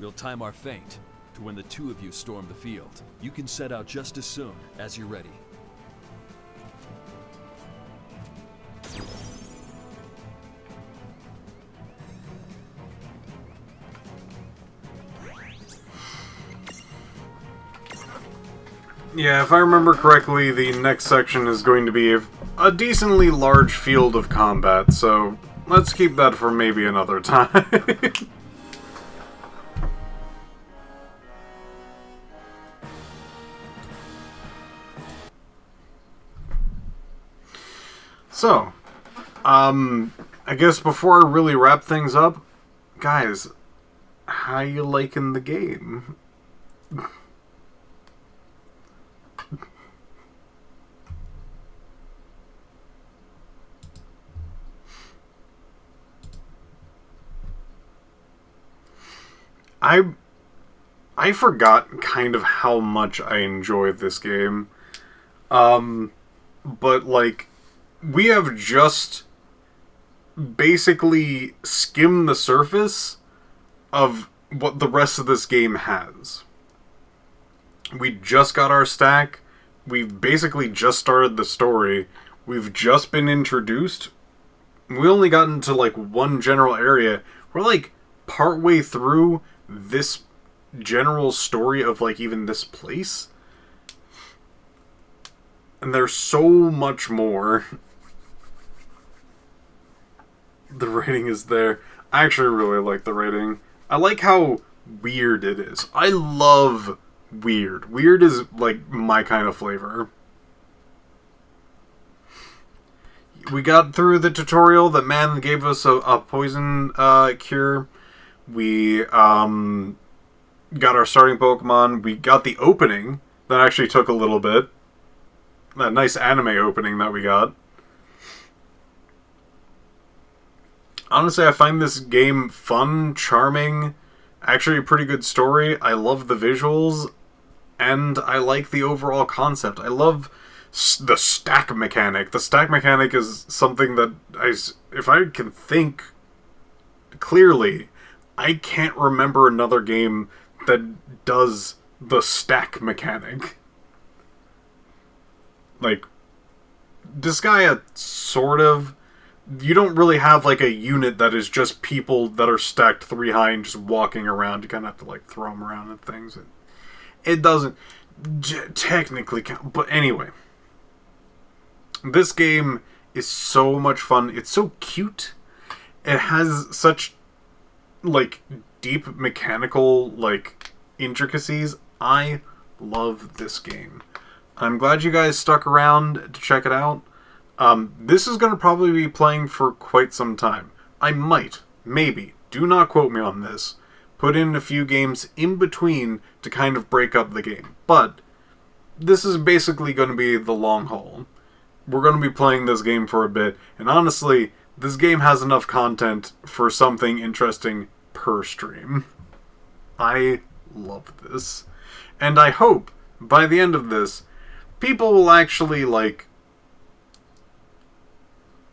We'll time our feint to when the two of you storm the field. You can set out just as soon as you're ready. Yeah, if I remember correctly, the next section is going to be a decently large field of combat, so let's keep that for maybe another time. So, I guess before I really wrap things up, guys, how you liking the game? I forgot kind of how much I enjoyed this game. But like, we have just basically skimmed the surface of what the rest of this game has. We just got our stack. We've basically just started the story. We've just been introduced. We only got into like one general area. We're like partway through this general story of like even this place. And there's so much more. The rating is there. I actually really like the rating. I like how weird it is. I love weird. Weird is like my kind of flavor. We got through the tutorial. The man gave us a poison cure. We got our starting Pokemon. We got the opening. That actually took a little bit. That nice anime opening that we got. Honestly, I find this game fun, charming, actually a pretty good story. I love the visuals, and I like the overall concept. I love the stack mechanic. The stack mechanic is something that, if I can think clearly, I can't remember another game that does the stack mechanic. Like, Disgaea, sort of. You don't really have, like, a unit that is just people that are stacked 3 high and just walking around. You kind of have to, like, throw them around and things. It doesn't technically count. But anyway. This game is so much fun. It's so cute. It has such, like, deep mechanical, like, intricacies. I love this game. I'm glad you guys stuck around to check it out. This is going to probably be playing for quite some time. I might, maybe, do not quote me on this, put in a few games in between to kind of break up the game. But this is basically going to be the long haul. We're going to be playing this game for a bit, and honestly, this game has enough content for something interesting per stream. I love this. And I hope, by the end of this, people will actually, like,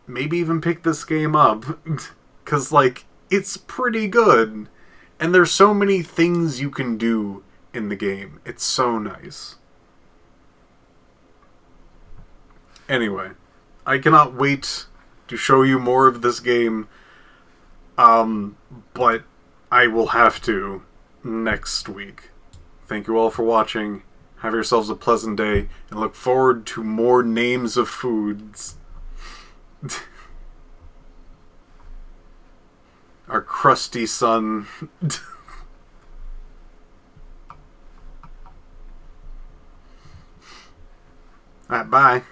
maybe even pick this game up. Because, like, it's pretty good. And there's so many things you can do in the game. It's so nice. Anyway, I cannot wait to show you more of this game. But I will have to next week. Thank you all for watching. Have yourselves a pleasant day, and look forward to more names of foods. Our crusty son. Alright, bye.